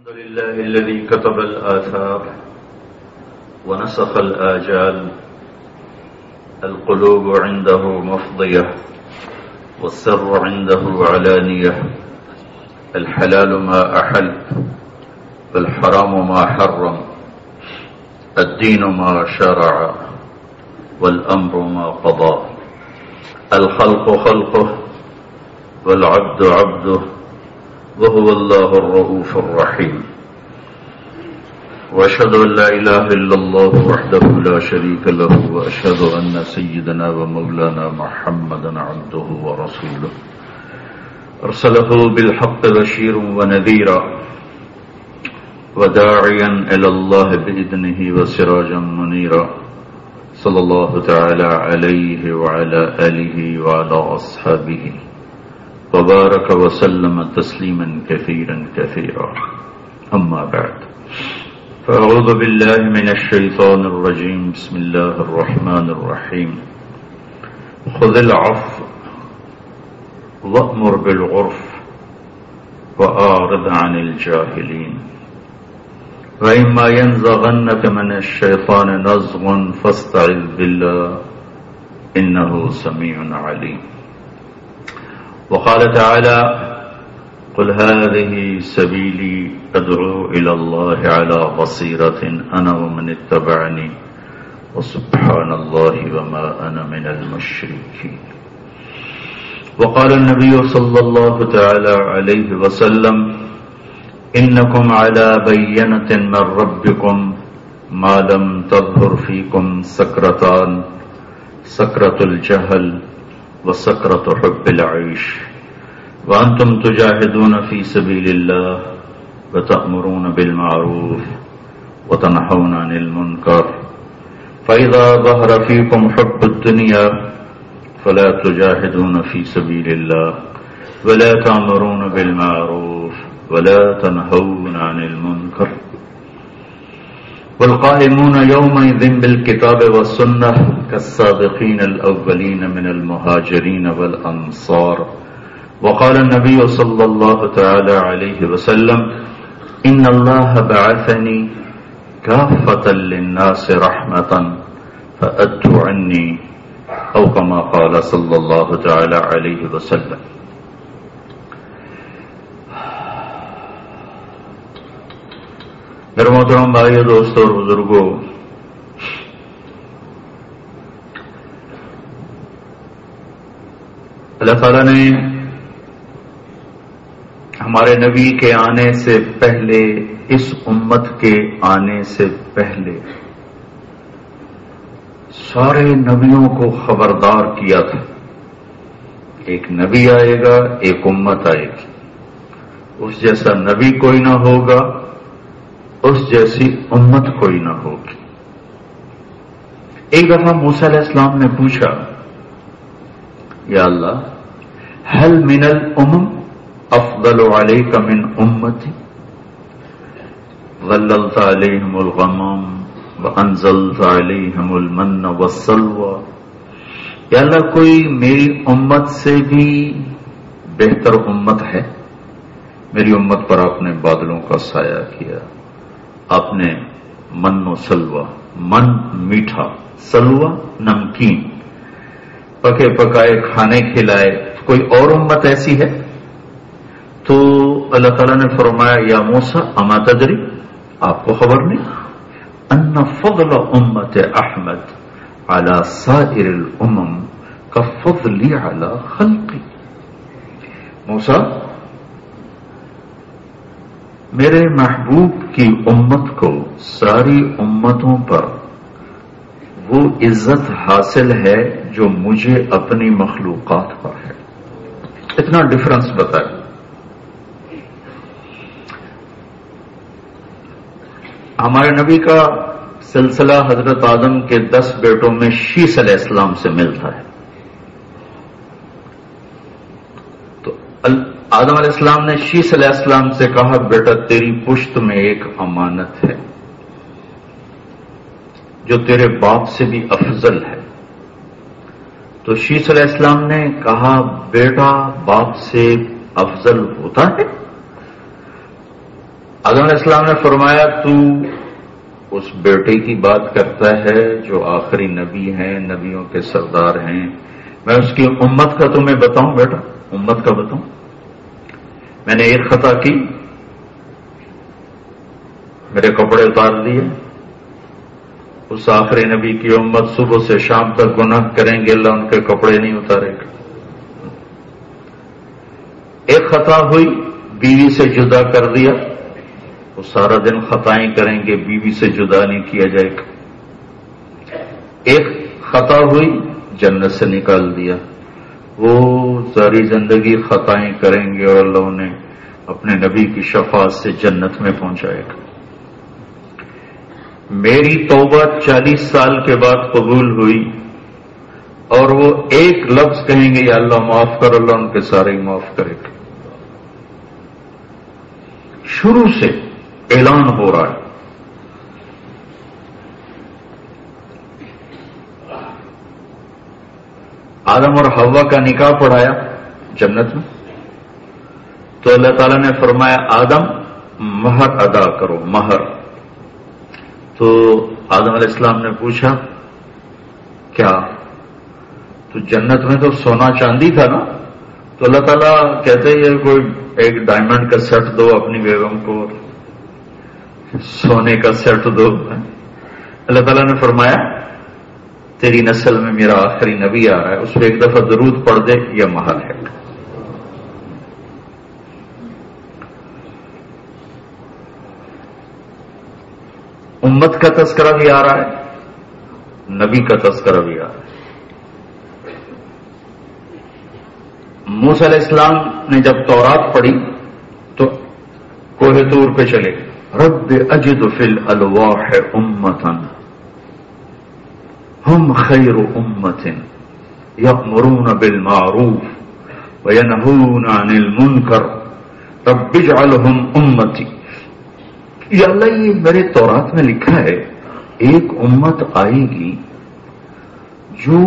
الحمد لله الذي كتب الآثار ونسخ الآجال. القلوب عنده مفضية والسر عنده علانية. الحلال ما أحل والحرام ما حرم. الدين ما شرع والأمر ما قضى. الخلق خلقه والعبد عبده وهو الله الرؤوف الرحيم. وأشهد أن لا إله إلا الله وحده لا شريك له وأشهد أن سيدنا ومولانا محمدا عبده ورسوله أرسله بالحق بشيرا ونذيرا وداعيا إلى الله بإذنه وسراجا منيرا. صلى الله تعالى عليه وعلى آله وعلى أصحابه وبارك وسلم تسليما كثيرا كثيرا. أما بعد، فأعوذ بالله من الشيطان الرجيم. بسم الله الرحمن الرحيم. خذ العفو وأمر بالعرف وأعرض عن الجاهلين. وإما ينزغنك من الشيطان نزغ فاستعذ بالله إنه سميع عليم. وقال تعالى: قل هذه سبيلي أدعو إلى الله على بصيرة أنا ومن اتبعني وسبحان الله وما أنا من المشركين. وقال النبي صلى الله تعالى عليه وسلم: إنكم على بينة من ربكم ما لم تظهر فيكم سكرتان: سكرة الجهل وسكرة حب العيش. وأنتم تجاهدون في سبيل الله وتأمرون بالمعروف وتنهون عن المنكر. فإذا ظهر فيكم حب الدنيا فلا تجاهدون في سبيل الله ولا تأمرون بالمعروف ولا تنهون عن المنكر. والقائمون يومئذ بالكتاب والسنة كالسابقين الأولين من المهاجرين والأنصار. وقال النبي صلى الله تعالى عليه وسلم: إن الله بعثني كافة للناس رحمة فأدوا عني، أو كما قال صلى الله تعالى عليه وسلم. میرے محترم بھائیو، دوستوں اور بزرگوں، اللہ تعالیٰ نے ہمارے نبی کے آنے سے پہلے، اس امت کے آنے سے پہلے سارے نبیوں کو خبردار کیا تھا. ایک نبی آئے گا، ایک امت آئے گی، اس جیسا نبی کوئی نہ ہوگا، اس جیسی امت کوئی نہ ہوگی. ایک دفعہ موسیٰ علیہ السلام نے پوچھا: یا اللہ، هل من الامم افضل علیک من امتی ظللت علیہم الغمام وانزلت علیہم المن والسلوى. یا اللہ، کوئی میری امت سے بھی بہتر امت ہے؟ میری امت پر آپ نے بادلوں کا سایہ کیا، آپ نے من و سلوہ، من میٹھا، سلوہ نمکین، پکے پکائے کھانے کھلائے. کوئی اور امت ایسی ہے؟ تو اللہ تعالیٰ نے فرمایا: یا موسیٰ اما تدری، آپ کو خبر نہیں ان فضل امت احمد علی سائر الامم کفضلی علی خلقی. موسیٰ، میرے محبوب کی امت کو ساری امتوں پر وہ عزت حاصل ہے جو مجھے اپنی مخلوقات پر ہے. اتنا ڈفرنس بتائے. ہمارے نبی کا سلسلہ حضرت آدم کے 10 بیٹوں میں شیس علیہ السلام سے ملتا ہے. تو آدم علیہ السلام نے شیس علیہ السلام سے کہا: بیٹا، تیری پشت میں ایک امانت ہے جو تیرے باپ سے بھی افضل ہے. تو شیس علیہ السلام نے کہا: بیٹا باپ سے افضل ہوتا ہے؟ آدم علیہ السلام نے فرمایا تو اس بیٹے کی بات کرتا ہے جو آخری نبی ہیں، نبیوں کے سردار ہیں، میں اس کی امت کا تمہیں بتاؤں بیٹا، امت کا بتاؤں؟ میں نے ایک خطا کی، میرے کپڑے اتار دیے، اس آخری نبی کی امت صبح سے شام تک گناہ کریں گے، اللہ ان کے کپڑے نہیں اتارے گا۔ ایک خطا ہوئی، بیوی سے جدا کر دیا، وہ سارا دن خطائیں کریں گے، بیوی سے جدا نہیں کیا جائے گا۔ ایک خطا ہوئی، جنت سے نکال دیا، وہ ساری زندگی خطائیں کریں گے اور اللہ انہیں اپنے نبی کی شفاعت سے جنت میں پہنچائے گا۔ میری توبہ 40 سال کے بعد قبول ہوئی اور وہ ایک لفظ کہیں گے یا اللہ معاف کر، اللہ ان کے سارے ہی معاف کرے گا۔ شروع سے اعلان ہو رہا ہے۔ آدم اور حوا کا نکاح پڑھایا جنت میں، تو اللہ تعالیٰ نے فرمایا آدم مہر ادا کرو، مہر۔ تو آدم علیہ السلام نے پوچھا کیا؟ تو جنت میں تو سونا چاندی تھا نا؟ تو اللہ تعالیٰ کہتے ہیں کوئی ایک ڈائمنڈ کا سیٹ دو اپنی بیگم کو، سونے کا سیٹ دو۔ اللہ تعالیٰ نے فرمایا تیری نسل میں میرا آخری نبی آ رہا ہے، اس پہ ایک دفعہ درود پڑھ دے، یہ مہر ہے۔ امت کا تذکرہ بھی آ رہا ہے، نبی کا تذکرہ بھی آ رہا ہے۔ موسیٰ علیہ السلام نے جب تورات پڑھی تو کوہ طور پہ چلے، رب اجد فی الالواح امتا ہم خیر امت یأمرون بالمعروف وینہون عن المنکر رب اجعلہم امتی۔ یا اللہ یہ میرے تورات میں لکھا ہے ایک امت آئے گی جو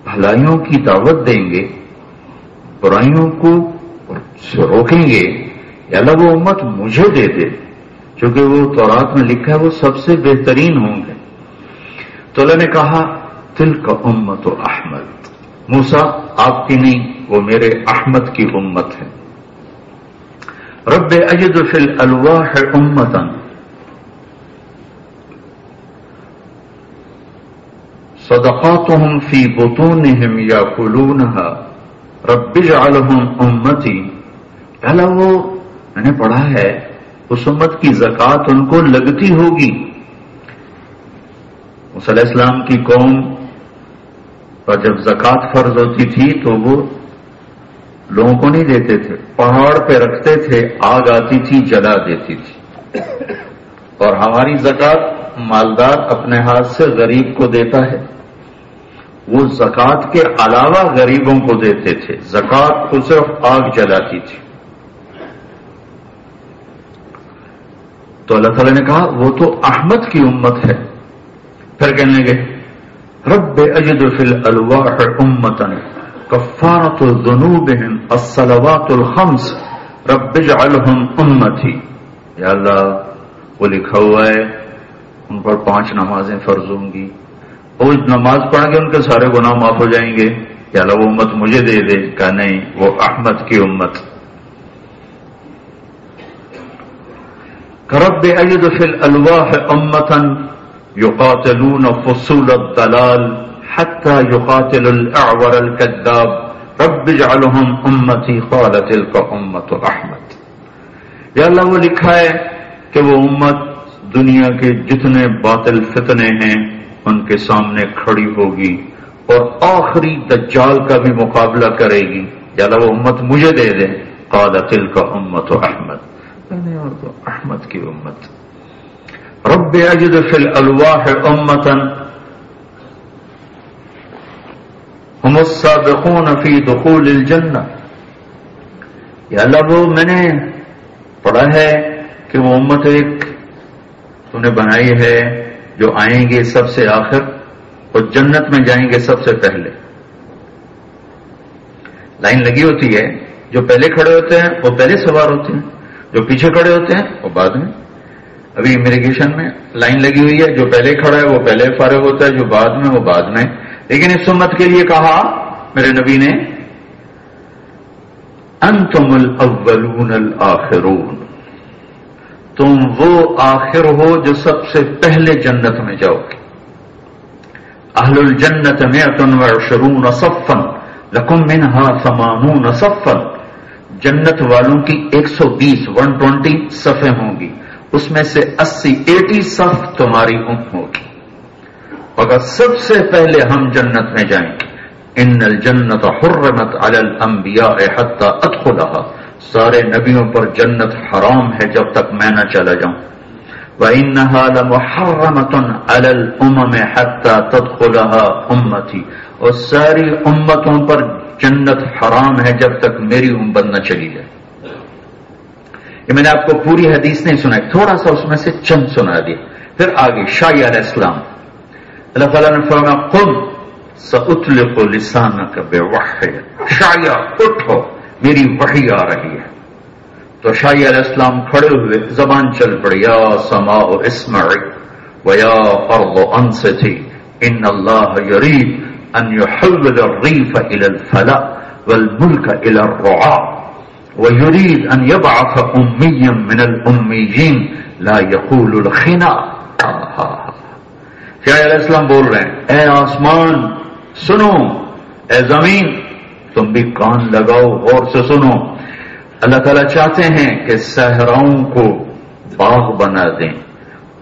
بھلائیوں کی دعوت دیں گے، برائیوں کو روکیں گے، یا اللہ وہ امت مجھے دے دے، چونکہ وہ تورات میں لکھا ہے وہ سب سے بہترین ہوں گے۔ تو اللہ نے کہا تلک امت احمد، موسیٰ آپ کی نہیں، وہ میرے احمد کی امت ہے۔ رب اجد فی الالواح امتا صدقاتهم فی بطونہم یاکلونها رب اجعلہم امتی۔ اللہ وہ میں نے پڑھا ہے اس امت کی زکوٰۃ ان کو لگتی ہوگی۔ موسیٰ علیہ السلام کی قوم پر جب زکوٰۃ فرض ہوتی تھی تو وہ لوگوں کو نہیں دیتے تھے، پہاڑ پہ رکھتے تھے، آگ آتی تھی جلا دیتی تھی۔ اور ہماری زکوٰۃ مالدار اپنے ہاتھ سے غریب کو دیتا ہے، وہ زکوٰۃ کے علاوہ غریبوں کو دیتے تھے، زکوٰۃ کو صرف آگ جلاتی تھی۔ تو اللہ تعالیٰ نے کہا وہ تو احمد کی امت ہے۔ پھر کہنے لگے رب اجد فی الالواح امتا کفارۃ ذنوبہم الصلوات الخمس رب اجعلہم امتی۔ یا اللہ وہ لکھا ہوا ہے ان پر 5 نمازیں فرض ہوں گی، وہ نماز پڑھیں گے ان کے سارے گناہ معاف ہو جائیں گے، یا اللہ وہ امت مجھے دے دے۔ کہا نہیں، وہ احمد کی امت۔ رب اجد فی الالواح امتا یقاتلون فصول الضلال حتى يقاتل الاعور الكذاب رب اجعلهم امتی قال تلك امت احمد۔ یا اللہ وہ لکھا ہے کہ وہ امت دنیا کے جتنے باطل فتنے ہیں ان کے سامنے کھڑی ہوگی اور آخری دجال کا بھی مقابلہ کرے گی، یا اللہ وہ امت مجھے دے دے۔ قال تلك امت احمد، اور تو احمد کی امت۔ رب اجد فی الالواح امتا ہم السابقون فی دخول الجنہ۔ یا اللہ وہ میں نے پڑھا ہے کہ وہ امت ایک تو نے بنائی ہے جو آئیں گے سب سے آخر اور جنت میں جائیں گے سب سے پہلے۔ لائن لگی ہوتی ہے، جو پہلے کھڑے ہوتے ہیں وہ پہلے سوار ہوتے ہیں، جو پیچھے کھڑے ہوتے ہیں وہ بعد میں. ابھی امیگریشن میں لائن لگی ہوئی ہے، جو پہلے کھڑا ہے وہ پہلے فارغ ہوتا ہے، جو بعد میں وہ بعد میں. لیکن اس امت کے لیے کہا میرے نبی نے انتم الاولون الآخرون، تم وہ آخر ہو جو سب سے پہلے جنت میں جاؤ گے. اہل الجنت 120 صفا لکم منہا 80 صفا، جنت والوں کی 120 صفیں ہوں گی، اس میں سے 80 صف تمہاری ہوگی. مگر سب سے پہلے ہم جنت میں جائیں گے. ان الجنت حرمت علی الانبیاء حتی ادخلها، سارے نبیوں پر جنت حرام ہے جب تک میں نہ چلا جاؤں. وَإِنَّهَا لَمُحَرَّمَةٌ عَلَى الْأُمَمِ حَتَّى تَدْخُلَهَا أُمَّتِي، اور ساری امتوں پر جنت حرام ہے جب تک میری امت نہ چلی جائے. یہ میں نے آپ کو پوری حدیث نہیں سنائی، تھوڑا سا اس میں سے چند سنا دیا. پھر آگے شاعر علیہ السلام اللہ تعالیٰ نے فرمایا قم سأطلق لسانک بوحی، شاعر اٹھو میری وحی آ رہی ہے. تو شاعر علیہ السلام کھڑے ہوئے، زبان چل پڑی یا سماء اسمعی ویا ارض انصتی ان اللہ یرید ان یحول الریف الى الفلاء والملک الى الرعاء ویرید ان یبعث امیا من الامیین لا یقول الخنا. شاعر علیہ السلام بول رہے ہیں اے آسمان سنو، اے زمین تم بھی کان لگاؤ، غور سے سنو. اللہ تعالیٰ چاہتے ہیں کہ صحراؤں کو باغ بنا دیں،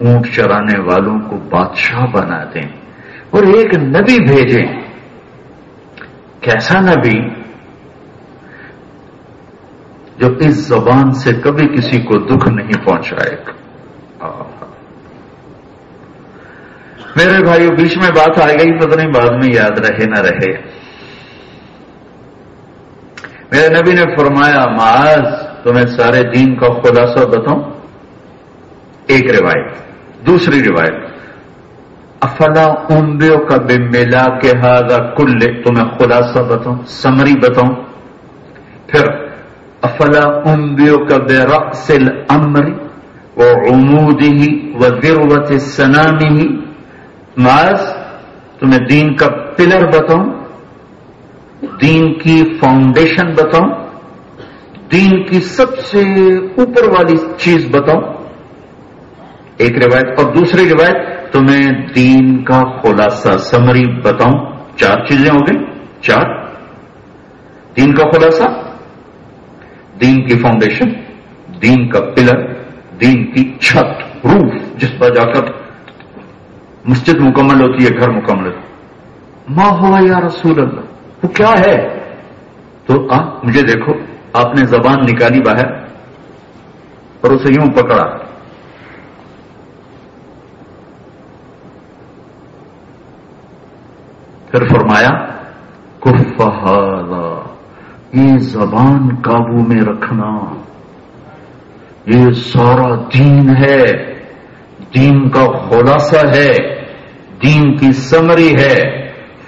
اونٹ چرانے والوں کو بادشاہ بنا دیں، اور ایک نبی بھیجیں. کیسا نبی جو اس زبان سے کبھی کسی کو دکھ نہیں پہنچائے گا. میرے بھائیو بیچ میں بات آ گئی، پتہ نہیں بعد میں یاد رہے نہ رہے. میرے نبی نے فرمایا معاذ تمہیں سارے دین کا خلاصہ بتاؤں. ایک روایت. دوسری روایت افلا انبئک بملاک ھذا کلہ، تمہیں خلاصہ بتاؤں، سمری بتاؤں. پھر افلا انبئک برأس الامر وعمودہ وذروۃ سنامہ، معاذ تمہیں دین کا پلر بتاؤں، دین کی فاؤنڈیشن بتاؤں، دین کی سب سے اوپر والی چیز بتاؤں. ایک روایت. اور دوسری روایت تمہیں دین کا خلاصہ سمری بتاؤں. 4 چیزیں ہو گئی. 4. دین کا خلاصہ، دین کی فاؤنڈیشن، دین کا پلر، دین کی چھت، روف جس پر جا کر مسجد مکمل ہوتی ہے، گھر مکمل ہوتی ہے. ما ہوا یا رسول اللہ، وہ کیا ہے؟ تو آپ مجھے دیکھو، آپ نے زبان نکالی باہر اور اسے یوں پکڑا. پھر فرمایا کف ھذا، یہ زبان قابو میں رکھنا، یہ سارا دین ہے، دین کا خلاصہ ہے، دین کی سمری ہے،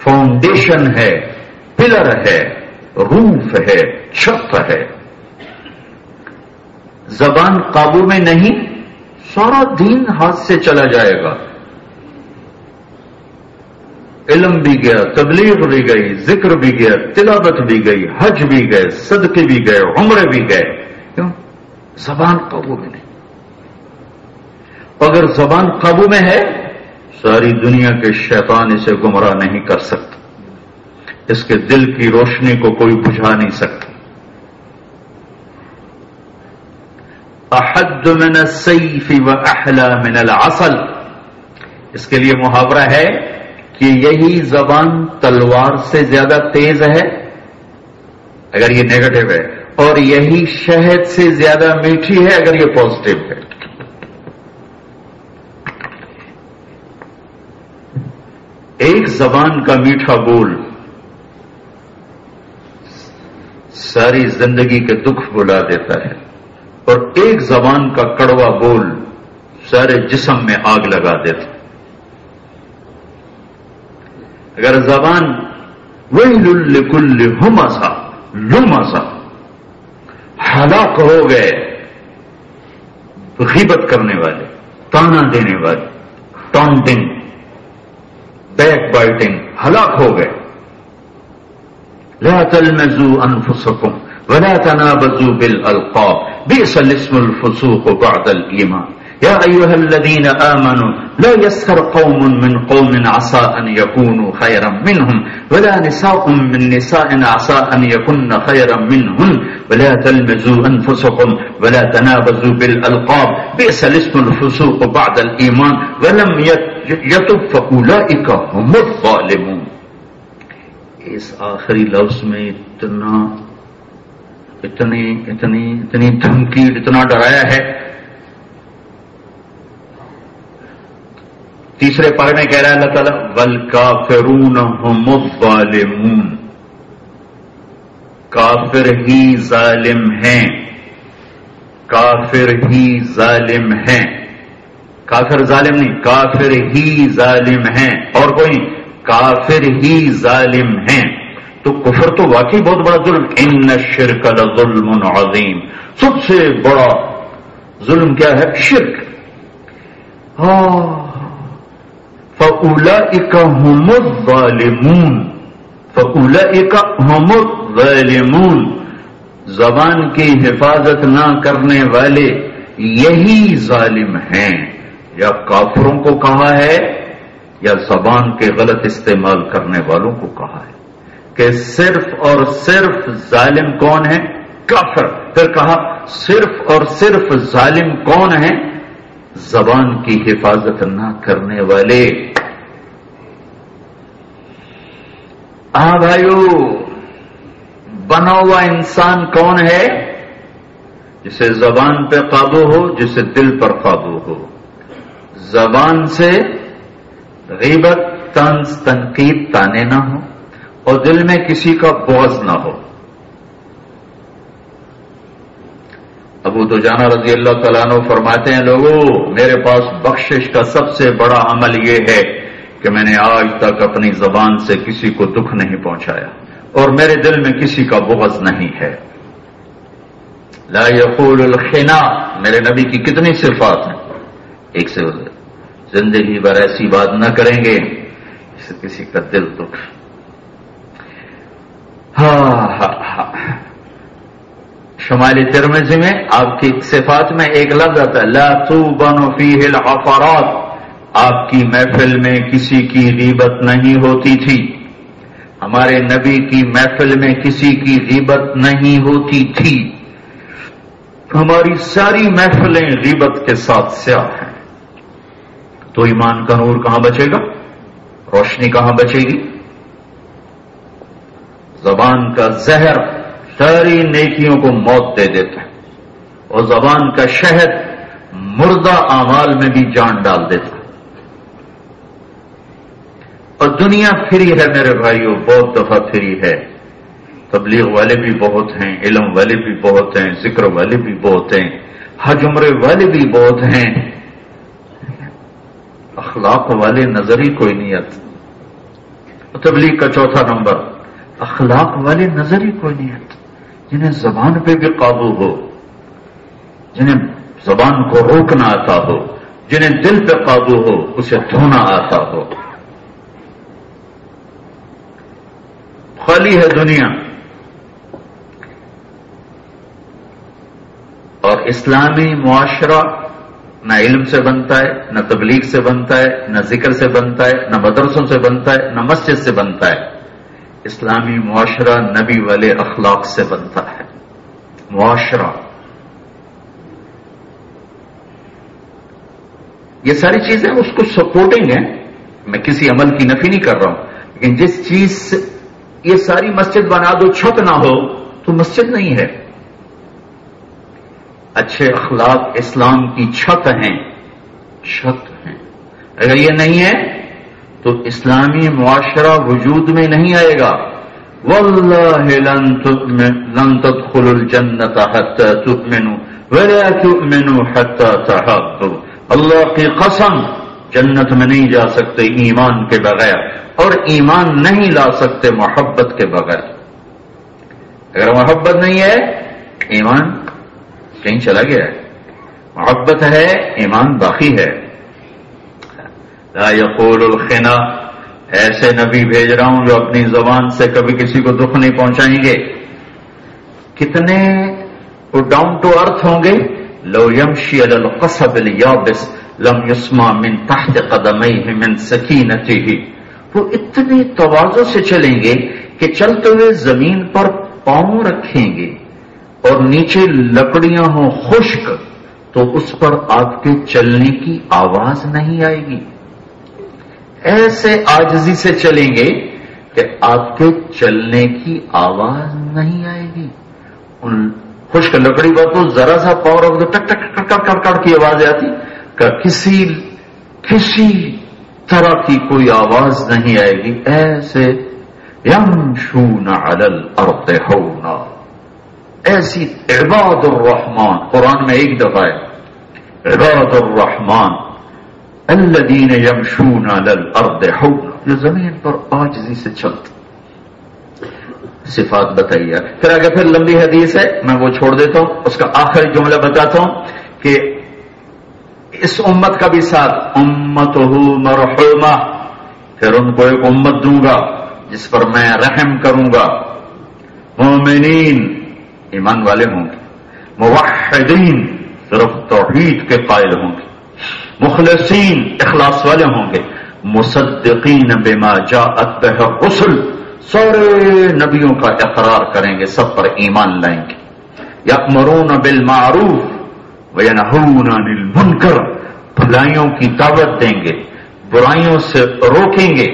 فاؤنڈیشن ہے، پلر ہے، روف ہے، چھت ہے. زبان قابو میں نہیں، سارا دین ہاتھ سے چلا جائے گا. علم بھی گیا، تبلیغ بھی گئی، ذکر بھی گیا، تلاوت بھی گئی، حج بھی گئے، صدقے بھی گئے، عمرے بھی گئے. کیوں؟ زبان قابو میں نہیں. اگر زبان قابو میں ہے، ساری دنیا کے شیطان اسے گمراہ نہیں کر سکتا، اس کے دل کی روشنی کو کوئی بجھا نہیں سکتا. احد من السیف واحلی من العسل، اس کے لیے محاورہ ہے کہ یہی زبان تلوار سے زیادہ تیز ہے اگر یہ نیگیٹو ہے، اور یہی شہد سے زیادہ میٹھی ہے اگر یہ پازیٹو ہے. ایک زبان کا میٹھا بول ساری زندگی کے دکھ بھلا دیتا ہے، اور ایک زبان کا کڑوا بول سارے جسم میں آگ لگا دیتا. اگر زبان ویل لکل ہمزہ لمزہ، ہلاک ہو گئے غیبت کرنے والے، تانا دینے والے، ٹانٹنگ، بیک بائٹنگ، ہلاک ہو گئے. لا تلمزوا انفسکم ولا تنابزوا بالالقاب بئس الاسم الفسوق بعد الايمان يا ايها الذين امنوا لا يسخر قوم من قوم عسى ان يكونوا خيرا منهم ولا نساء من نساء عسى ان يكن خيرا منهن ولا تلمزوا انفسكم ولا تنابزوا بالالقاب بئس الاسم الفسوق بعد الايمان ولم يتب فاولئك هم الظالمون. اس آخری لفظ میں اتنی دھمکی، اتنا ڈرایا ہے. تیسرے پارے میں کہہ رہا ہے اللہ تعالیٰ والکافرون هم الظالمون، کافر ہی ظالم ہیں، کافر ہی ظالم ہیں. کافر ظالم نہیں، کافر ہی ظالم ہیں، اور کوئی نہیں، کافر ہی ظالم ہیں. تو کفر تو واقعی بہت بڑا ظلم. ان الشرک لظلم عظیم، سب سے بڑا ظلم کیا ہے؟ شرک. فَأُولَئِكَ هُمُ الظَّالِمُونَ، فَأُولَئِكَ هُمُ الظَّالِمُونَ. زبان کی حفاظت نہ کرنے والے یہی ظالم ہیں. یا کافروں کو کہا ہے یا زبان کے غلط استعمال کرنے والوں کو کہا ہے کہ صرف اور صرف ظالم کون ہے؟ کافر. پھر کہا صرف اور صرف ظالم کون ہے؟ زبان کی حفاظت نہ کرنے والے. بھائیو، بنا ہوا انسان کون ہے؟ جسے زبان پہ قابو ہو، جسے دل پر قابو ہو. زبان سے غیبت، طنز، تنقید، تانے نہ ہو، اور دل میں کسی کا بغض نہ ہو. ابو دجانہ رضی اللہ تعالیٰ عنہ فرماتے ہیں، لوگوں میرے پاس بخشش کا سب سے بڑا عمل یہ ہے کہ میں نے آج تک اپنی زبان سے کسی کو دکھ نہیں پہنچایا اور میرے دل میں کسی کا بغض نہیں ہے. لا یقول الخنا، میرے نبی کی کتنی صفات ہیں. ایک سے زندگی بھر ایسی بات نہ کریں گے جس سے کسی کا دل دکھ. شمال ترمذی میں آپ کی صفات میں ایک لفظ آتا ہے، لا توبن فیہ العفرات، آپ کی محفل میں کسی کی غیبت نہیں ہوتی تھی. ہمارے نبی کی محفل میں کسی کی غیبت نہیں ہوتی تھی. ہماری ساری محفلیں غیبت کے ساتھ سیاہ ہیں. تو ایمان کا نور کہاں بچے گا؟ روشنی کہاں بچے گی؟ زبان کا زہر ساری نیکیوں کو موت دے دیتا ہے، اور زبان کا شہد مردہ اعمال میں بھی جان ڈال دیتا ہے. اور دنیا فری ہے میرے بھائیوں، بہت دفعہ فری ہے. تبلیغ والے بھی بہت ہیں، علم والے بھی بہت ہیں، ذکر والے بھی بہت ہیں، حج عمرے والے بھی بہت ہیں. اخلاق والے نظر ہی کوئی نہیں آتے. تبلیغ کا چوتھا نمبر، اخلاق والے نظر ہی کوئی نہیں آتے، جنہیں زبان پہ بھی قابو ہو، جنہیں زبان کو روکنا آتا ہو، جنہیں دل پہ قابو ہو، اسے دھونا آتا ہو. خالی ہے دنیا. اور اسلامی معاشرہ نہ علم سے بنتا ہے، نہ تبلیغ سے بنتا ہے، نہ ذکر سے بنتا ہے، نہ مدرسوں سے بنتا ہے، نہ مسجد سے بنتا ہے. اسلامی معاشرہ نبی والے اخلاق سے بنتا ہے. معاشرہ، یہ ساری چیزیں اس کو سپورٹنگ ہیں. میں کسی عمل کی نفی نہیں کر رہا ہوں، لیکن جس چیز سے یہ ساری مسجد بنا دو چھت نہ ہو تو مسجد نہیں ہے. اچھے اخلاق اسلام کی چھت ہیں، چھت ہیں. اگر یہ نہیں ہے تو اسلامی معاشرہ وجود میں نہیں آئے گا. واللہ لن تدخلوا الجنت حتی تؤمنوا ولا تؤمنوا حتی تحابوا. اللہ کی قسم، جنت میں نہیں جا سکتے ایمان کے بغیر، اور ایمان نہیں لا سکتے محبت کے بغیر. اگر محبت نہیں ہے، ایمان کہیں چلا گیا ہے. محبت ہے، ایمان باقی ہے. لا یقول الخنا، ایسے نبی بھیج رہا ہوں جو اپنی زبان سے کبھی کسی کو دکھ نہیں پہنچائیں گے. کتنے وہ ڈاؤن ٹو ارتھ ہوں گے. لو یمشی علی القصب الیابس لم یسمع من تحت قدمیہ من سکینتہ. وہ اتنے تواضع سے چلیں گے کہ چلتے ہوئے زمین پر پاؤں رکھیں گے اور نیچے لکڑیاں ہوں خشک تو اس پر آپ کے چلنے کی آواز نہیں آئے گی. ایسے عاجزی سے چلیں گے کہ آپ کے چلنے کی آواز نہیں آئے گی. ان خشک لکڑی پر تو ذرا سا پاؤں رکھ دو ٹک ٹک ٹک ٹک ٹک کی آواز آتی کہ کسی طرح کی کوئی آواز نہیں آئے گی. ایسے یمشون علی الارض ہونا، ایسی عباد الرحمن. قرآن میں ایک دفعہ ہے عباد الرحمن الذین یمشون علی الارض ہونا، جو زمین پر عاجزی سے چلتے. صفات بتائیے. پھر آگے پھر لمبی حدیث ہے، میں وہ چھوڑ دیتا ہوں. اس کا آخری جملہ بتاتا ہوں کہ اس امت کا بھی ساتھ امتہ مرحومہ، پھر ان کو ایک امت دوں گا جس پر میں رحم کروں گا. مومنین، ایمان والے ہوں گے. موحدین، صرف توحید کے قائل ہوں گے. مخلصین، اخلاص والے ہوں گے. مصدقین بما جاءت بہ الرسل، سارے نبیوں کا اقرار کریں گے، سب پر ایمان لائیں گے. یأمرون بالمعروف وینہون عن المنکر، بھلائیوں کی دعوت دیں گے، برائیوں سے روکیں گے.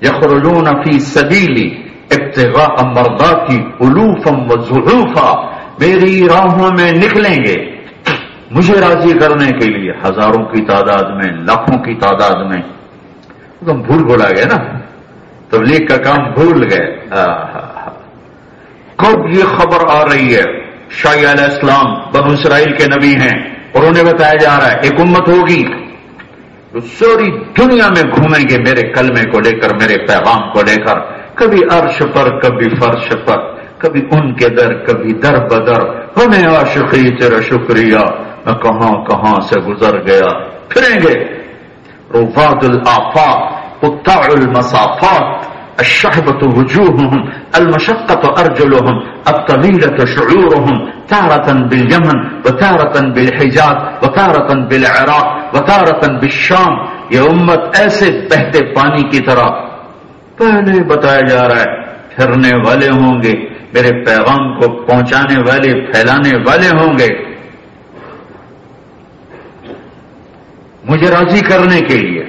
یخرجون فی سبیلی ابتغاء مرضاتی الوفا وزعوفا، میری راہوں میں نکلیں گے مجھے راضی کرنے کے لیے، ہزاروں کی تعداد میں، لاکھوں کی تعداد میں. تم بھولا گئے نا، تبلیغ کا کام بھول گئے. کب یہ خبر آ رہی ہے شعیب علیہ السلام بنو اسرائیل کے نبی ہیں اور انہیں بتایا جا رہا ہے ایک امت ہوگی جو ساری دنیا میں گھومیں گے میرے کلمے کو لے کر، میرے پیغام کو لے کر، کبھی عرش پر، کبھی فرش پر، کبھی ان کے در، کبھی در بدر. ہمیں عاشقی تیرا شکریہ، میں کہاں کہاں سے گزر گیا. پھریں گے رواد الآفاق، قطاع المسافات، الشحبة وجوههم، المشقة أرجلهم، الطويلة شعورهم، تارة باليمن وتارة بالحجاز وتارة بالعراق وتارة بالشام. یہ امت ایسے بہتے پانی کی طرح پہلے بتایا جا رہا ہے پھرنے والے ہوں گے، میرے پیغام کو پہنچانے والے، پھیلانے والے ہوں گے مجھے راضی کرنے کے لیے.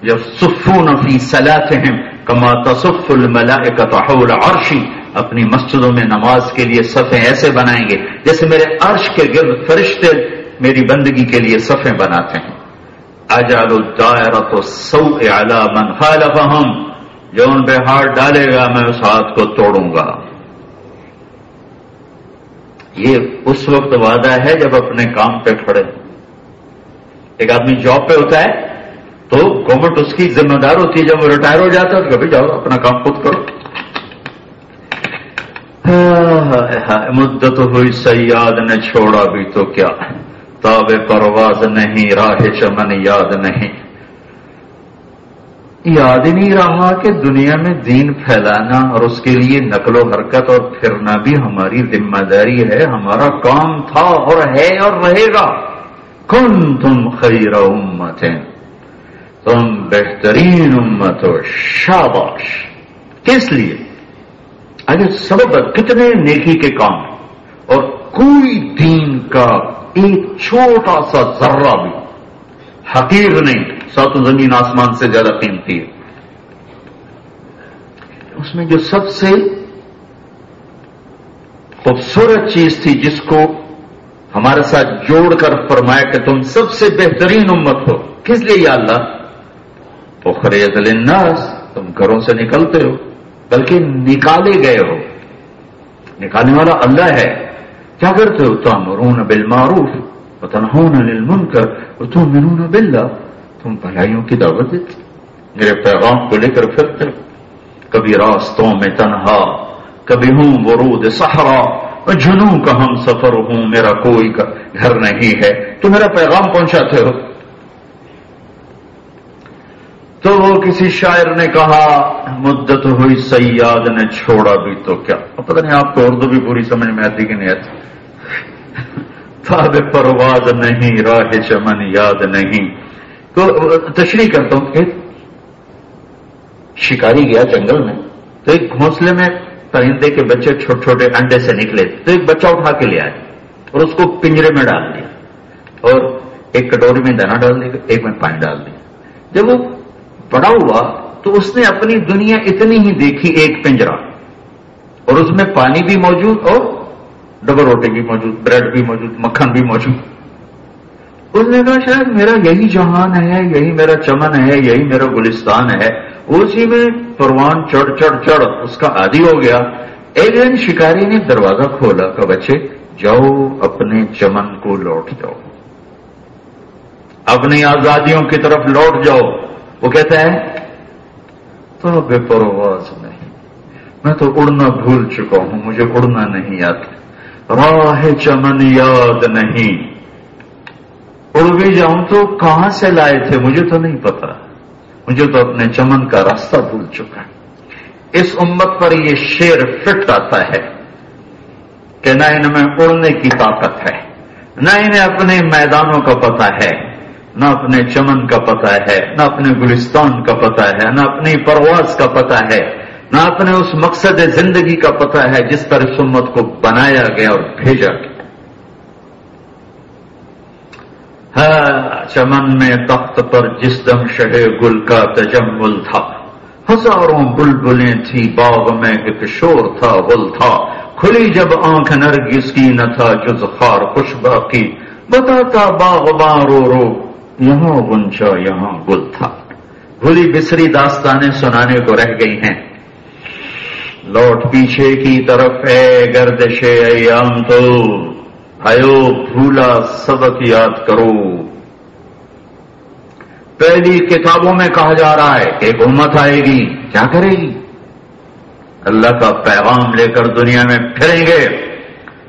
یصفون فی صلاتہم کما تصف الملائکۃ حول عرشی، اپنی مسجدوں میں نماز کے لیے صفیں ایسے بنائیں گے جیسے میرے عرش کے گرد فرشتے میری بندگی کے لیے صفیں بناتے ہیں. اجعل الدائرۃ السوء علی من خالفہم، جو ان پہ ہاتھ ڈالے گا میں اس ہاتھ کو توڑوں گا. یہ اس وقت وعدہ ہے جب اپنے کام پہ کھڑے. ایک آدمی جاب پہ ہوتا ہے تو گورنمنٹ اس کی ذمہ دار ہوتی ہے، جب وہ ریٹائر ہو جاتا ہے تو کبھی جاؤ اپنا کام خود کرو. مدت ہوئی سیاد نے چھوڑا بھی تو کیا، تاب پرواز نہیں، راہ چمن یاد نہیں. یاد ہی نہیں رہا کہ دنیا میں دین پھیلانا اور اس کے لیے نقل و حرکت اور پھرنا بھی ہماری ذمہ داری ہے، ہمارا کام تھا اور ہے اور رہے گا. کنتم خیر امت، تم بہترین امت ہو. شاباش. کس لیے؟ اگر سبب کتنے نیکی کے کام اور کوئی دین کا ایک چھوٹا سا ذرہ بھی حقیر نہیں، ساتوں زمین آسمان سے زیادہ قیمتی ہے. اس میں جو سب سے خوبصورت چیز تھی جس کو ہمارے ساتھ جوڑ کر فرمایا کہ تم سب سے بہترین امت ہو. کس لیے یا اللہ؟ اخرجت للناس، تم گھروں سے نکلتے ہو بلکہ نکالے گئے ہو. نکالنے والا اللہ ہے. کیا کرتے ہو؟ تأمرون بالمعروف وتنہون عن المنکر وتؤمنون باللہ، تم بھلائیوں کی دعوت دیتے، میرے پیغام کو لے کر پھرتے. کبھی راستوں میں تنہا، کبھی ہوں ورود صحرا، جنوں کا ہم سفر ہوں، میرا کوئی گھر نہیں ہے، تو میرا پیغام پہنچاتے ہو۔ تو وہ کسی شاعر نے کہا مدت ہوئی صیاد نے چھوڑا بھی تو کیا۔ پتہ نہیں آپ کو اردو بھی پوری سمجھ میں آتی کہ نہیں آتی۔ تاب پرواز نہیں، راہ چمن یاد نہیں۔ تو تشریح کرتا ہوں کہ شکاری گیا جنگل میں، تو ایک گھونسلے میں پرندے کے بچے چھوٹے چھوٹے انڈے سے نکلے، تو ایک بچہ اٹھا کے لے آئے اور اس کو پنجرے میں ڈال دیا اور ایک کٹوری میں دانا ڈال دیا، ایک میں پانی ڈال دیا۔ جب وہ بڑا ہوا تو اس نے اپنی دنیا اتنی ہی دیکھی، ایک پنجرا، اور اس میں پانی بھی موجود اور ڈبل روٹی بھی موجود، بریڈ بھی موجود، مکھن بھی موجود۔ اس نے کہا شاید میرا یہی جہان ہے، یہی میرا چمن ہے، یہی میرا گلستان ہے۔ اسی میں پروان چڑھ چڑھ چڑھ اس کا عادی ہو گیا۔ ایک دن شکاری نے دروازہ کھولا کہ بچے جاؤ اپنے چمن کو لوٹ جاؤ، اپنی آزادیوں کی طرف لوٹ جاؤ۔ وہ کہتا ہے تو بے پرواز نہیں، میں تو اڑنا بھول چکا ہوں، مجھے اڑنا نہیں آتا، راہ چمن یاد نہیں۔ اڑ بھی جاؤں تو کہاں سے لائے تھے مجھے تو نہیں پتا، مجھے تو اپنے چمن کا راستہ بھول چکا ہے۔ اس امت پر یہ شعر فٹ آتا ہے کہ نہ ان میں اڑنے کی طاقت ہے، نہ انہیں اپنے میدانوں کا پتہ ہے، نہ اپنے چمن کا پتہ ہے، نہ اپنے گلستان کا پتہ ہے، نہ اپنی پرواز کا پتہ ہے، نہ اپنے اس مقصد زندگی کا پتہ ہے جس پر اس امت کو بنایا گیا اور بھیجا گیا۔ چمن میں تخت پر جس دم شہ گل کا تجمل تھا، ہزاروں بلبلیں تھی باغ میں ایک شور تھا گل تھا، کھلی جب آنکھ نرگس کی نہ تھا جز خار خوش باقی، بتاتا باغباں رو رو یہاں غنچہ یہاں گل تھا۔ بھولی بسری داستانیں سنانے کو رہ گئی ہیں، لوٹ پیچھے کی طرف ہے گردش ایام، تو بھائیو بھولا سبق یاد کرو۔ پہلی کتابوں میں کہا جا رہا ہے کہ ایک امت آئے گی، کیا کرے گی؟ اللہ کا پیغام لے کر دنیا میں پھریں گے،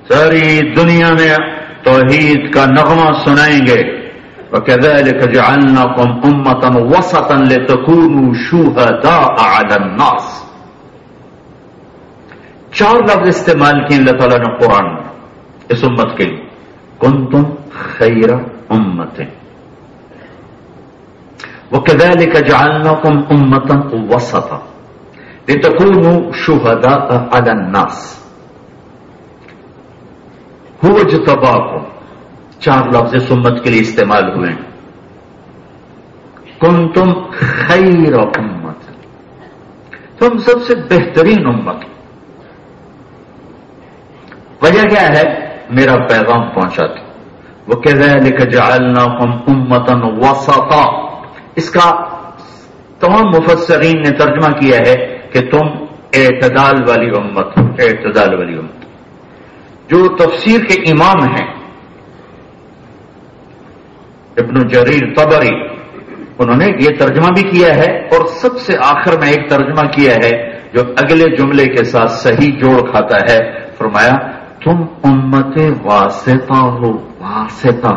ساری دنیا میں توحید کا نغمہ سنائیں گے۔ وَكَذَلِكَ جَعَلْنَاكُمْ أُمَّةً وَسَطًا لِتَكُونُوا شُهَدَاءَ عَلَى النَّاسِ۔ 4 لفظ استعمال کیے اللہ تعالیٰ نے قرآن میں اس امت کے لیے، كُنتُمْ خَيْرَ أُمَّةٍ وَكَذَلِكَ جَعَلْنَاكُمْ أُمَّةً وَسَطًا لِتَكُونُوا شُهَدَاءَ عَلَى النَّاسِ هُوَ اجْتَبَاكُمْ۔ 4 لفظ اس امت کے لیے استعمال ہوئے ہیں، کنتم خیر امت، تم سب سے بہترین امت۔ وجہ کیا ہے؟ میرا پیغام پہنچاتے۔ وَكَذَلِكَ جَعَلْنَاكُمْ أُمَّةً وَسَطًا، اس کا تمام مفسرین نے ترجمہ کیا ہے کہ تم اعتدال والی امت ہو، اعتدال والی امت۔ جو تفسیر کے امام ہیں ابن جریر طبری، انہوں نے یہ ترجمہ بھی کیا ہے، اور سب سے آخر میں ایک ترجمہ کیا ہے جو اگلے جملے کے ساتھ صحیح جوڑ کھاتا ہے۔ فرمایا تم امت واسطہ ہو، واسطہ،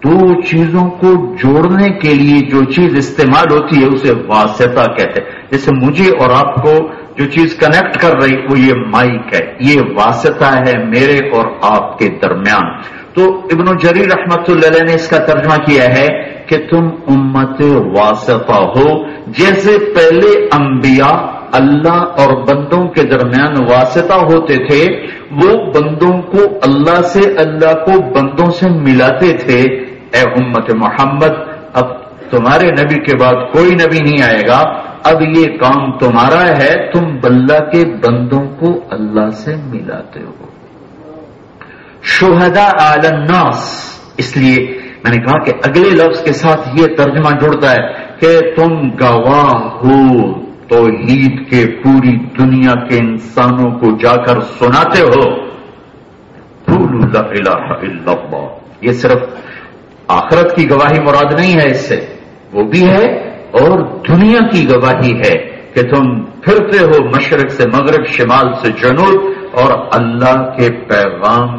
2 چیزوں کو جوڑنے کے لیے جو چیز استعمال ہوتی ہے اسے واسطہ کہتے ہیں۔ جیسے مجھے اور آپ کو جو چیز کنیکٹ کر رہی وہ یہ مائک ہے، یہ واسطہ ہے میرے اور آپ کے درمیان۔ تو ابن جریر رحمت اللہ علیہ نے اس کا ترجمہ کیا ہے کہ تم امت واسطہ ہو، جیسے پہلے انبیاء اللہ اور بندوں کے درمیان واسطہ ہوتے تھے، وہ بندوں کو اللہ سے، اللہ کو بندوں سے ملاتے تھے۔ اے امت محمد، اب تمہارے نبی کے بعد کوئی نبی نہیں آئے گا، اب یہ کام تمہارا ہے، تم اللہ کے بندوں کو اللہ سے ملاتے ہو۔ شہداء علی الناس، اس لیے میں نے کہا کہ اگلے لفظ کے ساتھ یہ ترجمہ جڑتا ہے کہ تم گواہ ہو توحید کے پوری دنیا کے انسانوں کو جا کر سناتے ہو۔ قولوا لا الہ الا اللہ، یہ صرف آخرت کی گواہی مراد نہیں ہے، اس سے وہ بھی ہے اور دنیا کی گواہی ہے کہ تم پھرتے ہو مشرق سے مغرب، شمال سے جنوب، اور اللہ کے پیغام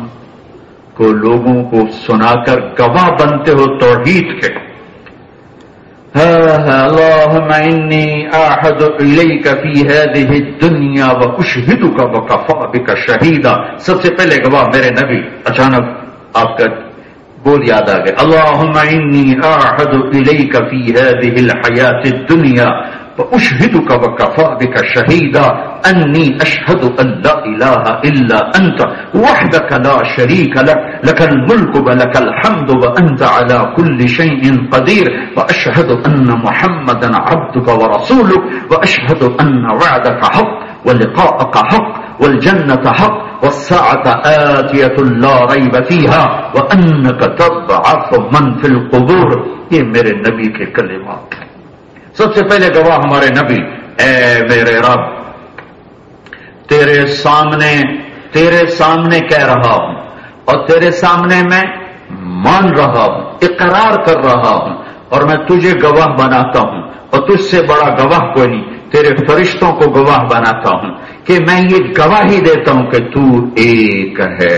کو لوگوں کو سنا کر گواہ بنتے ہو توحید کے. اللهم انی اعهد الیک فی هذه الدنیا واشهدک وکفی بک شہیدا. سب سے پہلے گواہ میرے نبی. اچانک آپ کا بول یاد آ گیا. اللهم انی اعهد الیک فی هذه الحیاۃ الدنیا واشهدک وکفی بک شہیدا انی اشهد ان لا الہ الا انت وحدک لا شریک لک لک الملک ولک الحمد وانت علی کل شیء قدیر واشهد ان محمدا عبدک ورسولک واشهد ان وعدک حق ولقاءک حق والجنة حق والساعة آتية لا ريب فيها وأنك تبعث من في القبور. یہ میرے نبی کے کلمات. سب سے پہلے گواہ ہمارے نبی. اے میرے رب تیرے سامنے کہہ رہا ہوں اور تیرے سامنے میں مان رہا ہوں, اقرار کر رہا ہوں, اور میں تجھے گواہ بناتا ہوں اور تجھ سے بڑا گواہ کوئی نہیں. تیرے فرشتوں کو گواہ بناتا ہوں کہ میں یہ گواہی دیتا ہوں کہ تو ایک ہے,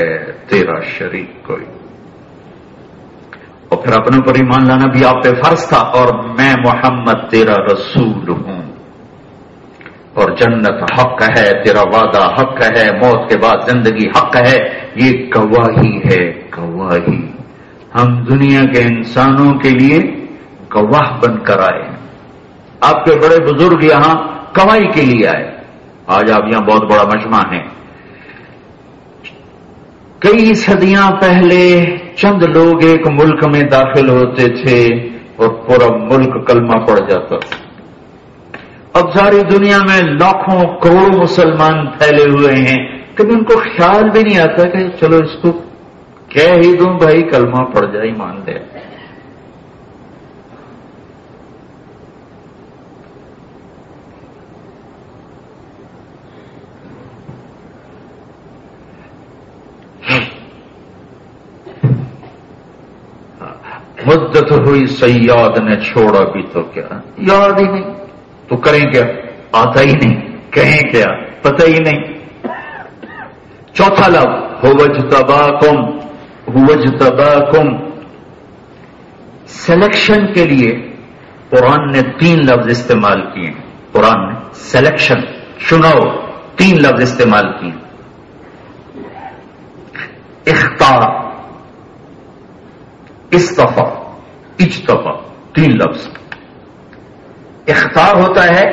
تیرا شریک کوئی. اور پھر اپنے پر ایمان لانا بھی آپ پہ فرض تھا. اور میں محمد تیرا رسول ہوں اور جنت حق ہے, تیرا وعدہ حق ہے, موت کے بعد زندگی حق ہے. یہ گواہی ہے, گواہی. ہم دنیا کے انسانوں کے لیے گواہ بن کر آئے ہیں. آپ کے بڑے بزرگ یہاں گواہی کے لیے آئے. آج آپ یہاں بہت بڑا مجمع ہے. کئی صدیاں پہلے چند لوگ ایک ملک میں داخل ہوتے تھے اور پورا ملک کلمہ پڑ جاتا تھا. اب ساری دنیا میں لاکھوں کروڑوں مسلمان پھیلے ہوئے ہیں. کبھی ان کو خیال بھی نہیں آتا کہ چلو اس کو کہہ ہی دوں بھائی, کلمہ پڑ جائے, مان دے. مدت ہوئی سیاد نے چھوڑا بھی تو کیا, یاد ہی نہیں. تو کریں کیا, آتا ہی نہیں. کہیں کیا, پتہ ہی نہیں. چوتھا لفظ ہوجتباکم. سلیکشن کے لیے قرآن نے 3 لفظ استعمال کیے ہیں. قرآن نے سلیکشن, چناؤ, 3 لفظ استعمال کیے. اختار, استفا, اجتبا, 3 لفظ. اختار ہوتا ہے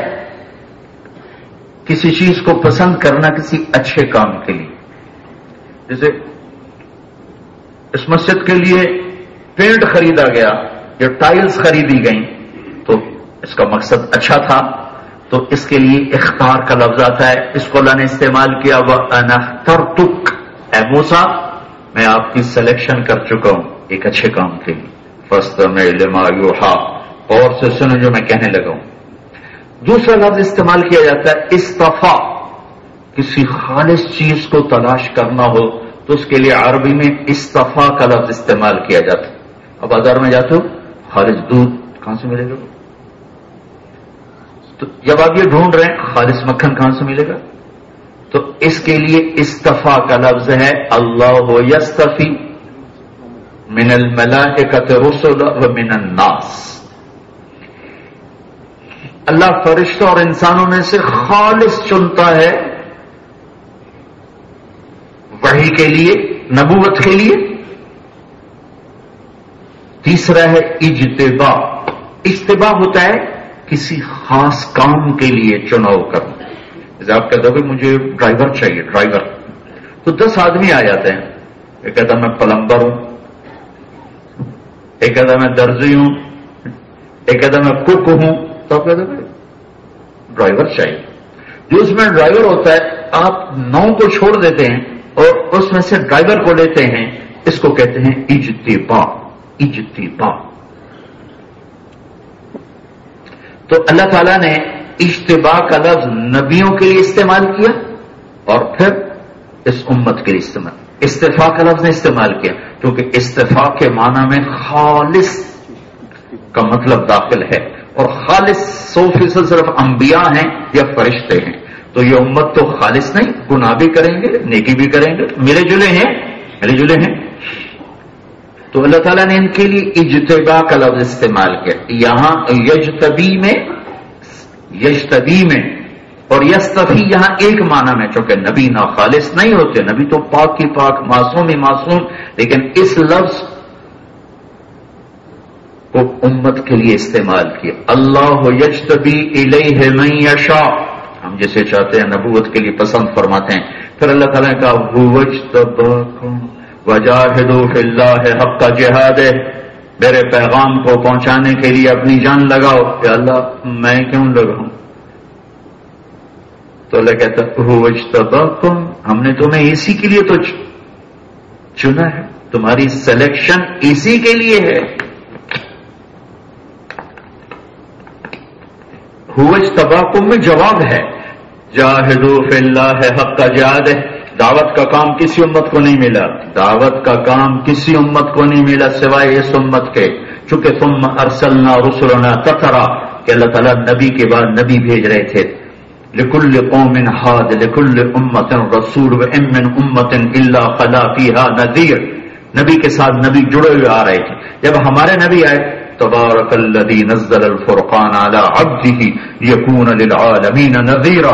کسی چیز کو پسند کرنا کسی اچھے کام کے لیے. جیسے اس مسجد کے لیے پینٹ خریدا گیا یا ٹائلز خریدی گئیں تو اس کا مقصد اچھا تھا, تو اس کے لیے اختار کا لفظ آتا ہے. اس کو اللہ نے استعمال کیا وَأَنَا اخْتَرْتُكَ, اے موسیٰ میں آپ کی سلیکشن کر چکا ہوں ایک اچھے کام کے لیے. فَاسْتَمِعْ لِمَا يُوحَىٰ, اور سے سنو جو میں کہنے لگا ہوں. دوسرا لفظ استعمال کیا جاتا ہے استفا. کسی خالص چیز کو تلاش کرنا ہو تو اس کے لیے عربی میں استفا کا لفظ استعمال کیا جاتا ہے. اب بازار میں جاتے ہو, خالص دودھ کہاں سے ملے گا؟ تو جب آپ یہ ڈھونڈ رہے ہیں خالص مکھن کہاں سے ملے گا, تو اس کے لیے استفا کا لفظ ہے اللہ یستفی من الملائکۃ رسلا ومن الناس. اللہ فرشتوں اور انسانوں میں سے خالص چنتا ہے وحی کے لیے, نبوت کے لیے. تیسرا ہے اجتبا. اجتبا ہوتا ہے کسی خاص کام کے لیے چناؤ کرنا. جیسے آپ کہتے ہو کہ مجھے ڈرائیور چاہیے, ڈرائیور, تو 10 آدمی آ جاتے ہیں. ایک کہتا میں پلمبر ہوں, ایک کہتا میں درزی ہوں, ایک کہتا میں کک ہوں. تو آپ کہتے ہیں ڈرائیور چاہیے. جو اس میں ڈرائیور ہوتا ہے آپ 9 کو چھوڑ دیتے ہیں اور اس میں سے ڈرائیور کو لیتے ہیں. اس کو کہتے ہیں اجتبا. اجتبا. تو اللہ تعالیٰ نے اجتبا کا لفظ نبیوں کے لیے استعمال کیا اور پھر اس امت کے لیے استفاق کا لفظ نے استعمال کیا, کیونکہ استفاق کے معنی میں خالص کا مطلب داخل ہے, اور خالص 100% صرف انبیاء ہیں یا فرشتے ہیں. تو تو یہ امت تو خالص نہیں، گناہ بھی کریں گے نیکی بھی کریں گے، ملے جلے ہیں. تو اللہ تعالیٰ نے ان کے لیے اجتبا کا لفظ استعمال کیا. یہاں یجتبی میں اور یستفی یہاں ایک معنی میں، چونکہ نبی نہ خالص نہیں ہوتے، نبی تو پاک کی پاک، معصوم ہی معصوم، لیکن اس لفظ کو امت کے لیے استعمال کیا. اللہ یجتبی الیہ من یشاء، ہم جسے چاہتے ہیں نبوت کے لیے پسند فرماتے ہیں. پھر اللہ تعالیٰ نے کہا هو اجتباکم وجاہدوا فی اللہ حق جہاد، میرے پیغام کو پہنچانے کے لیے اپنی جان لگاؤ. کہ اللہ میں کیوں لگاؤں؟ تو اللہ کہتا هو اجتباکم، ہم نے تمہیں اسی کے لیے تو چنا ہے، تمہاری سلیکشن اسی کے لیے ہے. هو اجتباکم میں جواب ہے، جاہدوا فی اللہ حق جہاد. دعوت کا کام کسی امت کو نہیں ملا، دعوت کا کام کسی امت کو نہیں ملا سوائے اس امت کے. چونکہ ثم ارسلنا رسلنا تترا، کہ اللہ تعالیٰ نبی کے بعد نبی بھیج رہے تھے. لکل قوم ہاد لکل امت رسول وان من امت الا خلا فیہا نذیر. نبی کے ساتھ نبی جڑے ہوئے آ رہے تھے. جب ہمارے نبی آئے تبارک الذی نزل الفرقان علی عبدہ یکون للعالمین نذیرا،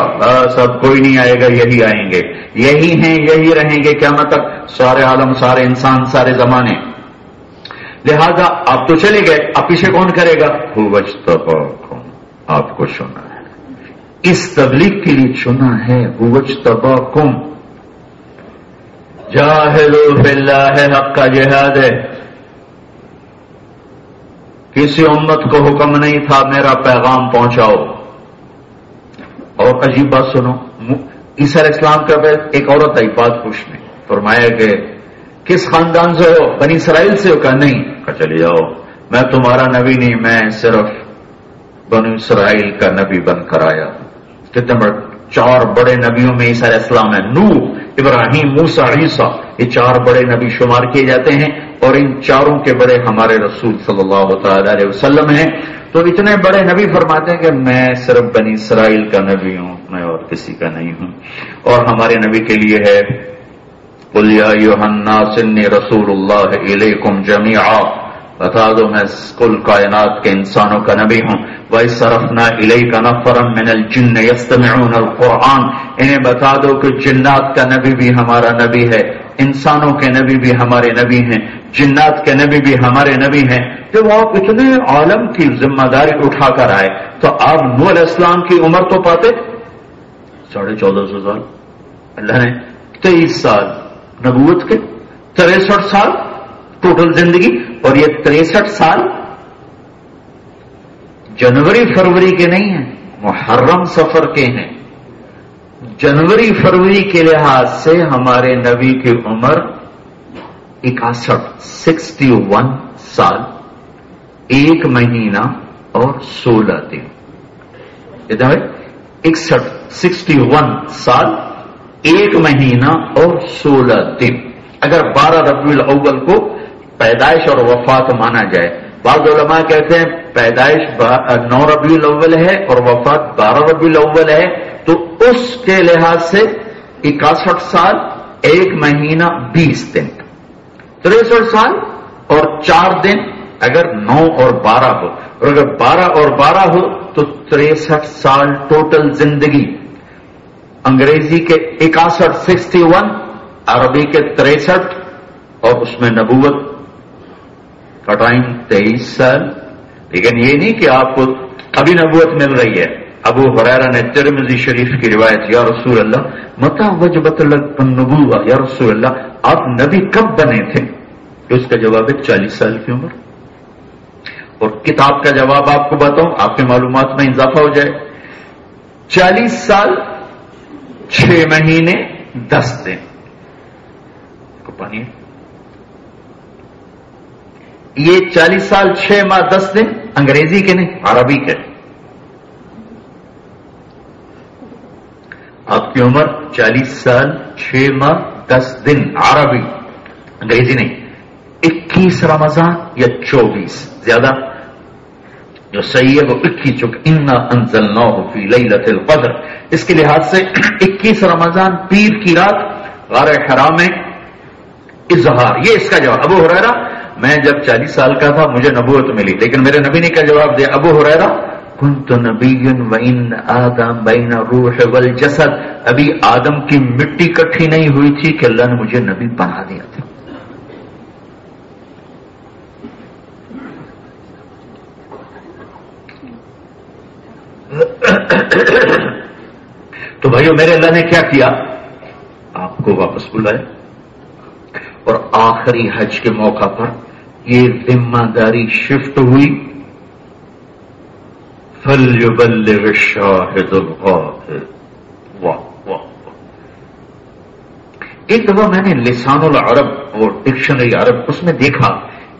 سب کوئی نہیں آئے گا، یہی آئیں گے، یہی ہیں، یہی رہیں گے قیامت تک، سارے عالم، سارے انسان، سارے زمانے. لہذا آپ تو چلے گئے، اب پیچھے کون کرے گا؟ هو اجتباکم، آپ کو چنا ہے، اس تبلیغ کے لیے چنا ہے. هو اجتباکم جاہدوا فی اللہ حق جہاد. کسی امت کو حکم نہیں تھا میرا پیغام پہنچاؤ. اور عجیب بات سنو، عیسیٰ علیہ السلام کا ایک عورت آئی بات پوچھنے، فرمایا کہ کس خاندان سے ہو؟ بنی اسرائیل سے ہو؟ کہا نہیں. کہا چلے جاؤ، میں تمہارا نبی نہیں، میں صرف بنی اسرائیل کا نبی بن کر آیا. کتنے بڑے 4 بڑے نبیوں میں عیسیٰ علیہ السلام ہے. نوح، ابراہیم، موسیٰ، عیسیٰ، یہ 4 بڑے نبی شمار کیے جاتے ہیں، اور ان 4 کے بڑے ہمارے رسول صلی اللہ تعالی علیہ وسلم ہیں. تو اتنے بڑے نبی فرماتے ہیں کہ میں صرف بنی اسرائیل کا نبی ہوں، میں اور کسی کا نہیں ہوں. اور ہمارے نبی کے لیے ہے قل یا ایھا الناس انی رسول اللہ الیکم جمیعا، بتا دو میں کل کائنات کے انسانوں کا نبی ہوں. وَإِصْرَفْنَا إِلَيْكَ نَفَرًا مِنَ الْجِنِّ يَسْتَمِعُونَ الْقُرْآنَ، انہیں بتا دو کہ جنات کا نبی بھی ہمارا نبی ہے، انسانوں کے نبی بھی ہمارے نبی ہیں، جنات کے نبی بھی ہمارے نبی ہیں. جب آپ اتنے عالم کی ذمہ داری اٹھا کر آئے تو آپ نوح علیہ السلام کی عمر تو پاتے 1450 سال، اللہ نے 23 سال نبوت کے، 63 سال ٹوٹل زندگی، اور یہ 63 سال جنوری فروری کے نہیں ہیں، محرم سفر کے ہیں. جنوری فروری کے لحاظ سے ہمارے نبی کی عمر 61 سال 1 مہینہ اور 16 دن. ادھر 61 سال 1 مہینہ اور 16 دن. اگر 12 ربیع الاول کو پیدائش اور وفات مانا جائے، بعض علماء کہتے ہیں پیدائش 9 ربیع الاول ہے اور وفات 12 ربیع الاول ہے، تو اس کے لحاظ سے 61 سال 1 مہینہ 20 دن، 63 سال اور 4 دن اگر 9 اور 12 ہو، اور اگر 12 اور 12 ہو تو 63 سال ٹوٹل زندگی. انگریزی کے 61 عربی کے 63 اور اس میں نبوت کا ٹائم 23 سال. لیکن یہ نہیں کہ آپ کو ابھی نبوت مل رہی ہے. ابو ہریرہ نے ترمذی شریف کی روایت، یا رسول اللہ متى وجبت لك النبوة، یا رسول اللہ آپ نبی کب بنے تھے؟ کہ اس کا جواب ہے 40 سال کی عمر. اور کتاب کا جواب آپ کو بتاؤں، آپ کی معلومات میں اضافہ ہو جائے، 40 سال 6 مہینے 10 دن کو پانی. یہ 40 سال 6 ماہ 10 دن انگریزی کے نہیں، عربی کے. آپ کی عمر 40 سال 6 ماہ 10 دن عربی، انگریزی نہیں. 21 رمضان یا 24 زیادہ، جو صحیح ہے وہ 21 چونکہ انا انزلناہ فی لیلۃ القدر، اس کے لحاظ سے 21 رمضان پیر کی رات غار حرام میں اظہار، یہ اس کا جواب۔ ابو ہریرہ میں جب 40 سال کا تھا مجھے نبوت ملی، لیکن میرے نبی نے کیا جواب دیا؟ ابو ہریرہ کنت نبی وان آدم بین الروح والجسد، ابھی آدم کی مٹی کٹھی نہیں ہوئی تھی کہ اللہ نے مجھے نبی بنا دیا تھا۔ تو بھائیو میرے اللہ نے کیا کیا؟ آپ کو واپس بلائے، اور آخری حج کے موقع پر یہ ذمہ داری شفٹ ہوئی، فَلْيُبَلِّغِ الشَّاهِدُ الْغَائِبَ۔ واہ واہ! ایک دفعہ میں نے لسان العرب اور ڈکشنری عرب اس میں دیکھا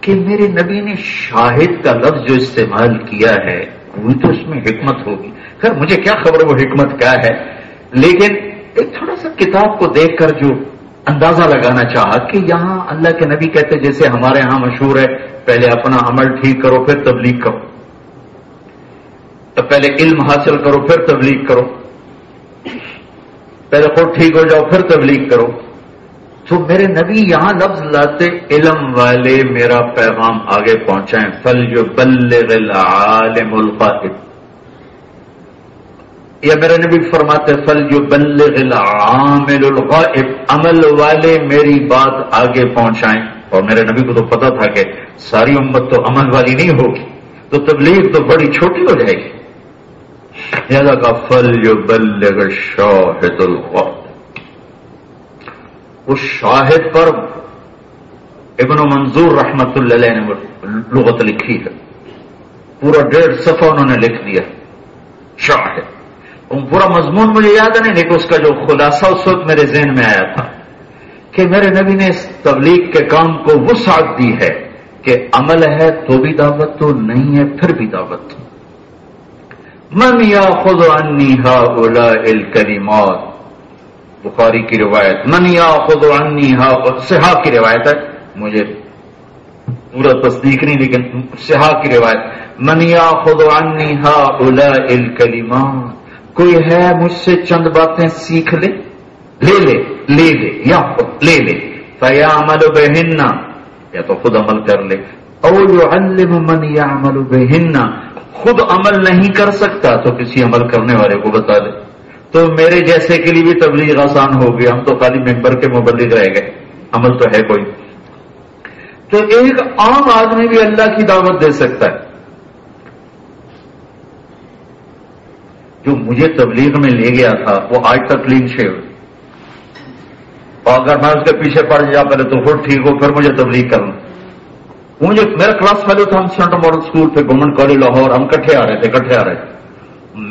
کہ میرے نبی نے شاہد کا لفظ جو استعمال کیا ہے کوئی تو اس میں حکمت ہوگی، خیر مجھے کیا خبر وہ حکمت کیا ہے، لیکن ایک تھوڑا سا کتاب کو دیکھ کر جو اندازہ لگانا چاہا کہ یہاں اللہ کے نبی کہتے جیسے ہمارے ہاں مشہور ہے پہلے اپنا عمل ٹھیک کرو پھر تبلیغ کرو، تو پہلے علم حاصل کرو پھر تبلیغ کرو، پہلے خود ٹھیک ہو جاؤ پھر تبلیغ کرو۔ تو میرے نبی یہاں لفظ لاتے علم والے میرا پیغام آگے پہنچائیں، فَلْيُبَلِّغِ الْعَالِمُ الْغَائِبَ، یا میرے نبی فرماتے فَلْيُبَلِّغِ الْعَامِلُ الْغَائِبَ، عمل والے میری بات آگے پہنچائیں۔ اور میرے نبی کو تو پتا تھا کہ ساری امت تو عمل والی نہیں ہوگی، تو تبلیغ تو بڑی چھوٹی ہو جائے گی، لہذا کہا فَلْيُبَلِّغِ الشَّاهِدُ الْغَائِبَ۔ اس شاہد پر ابن منظور رحمت اللہ علیہ نے لغت لکھی ہے، پورا 1.5 صفحہ انہوں نے لکھ دیا شاہد۔ پورا مضمون مجھے یاد نہیں، لیکن اس کا جو خلاصہ اس وقت میرے ذہن میں آیا تھا کہ میرے نبی نے اس تبلیغ کے کام کو وسعت دی ہے کہ عمل ہے تو بھی دعوت تو نہیں ہے پھر بھی دعوت۔ من یاخذ عنی ہؤلاء الکلمات، بخاری کی روایت، من یاخذ عنی ہؤلاء، صحاح کی روایت ہے، مجھے پورا تصدیق نہیں لیکن صحاح کی روایت، من یاخذ عنی ہؤلاء الکلمات، کوئی ہے مجھ سے چند باتیں سیکھ لے، لے لے لے لے یا لے لے، فیعمل بہن، یا تو خود عمل کر لے، او یعلم من یعمل بہن، خود عمل نہیں کر سکتا تو کسی عمل کرنے والے کو بتا دے۔ تو میرے جیسے کے لیے بھی تبلیغ آسان ہو گیا، ہم تو خالی ممبر کے مبلغ رہ گئے، عمل تو ہے کوئی۔ تو ایک عام آدمی بھی اللہ کی دعوت دے سکتا ہے۔ جو مجھے تبلیغ میں لے گیا تھا وہ آج تک کلین شیو، اور اگر میں اس کے پیچھے پڑ جا پہلے تو خود ٹھیک ہو پھر مجھے تبلیغ کرنا۔ مجھے میرا کلاس فیلو تھا، ہم سینٹرل ماڈل اسکول پہ گورنمنٹ کالج لاہور، ہم کٹھے آ رہے تھے۔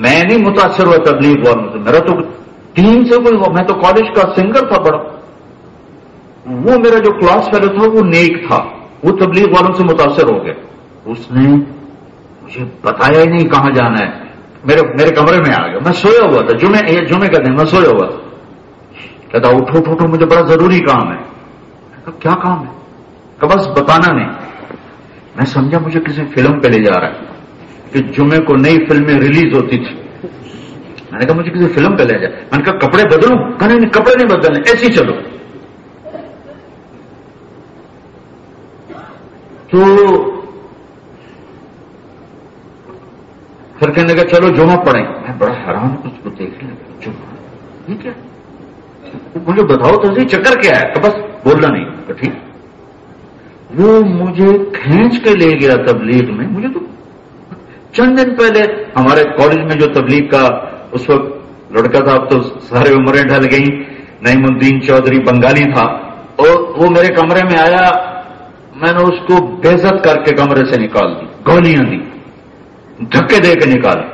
میں نہیں متاثر ہوا تبلیغ والوں سے، میرا تو ٹیم سے کوئی، میں تو کالج کا سنگر تھا بڑا، وہ میرا جو کلاس فیلو تھا وہ نیک تھا، وہ تبلیغ والوں سے متاثر ہو گیا، اس نے مجھے بتایا ہی نہیں کہاں جانا ہے، میرے کمرے میں آ گیا، میں سویا ہوا تھا، جمعے کا دن میں سویا ہوا تھا، کہتا اٹھو مجھے بڑا ضروری کام ہے۔ کیا کام ہے؟ کہ بس بتانا نہیں۔ میں سمجھا مجھے کسی فلم پہ لے جا رہا ہے کہ جمعے کو نئی فلمیں ریلیز ہوتی تھی، میں نے کہا مجھے کسی فلم پہ لے جائے، میں نے کہا کپڑے بدلوں؟ کہا نہیں کپڑے نہیں بدلنے، ایسے ہی چلو۔ تو پھر کہنے لگا چلو جمعہ پڑھیں، میں بڑا حیران اس کو دیکھنے لگا، جمعہ یہ کیا؟ مجھے بتاؤ تو صحیح چکر کیا ہے؟ کہ بس بولنا نہیں۔ کہ ٹھیک۔ وہ مجھے کھینچ کے لے گیا تبلیغ میں، مجھے تو چند دن پہلے ہمارے کالج میں جو تبلیغ کا اس وقت لڑکا تھا، اب تو سارے عمریں ڈھل گئیں، نعیم الدین چودھری بنگالی تھا، اور وہ میرے کمرے میں آیا، میں نے اس کو بے عزت کر کے کمرے سے نکال دی، گولیاں دی، دھکے دے کے نکالے۔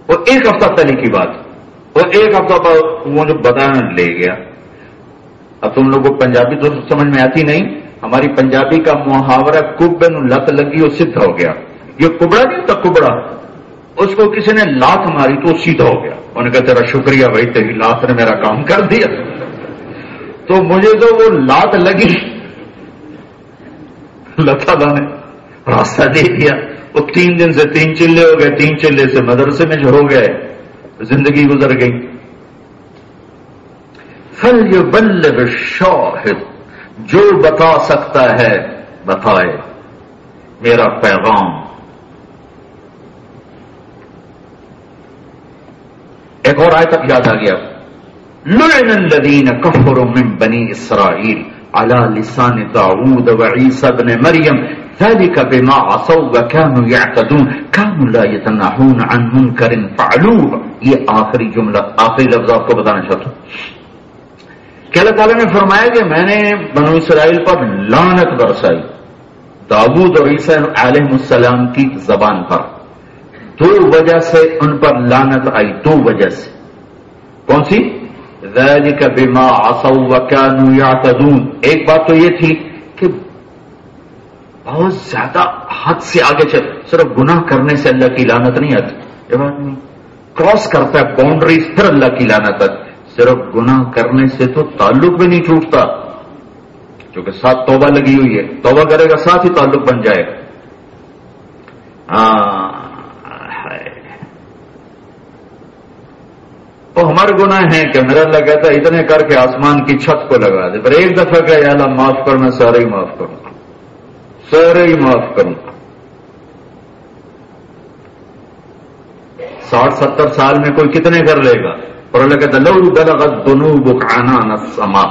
اور 1 ہفتہ پہلے کی بات، اور 1 ہفتہ بعد مجھے بتانا لے گیا۔ اب تم لوگوں کو پنجابی تو سمجھ میں آتی نہیں، ہماری پنجابی کا محاورہ کبن لت لگی اور سیدھا ہو گیا، یہ کبڑا نہیں تھا، کبڑا، اس کو کسی نے لات ماری تو سیدھا ہو گیا، انہوں نے کہا تیرا شکریہ بھائی، تیری لات نے میرا کام کر دیا۔ تو مجھے تو وہ لات لگی، اللہ تعالیٰ نے راستہ دے دیا، وہ 3 دن سے 3 چلے ہو گئے، 3 چلے سے مدرسے میں ہو گئے، زندگی گزر گئی. فَلْيُبَلِّغِ الشَّاهِدُ، جو بتا سکتا ہے بتائے میرا پیغام. ایک اور آیت تک یاد آ گیا، لعن الذین کفروا من بنی اسرائیل علی لسان داؤد وعیسی ابن مریم ذلك بما عصوا وكانوا يعتدون كانوا لا يتناهون عن منکر فعلوه. یہ آخری جملہ، آخری لفظ آپ کو بتانا چاہتا ہوں کہ اللہ تعالیٰ نے فرمایا کہ میں نے بنو اسرائیل پر لعنت برسائی داؤد اور عیسیٰ علیہ السلام کی زبان پر. 2 وجہ سے ان پر لعنت آئی، 2 وجہ سے. کون سی؟ ذَلِكَ بِمَا عَصَوْا وَكَانُوا يَعْتَدُونَ. ایک بات تو یہ تھی کہ بہت زیادہ حد سے آگے چل، صرف گناہ کرنے سے اللہ کی لعنت نہیں آتی. جب آدمی کراس کرتا ہے باؤنڈریز پھر اللہ کی لعنت آتی. صرف گناہ کرنے سے تو تعلق بھی نہیں ٹوٹتا، کیونکہ ساتھ توبہ لگی ہوئی ہے، توبہ کرے گا ساتھ ہی تعلق بن جائے گا. وہ ہمارے گناہ ہیں کہ میرا اللہ کہتا ہے اتنے کر کے آسمان کی چھت کو لگا دے، پر ایک دفعہ کہ یا اللہ معاف کر، میں سارے ہی معاف کروں، سارے ہی معاف کروں. 60-70 سال میں کوئی کتنے کر لے گا؟ اور اللہ کہتا لو بلغت ذنوبک عنان السماء،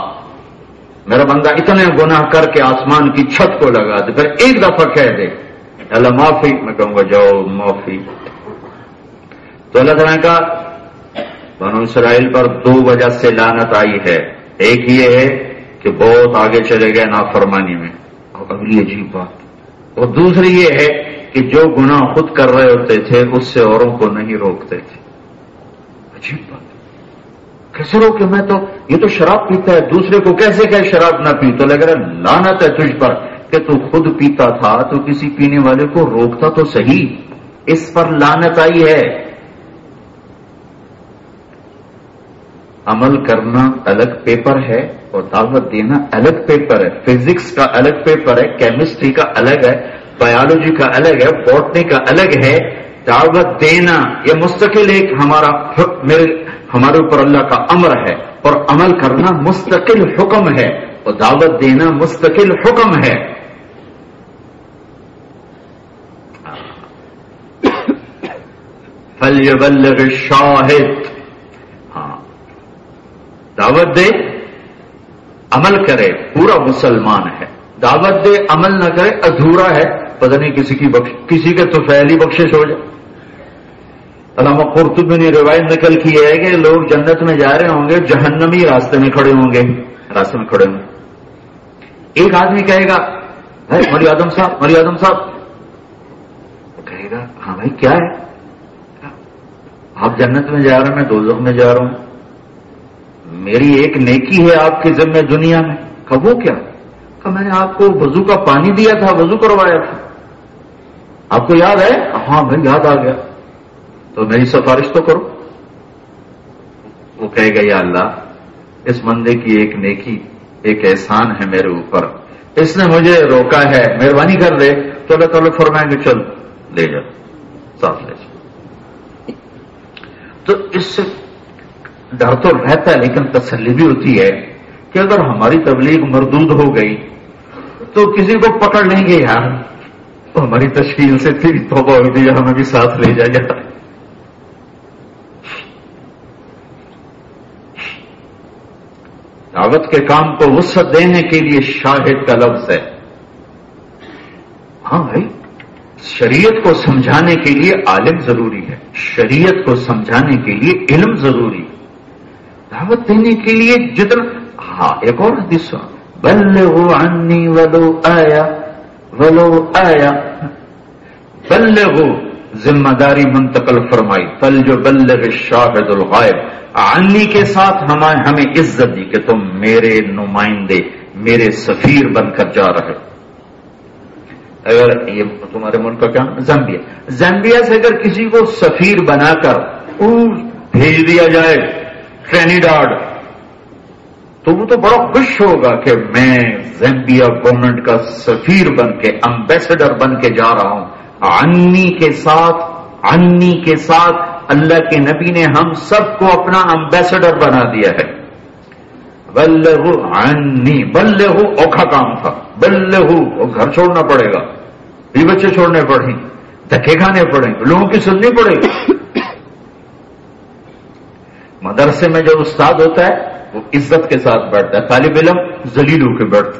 میرا بندہ اتنے گناہ کر کے آسمان کی چھت کو لگا دے، پھر ایک دفعہ کہہ دے اللہ معافی، میں کہوں گا جاؤ معافی. تو اللہ تعالیٰ کا بنو اسرائیل پر 2 وجہ سے لعنت آئی ہے. ایک یہ ہے کہ بہت آگے چلے گئے نافرمانی میں، اور اگلی عجیب بات، اور دوسری یہ ہے کہ جو گناہ خود کر رہے ہوتے تھے اس سے اوروں کو نہیں روکتے تھے. عجیب بات، کیسے روکے؟ میں تو یہ تو شراب پیتا ہے، دوسرے کو کیسے کہ شراب نہ پی؟ تو لگ رہا لعنت ہے تجھ پر کہ تو خود پیتا تھا تو کسی پینے والے کو روکتا تو صحیح. اس پر لعنت آئی ہے. عمل کرنا الگ پیپر ہے اور دعوت دینا الگ پیپر ہے. فزکس کا الگ پیپر ہے، کیمسٹری کا الگ ہے، بایولوجی کا الگ ہے، باٹنی کا الگ ہے. دعوت دینا یہ مستقل ایک ہمارے اوپر اللہ کا امر ہے، اور عمل کرنا مستقل حکم ہے، اور دعوت دینا مستقل حکم ہے. فَلْيُبَلِّغِ الشَّاهِدُ، دعوت دے عمل کرے پورا مسلمان ہے، دعوت دے عمل نہ کرے ادھورا ہے، پتہ نہیں کسی کے تو فعلی بخشش ہو جائے. علامہ قرطبی نے روایت نقل کی ہے کہ لوگ جنت میں جا رہے ہوں گے، جہنمی راستے میں کھڑے ہوں گے، راستے میں کھڑے ہوں گے. ایک آدمی کہے گا مولوی اعظم صاحب، مولوی اعظم صاحب، وہ کہے گا ہاں بھائی کیا ہے؟ آپ جنت میں جا رہے ہیں، میں دوزخ میں جا رہا ہوں، میری ایک نیکی ہے آپ کے ذمہ دنیا میں. کہا وہ کیا؟ کہا میں نے آپ کو وضو کا پانی دیا تھا، وضو کروایا تھا، آپ کو یاد ہے؟ ہاں بھائی یاد آ گیا. تو میری سفارش تو کرو. وہ کہے گا یا اللہ اس بندے کی ایک نیکی، ایک احسان ہے میرے اوپر، اس نے مجھے روکا ہے، مہربانی کر دے. تو اللہ تعالیٰ فرمائیں گے چل لے جا، ساتھ لے جا. تو اس سے ڈر تو رہتا ہے لیکن تسلی بھی ہوتی ہے کہ اگر ہماری تبلیغ مردود ہو گئی تو کسی کو پکڑ لیں گے یار، تو ہماری تشکیل سے پھر توبہ ہوئی تھی، ہمیں بھی ساتھ لے جا جاتا. دعوت کے کام کو وسعت دینے کے لیے شاہد کا لفظ ہے. ہاں بھائی، شریعت کو سمجھانے کے لیے عالم ضروری ہے، شریعت کو سمجھانے کے لیے علم ضروری ہے، دعوت دینے کے لیے جتنا. ہاں ایک اور حدیث بلغوا عنی ولو آیا، ولو آیا، بلغوا ذمہ داری منتقل فرمائی. فَلْيُبَلِّغِ الشَّاهِدُ الْغَائِبُ، عنی کے ساتھ ہمیں عزت دی کہ تم میرے نمائندے، میرے سفیر بن کر جا رہے. اگر یہ تمہارے ملک کا کیا زامبیا سے اگر کسی کو سفیر بنا کر بھیج دیا جائے ٹرینیڈاڈ، تو وہ تو بڑا خوش ہوگا کہ میں زامبیا گورنمنٹ کا سفیر بن کے، امبیسڈر بن کے جا رہا ہوں. عنی کے ساتھ اللہ کے نبی نے ہم سب کو اپنا امبیسڈر بنا دیا ہے. بلغوا عنی، بلغوا اوکھا کام تھا، بلغوا گھر چھوڑنا پڑے گا، بھی بچے چھوڑنے پڑیں، دھکے کھانے پڑیں، لوگوں کی سننی پڑے گی. مدرسے میں جو استاد ہوتا ہے وہ عزت کے ساتھ بیٹھتا ہے، طالب علم ذلیل ہو کے بیٹھتا.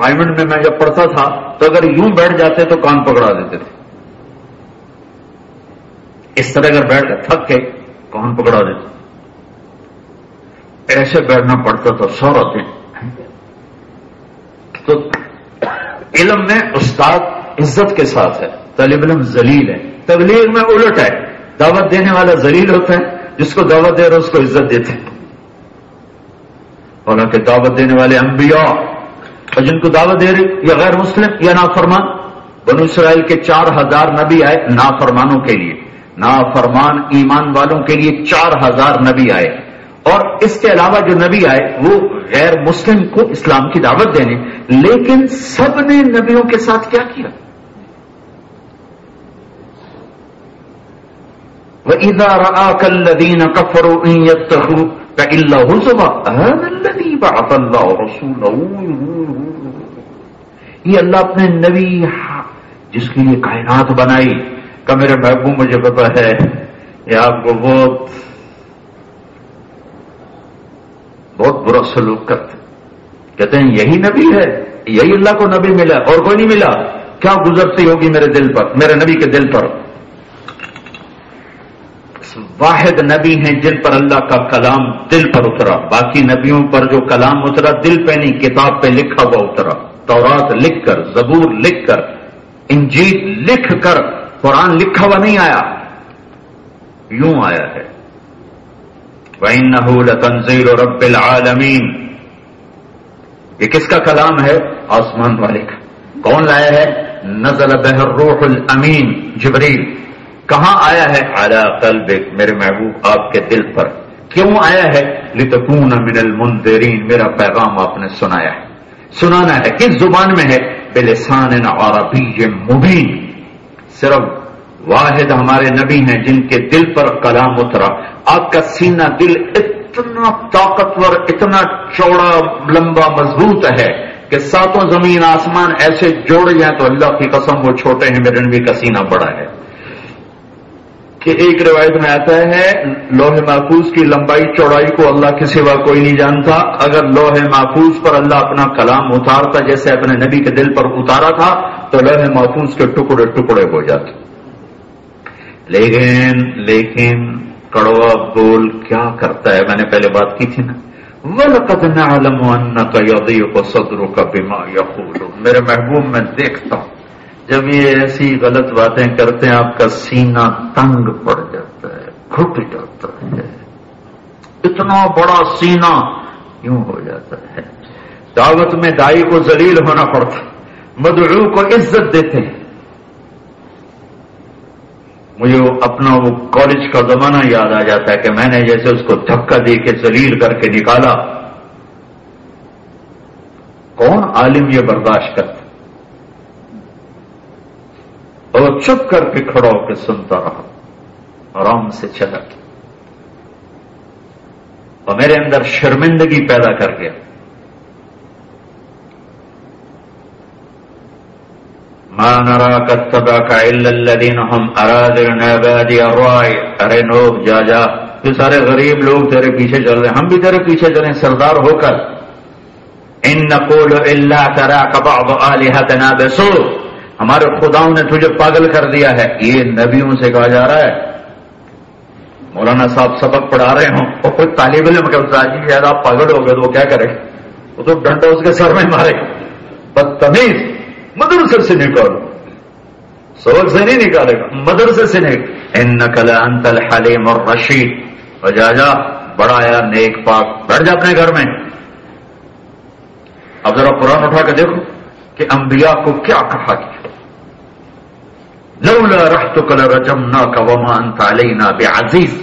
رائمنڈ میں جب پڑھتا تھا تو اگر یوں بیٹھ جاتے تو کان پکڑا دیتے تھے. اس طرح اگر بیٹھ گئے تھک کے کان پکڑا دیتے. ایسے بیٹھنا پڑتا تھا سارا دن. تو علم میں استاد عزت کے ساتھ ہے، طالب علم ذلیل ہے. تبلیغ میں الٹ ہے، دعوت دینے والا ذلیل ہوتا ہے، جس کو دعوت دے رہا اس کو عزت دیتے ہیں. حالانکہ دعوت دینے والے انبیاء اور جن کو دعوت دے رہی یا غیر مسلم یا نافرمان، بنو اسرائیل کے 4000 نبی آئے نافرمانوں کے لیے، نافرمان ایمان والوں کے لیے 4000 نبی آئے. اور اس کے علاوہ جو نبی آئے وہ غیر مسلم کو اسلام کی دعوت دینے، لیکن سب نے نبیوں کے ساتھ کیا کیا؟ وَإِذَا رَآكَ الَّذِينَ كَفَرُوا إِن يَتَّخِذُوكَ إِلَّا هُزُوًا هَذَا الَّذِي بَعَثَ اللَّهُ رَسُولَهُ. یہ اللہ اپنے نبی جس کے لیے کائنات بنائی کہ میرے محبوب مجھے پتا ہے یہ آپ کو بہت برا سلوک کرتے، کہتے ہیں یہی نبی ہے، یہی اللہ کو نبی ملا اور کوئی نہیں ملا. کیا گزرتی ہوگی میرے دل پر، میرے نبی کے دل پر. واحد نبی ہیں جن پر اللہ کا کلام دل پر اترا. باقی نبیوں پر جو کلام اترا دل پہ نہیں، کتاب پہ لکھا ہوا اترا. تورات لکھ کر، زبور لکھ کر، انجیل لکھ کر، قرآن لکھا ہوا نہیں آیا، یوں آیا ہے. وَإِنَّهُ لَتَنزِيلُ رَبِّ الْعَالَمِينَ. یہ کس کا کلام ہے؟ آسمان والے کا. کون لایا ہے؟ نزل بہ الروح الامین، جبریل. کہاں آیا ہے؟ علی قلبک، میرے محبوب آپ کے دل پر. کیوں آیا ہے؟ لتکون من المنذرین، میرا پیغام آپ نے سنایا ہے. سنانا ہے کس زبان میں ہے؟ بلسان عربی مبین. صرف واحد ہمارے نبی ہیں جن کے دل پر کلام اترا. آپ کا سینہ دل اتنا طاقتور، اتنا چوڑا، لمبا، مضبوط ہے کہ ساتوں زمین آسمان ایسے جوڑ جائیں تو اللہ کی قسم وہ چھوٹے ہیں، میرے نبی کا سینہ بڑا ہے. کہ ایک روایت میں آتا ہے لوح محفوظ کی لمبائی چوڑائی کو اللہ کے سوا کوئی نہیں جانتا. اگر لوح محفوظ پر اللہ اپنا کلام اتارتا جیسے اپنے نبی کے دل پر اتارا تھا تو لوح محفوظ کے ٹکڑے ٹکڑے ہو جاتے. لیکن کڑوا بول کیا کرتا ہے؟ میں نے پہلے بات کی تھی نا، وَلَقَدْ نَعْلَمُ أَنَّكَ يَضِيقُ صَدْرُكَ بِمَا يَقُولُونَ. میرے محبوب میں دیکھتا ہوں جب یہ ایسی غلط باتیں کرتے ہیں آپ کا سینہ تنگ پڑ جاتا ہے، گھٹ جاتا ہے، اتنا بڑا سینہ یوں ہو جاتا ہے. دعوت میں دائی کو ذلیل ہونا پڑتا، مدعو کو عزت دیتے ہیں. مجھے اپنا وہ کالج کا زمانہ یاد آ جاتا ہے کہ میں نے جیسے اس کو دھکا دے کے ذلیل کر کے نکالا. کون عالم یہ برداشت کرتا؟ اور چپ کر کے کھڑا ہو کے سنتا رہا، آرام سے چلا گیا اور میرے اندر شرمندگی پیدا کر گیا. ما نراك اتبعك الا الذين هم اراذلنا بادي الرأي. ارے نوح جا یہ سارے غریب لوگ تیرے پیچھے چل رہے ہیں، ہم بھی تیرے پیچھے چلیں سردار ہو کر. ان نقول الا تراك بعض الهتنا بسوء. ہمارے خداؤں نے تجھے پاگل کر دیا ہے. یہ نبیوں سے کہا جا رہا ہے. مولانا صاحب سبق پڑھا رہے ہوں اور کوئی طالب علم کا استاد جی شاید آپ پاگل ہو گئے تو وہ کیا کرے؟ وہ تو ڈنڈا اس کے سر میں مارے. بدتمیز، مدرسے سے نکالو. سبق سے نہیں نکالے گا، مدرسے سے نہیں. انک لانت الحلیم الرشید. اور جا بڑا یا نیک پاک، بیٹھ جا اپنے گھر میں. اب ذرا قرآن اٹھا کے دیکھو کہ انبیاء کو کیا کہا گیا. لولا رحتک لرجمناک وما انت علینا بعزیز.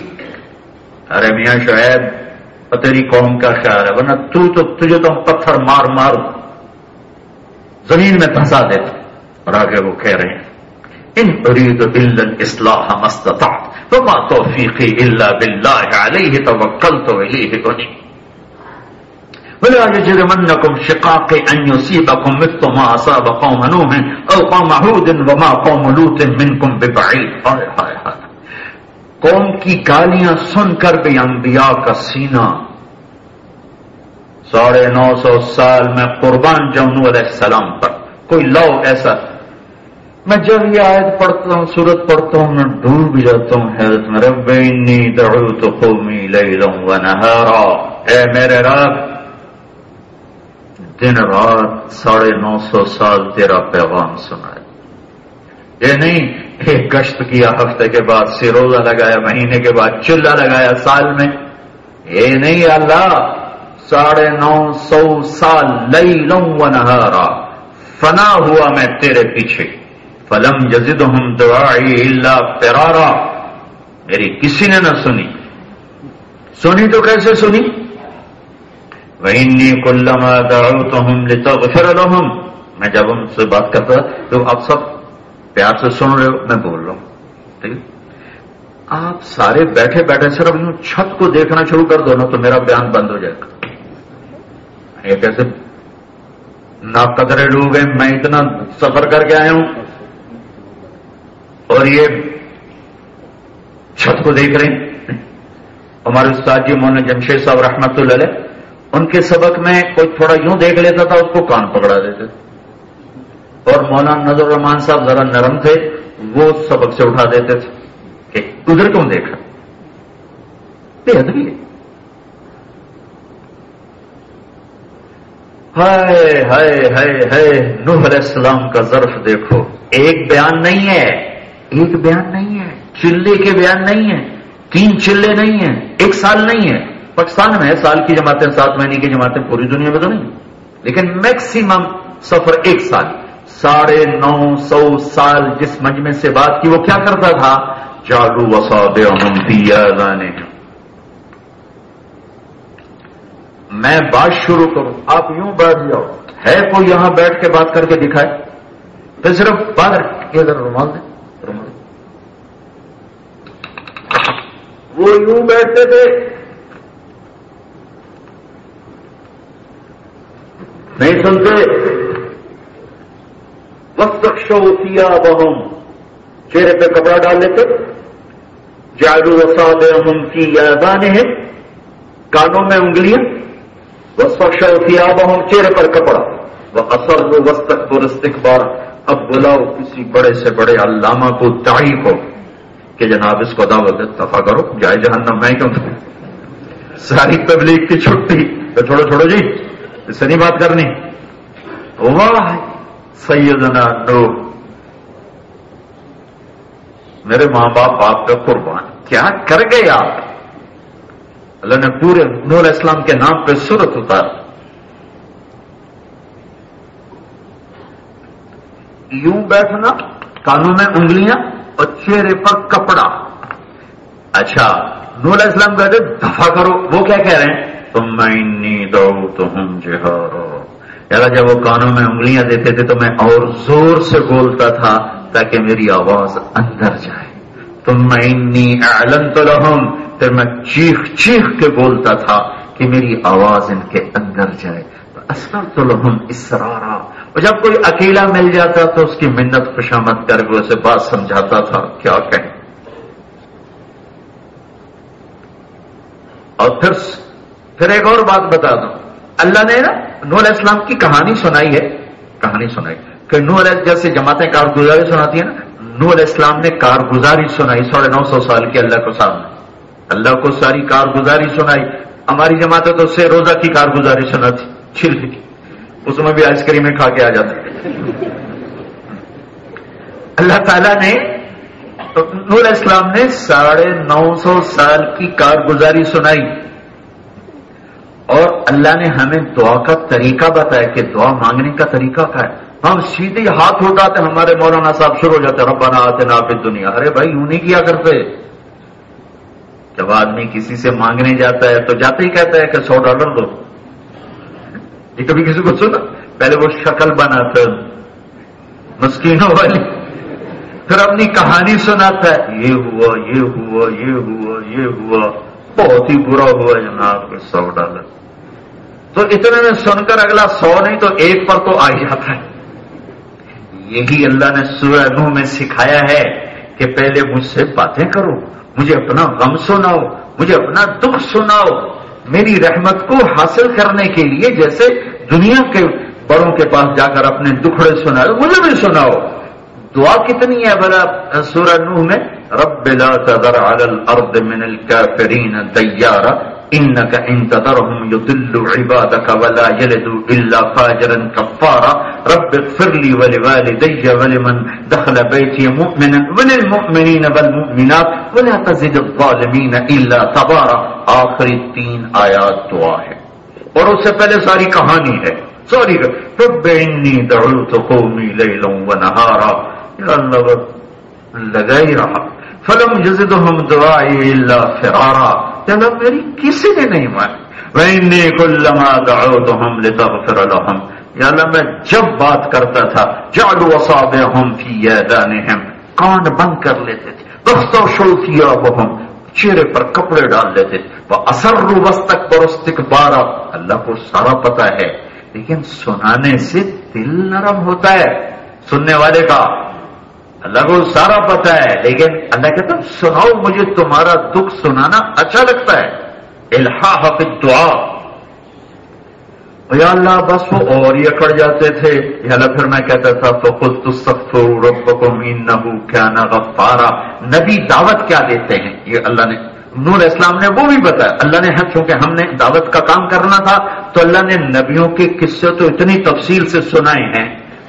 ارے میاں شعیب تیری قوم کا خیال ہے، ورنہ تجھے تو پتھر مار مار زمین میں پھنسا دیتے. اور آگے وہ کہہ رہے ہیں ان اريد الا الاصلاح ما استطعت وما توفيقي الا بالله عليه توكلت واليه انيب ولا يجرمنكم شقاقي ان يصيبكم مثل ما اصاب قوم نوح او قوم هود وما قوم لوط منكم ببعيد. ہائے ہائے ہائے، قوم کی گالیاں سن کر بھی انبیاء کا سینہ 950 سال میں قربان جاؤں نوح علیہ السلام پر. کوئی لو ایسا، میں جب یہ آیت پڑھتا ہوں، سورت پڑھتا ہوں، میں ڈوب جاتا ہوں حیرت میں. رب انی دعوت قومی لیلا ونہارا، اے میرے رب دن رات 950 سال تیرا پیغام سنائے. یہ نہیں ایک گشت کیا ہفتے کے بعد سے روزہ لگایا، مہینے کے بعد چلہ لگایا سال میں، یہ نہیں اللہ. 950 سال لیلا ونہارا فنا ہوا میں تیرے پیچھے. فلم یزدہم دعائی الا فرارا، میری کسی نے نہ سنی. سنی تو کیسے سنی؟ وَإِنِّي كُلَّمَا دَعَوْتُهُمْ لِتَغْفِرَ لَهُمْ، میں جب ان سے بات کرتا تو آپ سب پیار سے سن رہے ہو، میں بول رہا ہوں. ٹھیک، آپ سارے بیٹھے بیٹھے صرف یوں چھت کو دیکھنا شروع کر دو نا تو میرا بیان بند ہو جائے گا. یہ کیسے نا قدرے لوگ ہیں، میں اتنا سفر کر کے آیا ہوں اور یہ چھت کو دیکھ رہے ہیں. ہمارے استاد جی مولانا جمشید صاحب رحمت اللہ علیہ، ان کے سبق میں کوئی تھوڑا یوں دیکھ لیتا تھا اس کو کان پکڑا دیتے، اور مولانا نظر الرحمان صاحب ذرا نرم تھے، وہ سبق سے اٹھا دیتے تھے کہ ادھر کیوں دیکھا. بے ادبی ہے. ہائے ہائے ہائے ہائے، نوح علیہ السلام کا ظرف دیکھو. ایک بیان نہیں ہے، ایک بیان نہیں ہے، چلے کے بیان نہیں ہے، 3 چلے نہیں ہیں، 1 سال نہیں ہے. پاکستان میں ہے سال کی جماعتیں، 7 مہینے کی جماعتیں، پوری دنیا میں تو نہیں، لیکن میکسیمم سفر 1 سال. 950 سال جس مجمع سے بات کی وہ کیا کرتا تھا؟ جعلوا اصابعهم فی آذانہم. میں بات شروع کروں، آپ یوں بیٹھ جاؤ، ہے کوئی یہاں بیٹھ کے بات کر کے دکھائے؟ تو صرف باہر ادھر رومال دیں، رومال. وہ یوں بیٹھتے تھے، نہیں سنتے. واستغشوا ثيابهم، چہرے پہ کپڑا ڈال لیتے. جعلوا اصابعهم في آذانهم، کانوں میں انگلیاں. واستغشوا ثيابهم، چہرے پر کپڑا. واصروا واستكبروا استكبارا. اب بلاؤ کسی بڑے سے بڑے علامہ کو، داعی کو، کہ جناب اس کو دعوت دفع کرو، جائے جہنم. میں کیوں ساری تبلیغ کی چھٹی تو چھوڑو جی، اس سے نہیں بات کرنی. واہ سیدنا نوح، میرے ماں باپ آپ کا قربان، کیا کر گئے آپ. اللہ نے پورے نوح علیہ السلام کے نام پہ سورت اتار. یوں بیٹھنا، کانوں میں انگلیاں اور چہرے پر کپڑا. اچھا نوح علیہ السلام کہتے دفع کرو، وہ کیا کہہ رہے ہیں؟ ثم انی دعوتہم جہارا. جب وہ کانوں میں انگلیاں دیتے تھے تو میں اور زور سے بولتا تھا تاکہ میری آواز اندر جائے. ثم انی اعلنت لہم، پھر میں چیخ چیخ کے بولتا تھا کہ میری آواز ان کے اندر جائے. اسررت لہم اسرارا، اور جب کوئی اکیلا مل جاتا تو اس کی منت خوشامد کر کے اسے بات سمجھاتا تھا. کیا کہیں. اور پھر ایک اور بات بتا دوں، اللہ نے نا نوح علیہ السلام کی کہانی سنائی ہے، کہانی سنائی کہ نوح علیہ جیسے جماعتیں کارگزاری سناتی ہیں نا، نوح علیہ السلام نے کارگزاری سنائی 950 سال کی اللہ کو سامنے. اللہ کو ساری کارگزاری سنائی. ہماری جماعتیں تو سے روزہ کی کارگزاری سناتی، چلے کی، اس میں بھی آئس کریم کھا کے آ جاتے. اللہ تعالیٰ نے نوح علیہ السلام نے 950 سال کی کارگزاری سنائی. اور اللہ نے ہمیں دعا کا طریقہ بتایا کہ دعا مانگنے کا طریقہ کیا ہے. ہم سیدھے ہاتھ اٹھاتے، ہمارے مولانا صاحب شروع ہو جاتے ربنا آتنا فی الدنیا. ارے بھائی یوں نہیں کیا کرتے. جب آدمی کسی سے مانگنے جاتا ہے تو جاتے ہی کہتا ہے کہ $100 دو. یہ کبھی کسی کو سنا؟ پہلے وہ شکل بناتے مسکینوں والی، پھر اپنی کہانی سناتا ہے، یہ ہوا یہ ہوا یہ ہوا یہ ہوا، بہت ہی برا ہوا جناب کہ 100 ڈالر. تو اتنے میں سن کر اگلا 100 نہیں تو 1 پر تو آ جاتا ہے. یہی اللہ نے سورہ نوح میں سکھایا ہے کہ پہلے مجھ سے باتیں کرو، مجھے اپنا غم سناؤ، مجھے اپنا دکھ سناؤ. میری رحمت کو حاصل کرنے کے لیے جیسے دنیا کے بڑوں کے پاس جا کر اپنے دکھڑے سناؤ، مجھے بھی سناؤ. دعا کتنی ہے بھلا سورہ نوح میں، رب لا تذر علی الارض من الکافرین دیارا انک ان تذرهم يضلوا عبادك ولا يلدوا الا فاجرا كفارا رب اغفر لي ولوالدي ولمن دخل بيتي مؤمنا وللمؤمنين والمؤمنات ولا تزد الظالمين الا تبارا. آخری 3 آیات دعا ہے اور اس سے پہلے ساری کہانی ہے. سوری رب انی دعوت قومی لیلا ونہارا. اللہ لگا ہی رہا. فلم یزدہم دعائی الا فرارا. اللہ میری کسی نے نہیں مانی. وانی کلما دعوتہم لتغفر لہم. یا اللہ میں جب بات کرتا تھا جعلوا اصابعہم فی آذانہم، کان بند کر لیتے تھے. واستغشوا ثیابہم، چہرے پر کپڑے ڈال لیتے. واسروا واستکبروا استکبارا. اللہ کو سارا پتا ہے لیکن سنانے سے دل نرم ہوتا ہے سننے والے کا. اللہ کو سارا پتا ہے لیکن اللہ کہتا سناؤ مجھے تمہارا دکھ سنانا اچھا لگتا ہے. الحاح فی الدعاء. یا اللہ بس وہ اور یہ اکڑ جاتے تھے. یا اللہ پھر میں کہتا تھا فقلت استغفروا ربکم انہ کان غفارا. نبی دعوت کیا دیتے ہیں یہ اللہ نے نور اسلام نے وہ بھی بتایا. اللہ نے چونکہ ہم نے دعوت کا کام کرنا تھا تو اللہ نے نبیوں کے قصے تو اتنی تفصیل سے سنائے ہیں.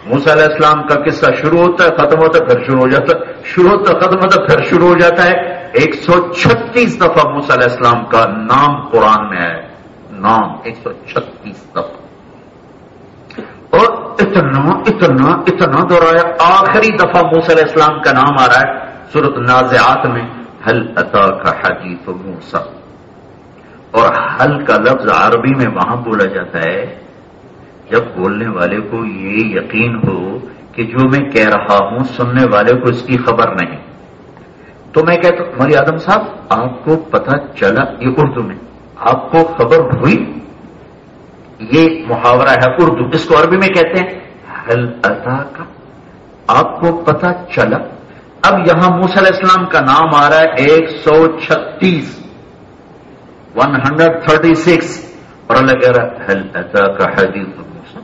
موسیٰ علیہ السلام کا قصہ شروع ہوتا ہے ختم ہوتا ہے پھر شروع ہو جاتا ہے، شروع ہوتا ہے ختم ہوتا ہے پھر شروع ہو جاتا ہے. 136 دفعہ موسیٰ علیہ السلام کا نام قرآن میں ہے. نام 136 دفعہ اور اتنا اتنا اتنا دہرایا. آخری دفعہ موسیٰ علیہ السلام کا نام آ رہا ہے سورۃ النازعات میں، هل اتاک حدیث موسیٰ. اور حل کا لفظ عربی میں وہاں بولا جاتا ہے جب بولنے والے کو یہ یقین ہو کہ جو میں کہہ رہا ہوں سننے والے کو اس کی خبر نہیں. تو میں کہتا ہوں مولانا آدم صاحب آپ کو پتہ چلا، یہ اردو میں آپ کو خبر ہوئی. یہ محاورہ ہے اردو، اس کو عربی میں کہتے ہیں هل اتاک. آپ کو پتہ چلا. اب یہاں موسیٰ علیہ السلام کا نام آ رہا ہے 136 اور اللہ کہہ رہا ہے هل اتاک حدیث موسیٰ.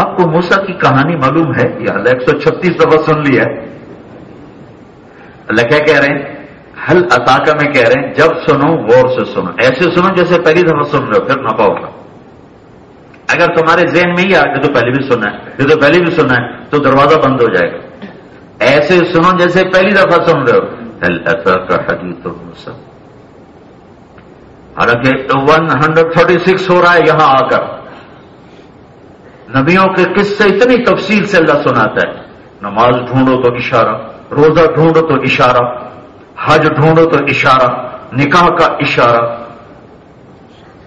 آپ کو موسیٰ کی کہانی معلوم ہے؟ یہ اللہ 136 دفعہ سن لیا ہے. اللہ کیا کہہ رہے ہیں؟ هل اتاک میں کہہ رہے ہیں جب سنو غور سے سنو، ایسے سنو جیسے پہلی دفعہ سن رہے ہو پھر نہ پاؤ. اگر تمہارے ذہن میں ہی آگے تو پہلے بھی سنا ہے یہ تو پہلے بھی سنا ہے تو دروازہ بند ہو جائے گا. ایسے سنو جیسے پہلی دفعہ سن رہے ہو. هل اتاک حدیث موسیٰ. حالانکہ 136 ہو رہا ہے یہاں آ کر. نبیوں کے قصے اتنی تفصیل سے اللہ سناتا ہے. نماز ڈھونڈو تو اشارہ، روزہ ڈھونڈو تو اشارہ، حج ڈھونڈو تو اشارہ، نکاح کا اشارہ،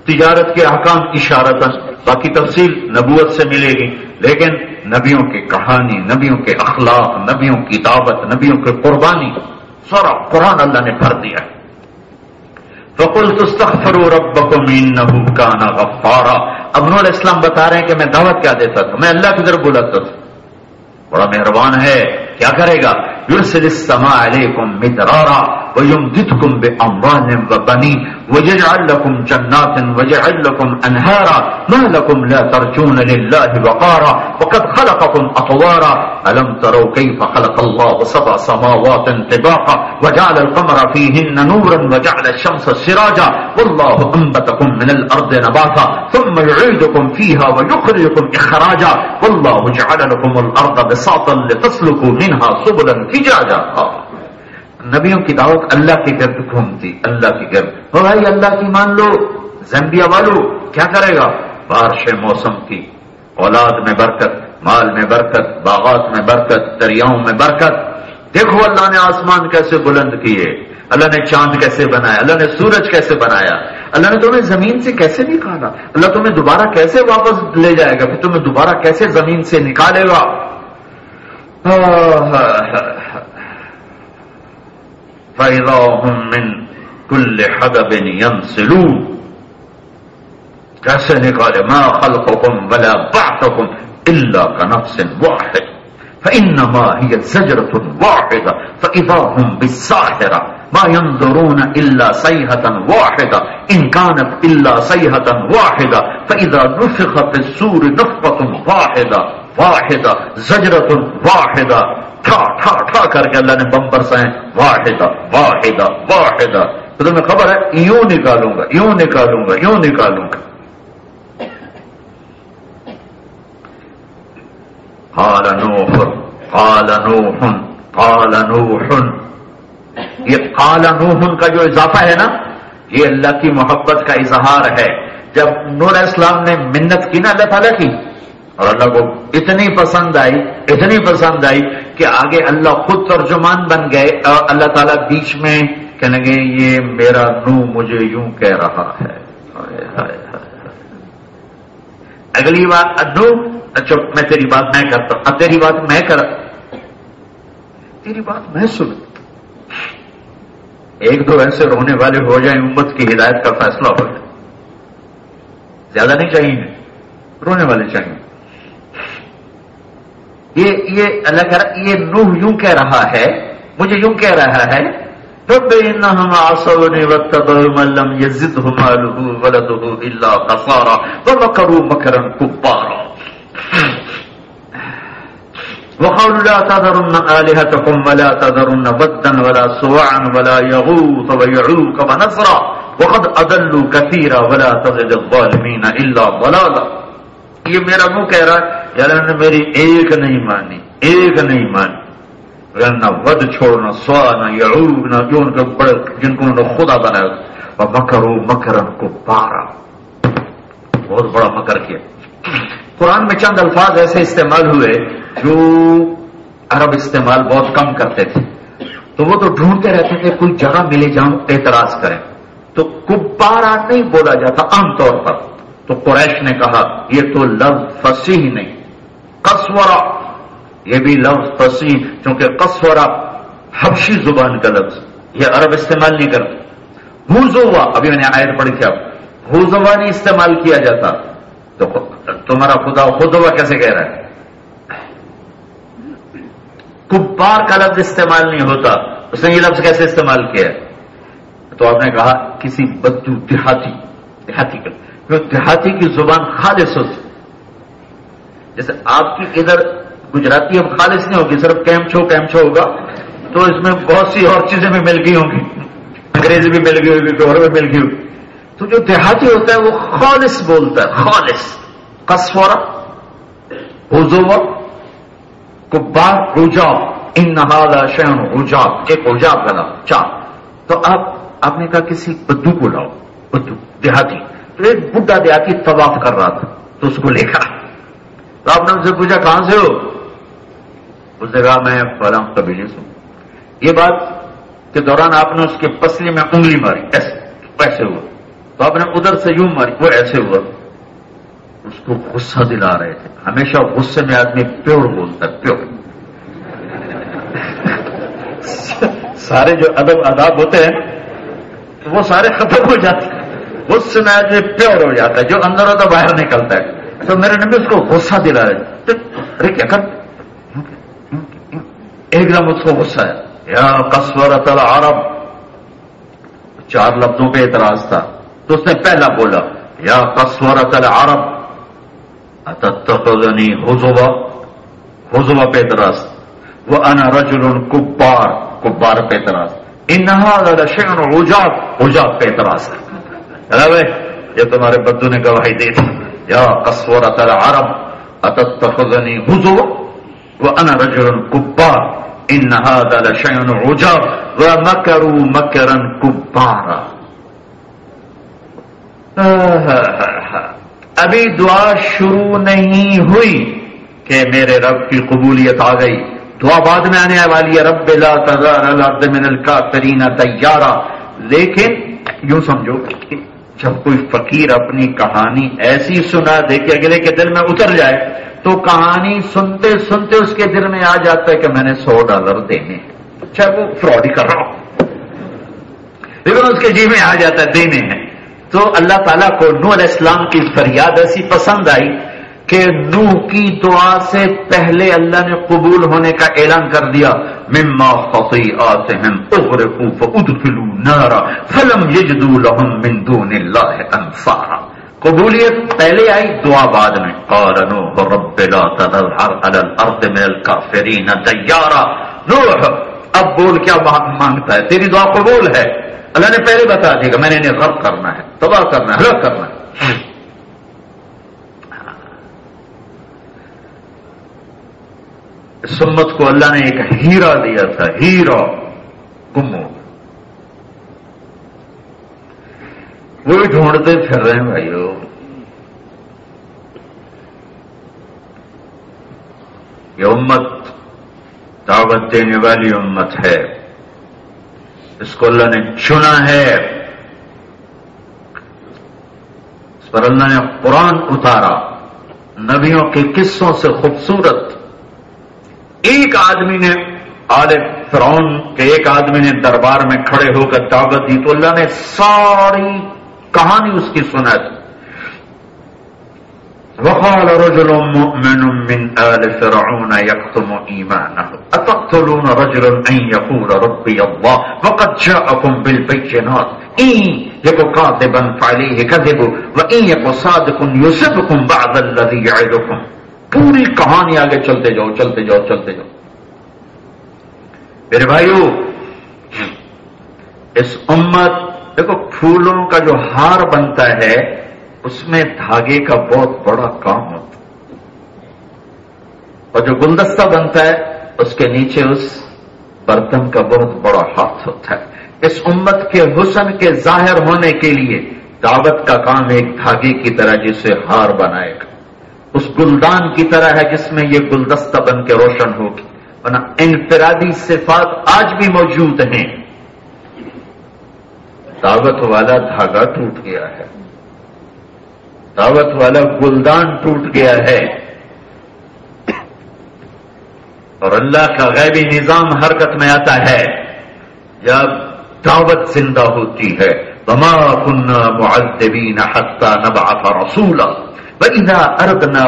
تجارت کے احکام اشارتاً. باقی تفصیل نبوت سے ملے گی لیکن نبیوں کی کہانی، نبیوں کے اخلاق، نبیوں کی دعوت، نبیوں کی قربانی سارا قرآن اللہ نے بھر دیا ہے. فَقُلْتُ اسْتَغْفِرُوا رَبَّكُمْ إِنَّهُ كَانَ غَفَّارًا. اب نور اسلام بتا رہے ہیں کہ میں دعوت کیا دیتا تھا، میں اللہ کی طرف بلاتا تھا. بڑا مہربان ہے، کیا کرے گا؟ يُرْسِلِ السَّمَاءَ عَلَيْكُمْ مِدْرَارًا وَيُمْدِدْكُمْ بِأَمْوَالٍ وَبَنِينَ وَيَجْعَلْ لَكُمْ جَنَّاتٍ وَيَجْعَلْ لَكُمْ أَنْهَارًا مَا لَكُمْ لَا تَرْجُونَ لِلَّهِ وَقَارًا وَقَدْ خَلَقَكُمْ أَطْوَارًا أَلَمْ تَرَوْا كَيْفَ خَلَقَ اللَّهُ سَبْعَ سَمَاوَاتٍ طِبَاقًا وَجَعَلَ الْقَمَرَ فِيهِنَّ نُورًا وَجَعَلَ الشَّمْسَ سِرَاجًا وَاللَّهُ أَنبَتَكُم مِّنَ الْأَرْضِ نَبَاتًا ثُمَّ يُعِيدُكُم فِيهَا وَيُخْرِجُكُم إِخْرَاجًا وَاللَّهُ جَعَلَ لَكُمُ الْأَرْضَ بِسَاطًا لِتَسْلُكُوا مِنْهَا سُبُلًا فِجَاجًا. نبیوں کی دعوت اللہ کے گرد گھومتی، اللہ کی گرد. بھائی اللہ کی مان لو. زمبیا والو کیا کرے گا؟ بارش موسم کی، اولاد میں برکت، مال میں برکت، باغات میں برکت، دریاؤں میں برکت. دیکھو اللہ نے آسمان کیسے بلند کیے، اللہ نے چاند کیسے بنایا، اللہ نے سورج کیسے بنایا، اللہ نے تمہیں زمین سے کیسے نکالا، اللہ تمہیں دوبارہ کیسے واپس لے جائے گا، پھر تمہیں دوبارہ کیسے زمین سے نکالے گا. فإذا هم من كل حدب ينسلون. کیسے نکالے؟ ما خلقكم ولا بعثكم إلا كنفس واحد فإنما هي زجرة واحدة فإذا هم بالساحرة ما ينظرون إلا صيحة واحدة إن كانت إلا صيحة واحدة فإذا نفخ في الصور نفخة واحدة زجرة واحدة. ٹھا کر کے اللہ نے بم برسائے، واحدہ واحدہ واحدہ. تو تمہیں خبر ہے یوں نکالوں گا یوں نکالوں گا یوں نکالوں گا. قال نوح قال نوح قال نوح. یہ قال نوح کا جو اضافہ ہے نا، یہ اللہ کی محبت کا اظہار ہے. جب نوح علیہ السلام نے منت کی نا اللہ تعالیٰ کی، اور اللہ کو اتنی پسند آئی کہ آگے اللہ خود ترجمان بن گئے، اور اللہ تعالیٰ بیچ میں کہنے لگے یہ میرا نوح مجھے یوں کہہ رہا ہے. اگلی بات نوح، اچھا میں تیری بات میں کرتا ہوں، اب تیری بات میں سن. ایک دو ایسے رونے والے ہو جائیں، امت کی ہدایت کا فیصلہ ہو جائے. زیادہ نہیں چاہیے، رونے والے چاہیے. یہ اللہ کہہ رہا، یہ نوح یوں کہہ رہا ہے، مجھے یوں کہہ رہا ہے رب انہم عصونی واتبعوا من لم یزدہ مالہ ولدہ الا خسارا ومکروا مکرا کبارا وقالوا لا تذرن آلهتكم ولا تذرن ودا ولا سواعا ولا يغوث ويعوق ونسرا وقد اضلوا كثيرا ولا تزد الظالمين الا ضلالا. یہ میرا منہ کہہ رہا ہے یار نے میری ایک نہیں مانی نہ ود چھوڑنا، سوا نہ یعوق نہ جو ان کے بڑے جن کو انہوں نے خدا بنایا. ومکروا مکرا کبارا، بہت بڑا مکر کیا. قرآن میں چند الفاظ ایسے استعمال ہوئے جو عرب استعمال بہت کم کرتے تھے، تو وہ تو ڈھونڈتے رہتے تھے کوئی جگہ ملے جہاں اعتراض کریں. تو کبارا نہیں بولا جاتا عام طور پر. تو قریش نے کہا یہ تو لفظ فصیح نہیں، قسورہ یہ بھی لفظ فصیح، چونکہ قسورہ حبشی زبان کا لفظ، یہ عرب استعمال نہیں کرتے. ہوزوا، ابھی میں نے آیت پڑھی تھی، اب ہوزوا نہیں استعمال کیا جاتا. تو تمہارا خدا خدوا کیسے کہہ رہا ہے؟ کبار کا لفظ استعمال نہیں ہوتا، اس نے یہ لفظ کیسے استعمال کیا ہے؟ تو آپ نے کہا کسی بدو دیہاتی کی زبان خالص ہوتی، جیسے آپ کی ادھر گجراتی اب خالص نہیں ہوگی، صرف کیمچو ہوگا، تو اس میں بہت سی اور چیزیں بھی مل گئی ہوں گی، انگریزی بھی مل گئی ہوگی، اور بھی مل گئی ہوگی. تو جو دیہاتی ہوتا ہے وہ خالص بولتا ہے، خالص. قسورہ، حضوہ، کبار، عجاب، ان هذا شیء عجاب، ایک عجاب کا لفظ چار. تو آپ نے کہا کسی بدو کو لاؤ، بدو دیہاتی. تو ایک بڈھا دیہاتی طواف کر رہا تھا، تو اس کو لے کر تو آپ نے ان سے پوچھا کہاں سے ہو؟ اس نے کہا میں فلاں قبیلے سے ہوں. یہ بات کے دوران آپ نے اس کے پسلی میں انگلی ماری، ایسے ہوا. تو آپ نے ادھر سے یوں ماری، وہ ایسے ہوا. اس کو غصہ دلا رہے تھے. ہمیشہ غصے میں آدمی پیور بولتا ہے، پیور. سارے جو ادب آداب ہوتے ہیں وہ سارے ختم ہو جاتے ہیں، غصے میں آدمی پیور ہو جاتا ہے، جو اندر ہوتا باہر نکلتا ہے. تو میرے نبی اس کو غصہ دلا رہے تھے. ارے کیا کر، ایک دم اس کو غصہ ہے. یا قسورۃ العرب، 4 لفظوں پہ اعتراض تھا. تو اس نے پہلا بولا یا قسورۃ العرب اتتخذنی حضوا، حضوا پہ اعتراض. وانا رجل کبار، کبار پہ اعتراض. ان هذا لشیء عجاب، عجاب پہ اعتراض. یہ تمہارے بدو نے گواہی دی تھی. یا قسورۃ العرب اتتخذنی حضوا وانا رجل کبار ان هذا لشیء عجاب ومکروا مکرا کبارا. ابھی دعا شروع نہیں ہوئی کہ میرے رب کی قبولیت آ گئی. دعا بعد میں آنے والی ہے، رب لا تذر علی الارض من الکافرین دیارا. لیکن یوں سمجھو کہ جب کوئی فقیر اپنی کہانی ایسی سنا دے کہ اگلے کے دل میں اتر جائے، تو کہانی سنتے سنتے اس کے دل میں آ جاتا ہے کہ میں نے $100 دینے، چاہے وہ فراڈ ہی کر رہا ہو، لیکن اس کے جی میں آ جاتا ہے دینے ہیں. تو اللہ تعالیٰ کو نوح علیہ السلام کی فریاد ایسی پسند آئی کہ نوح کی دعا سے پہلے اللہ نے قبول ہونے کا اعلان کر دیا. مما خطیئاتہم اغرقوا فادخلوا نارا فلم یجدوا لهم من دون اللہ انصارا. قبولیت پہلے آئی، دعا بعد میں. قال نوح رب لا تذر علی الارض من الکافرین دیارا. نوح اب بول کیا مانگتا ہے، تیری دعا قبول ہے. اللہ نے پہلے بتا دیا کہ میں نے انہیں غرق کرنا ہے، تباہ کرنا ہے، ہلاک کرنا ہے. اس امت کو اللہ نے ایک ہیرا دیا تھا، ہیرا گم ہو، وہی ڈھونڈتے پھر رہے ہیں بھائیو. یہ امت دعوت دینے والی امت ہے، اس کو اللہ نے چنا ہے، اس پر اللہ نے قرآن اتارا، نبیوں کے قصوں سے خوبصورت. ایک آدمی نے آل فرعون کے ایک آدمی نے دربار میں کھڑے ہو کر دعوت دی تو اللہ نے ساری کہانی اس کی سنا دی. وقال رجل مؤمن من آل فرعون يكتم إيمانه أتقتلون رجلا أن يقول ربي الله وقد جاءكم بالبينات إن يكن كاذبا فعليه كذب وإن يكن صادقا يصبكم بعض الذي يعدكم. پوری کہانی آگے چلتے جاؤ چلتے جاؤ چلتے جاؤ. میرے بھائیو، اس امت دیکھو پھولوں کا جو ہار بنتا ہے اس میں دھاگے کا بہت بڑا کام ہوتا ہے، اور جو گلدستہ بنتا ہے اس کے نیچے اس برتن کا بہت بڑا ہاتھ ہوتا ہے. اس امت کے حسن کے ظاہر ہونے کے لیے دعوت کا کام ایک دھاگے کی طرح جسے ہار بنائے گا، اس گلدان کی طرح ہے جس میں یہ گلدستہ بن کے روشن ہوگی. ورنہ انفرادی صفات آج بھی موجود ہیں. دعوت والا دھاگا ٹوٹ گیا ہے، دعوت والا گلدان ٹوٹ گیا ہے، اور اللہ کا غیبی نظام حرکت میں آتا ہے جب دعوت زندہ ہوتی ہے. وما كنا معذبين حتى نبعث رسولا وإذا أردنا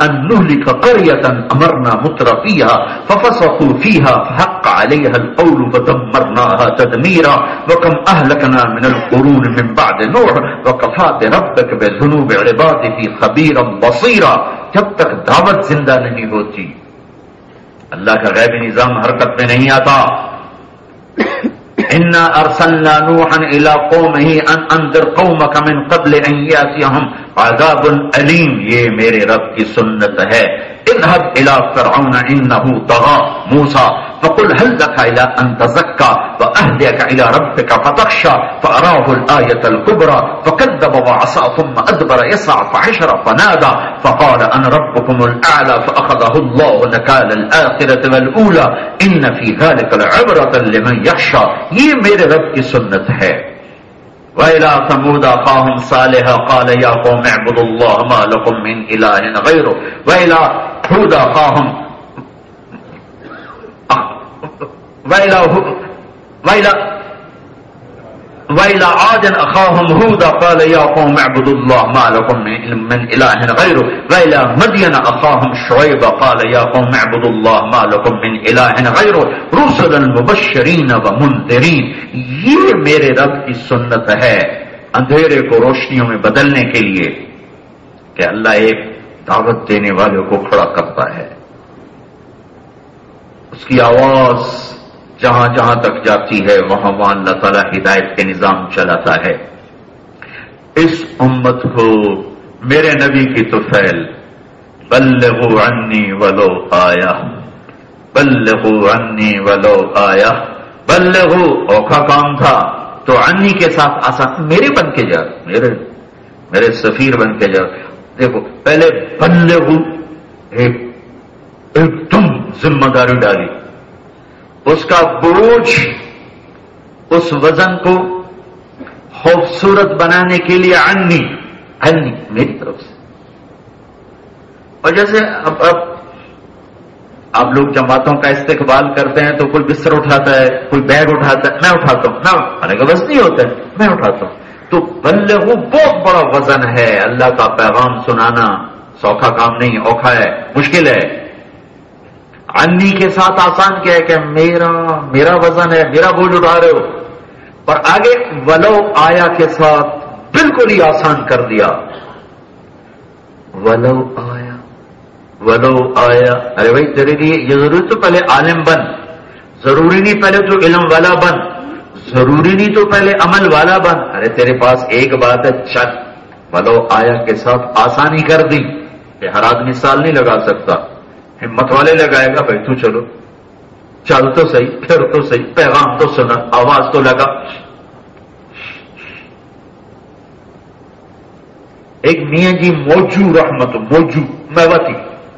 أن نهلك قرية أمرنا مترفيها ففسقوا فيها فحق عليها القول فدمرناها تدميرا وكم أهلكنا من القرون من بعد نوح وكفى بربك بذنوب عباده خبيرا بصيرا. جب تک دعوت زندہ نہیں ہوتی، اللہ کا غیبی نظام حرکت میں نہیں آتا. انا ارسلنا نوحا الى قومه ان انذر قومك من قبل ان ياتيهم عذاب الیم. یہ میرے رب کی سنت ہے. اذهب الى فرعون انه طغى موسى فقل هل لك الى ان تزكى واهديك الى ربك فتخشى فاراه الايه الكبرى فكذب وعصى ثم ادبر يسعى فحشر فنادى فقال انا ربكم الاعلى فاخذه الله نكال الاخره والاولى ان في ذلك لعبره لمن يخشى. یہ میرے رب کی سنت ہے. وَإِلَىٰ ثَمُودَ أَخَاهُمْ صَالِحًا قَالَ يَا قَوْمِ اعْبُدُوا اللَّهَ مَا لَكُم مِّنْ إِلَٰهٍ غَيْرُهُ وَإِلَىٰ هُودَ أَخَاهُمْ وَإِلَىٰ عَادٍ أَخَاهُمْ هُودًا قَالَ يَا قَوْمِ اعْبُدُوا اللَّهَ مَا لَكُم مِّنْ إِلَٰهٍ غَيْرُهُ وَإِلَىٰ مَدْيَنَ أَخَاهُمْ شُعَيْبًا قَالَ يَا قَوْمِ اعْبُدُوا اللَّهَ مَا لَكُم مِّنْ إِلَٰهٍ غَيْرُهُ رُسُلًا مُبَشِّرِينَ وَمُنذِرِينَ. یہ میرے رب کی سنت ہے اندھیرے کو روشنیوں میں بدلنے کے لیے کہ اللہ ایک دعوت دینے والے کو کھڑا کرتا ہے، اس کی آواز جہاں جہاں تک جاتی ہے وہاں وہاں اللہ تعالیٰ ہدایت کے نظام چلاتا ہے. اس امت کو میرے نبی کی طفیل بلغوا عنی ولو آیا، بلغوا عنی ولو آیا. بلغوا اوکھا کام تھا تو عنی کے ساتھ آسان میرے بن کے جا، میرے سفیر بن کے جا. دیکھو پہلے بلغوا ایک تم ذمہ داری ڈالی، اس کا بوجھ اس وزن کو خوبصورت بنانے کے لیے عنی میری طرف سے. اور جیسے اب آپ لوگ جماعتوں کا استقبال کرتے ہیں تو کوئی بستر اٹھاتا ہے، کوئی بیگ اٹھاتا ہے، میں اٹھاتا ہوں، نہ کا بس نہیں ہوتا ہے، میں اٹھاتا ہوں. تو بلغوا بہت بڑا وزن ہے. اللہ کا پیغام سنانا سوکھا کام نہیں، اوکھا ہے، مشکل ہے. عنی کے ساتھ آسان کیا ہے کہ میرا وزن ہے، میرا بوجھ اٹھا رہے ہو. اور آگے ولو آیا کے ساتھ بالکل ہی آسان کر دیا. ولو آیا، ارے بھائی تیرے لیے یہ ضروری تو پہلے عالم بن، ضروری نہیں پہلے تو علم والا بن، ضروری نہیں تو پہلے عمل والا بن. ارے تیرے پاس ایک بات ہے، چل. ولو آیا کے ساتھ آسانی کر دی کہ ہر آدمی سال نہیں لگا سکتا، ہمت والے لگائے گا. بھائی تو چلو، چل تو صحیح، پھر تو صحیح، پیغام تو سنا، آواز تو لگا. ایک میاں جی موجو میوتی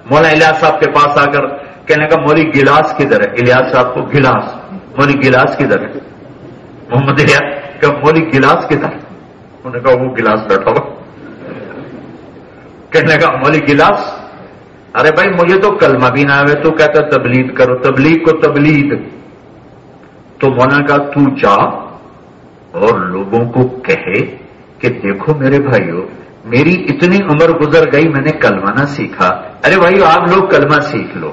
مولا الیاس صاحب کے پاس آ کر کہنے کا مولی گلاس کدھر ہے؟ الیاس صاحب کو گلاس، مولی گلاس کدھر ہے؟ محمد الیاس کہ مولی گلاس کدھر؟ انہوں نے کہا وہ گلاس بیٹھا ہوا. کہنے کا مولی گلاس، ارے بھائی مجھے تو کلمہ بھی نہ آئے، تو کہتا تبلیغ کرو، تبلیغ کو تبلیغ. تو مولانا کہا تو جا اور لوگوں کو کہے کہ دیکھو میرے بھائیو، میری اتنی عمر گزر گئی، میں نے کلمہ نہ سیکھا. ارے بھائیو آپ لوگ کلمہ سیکھ لو.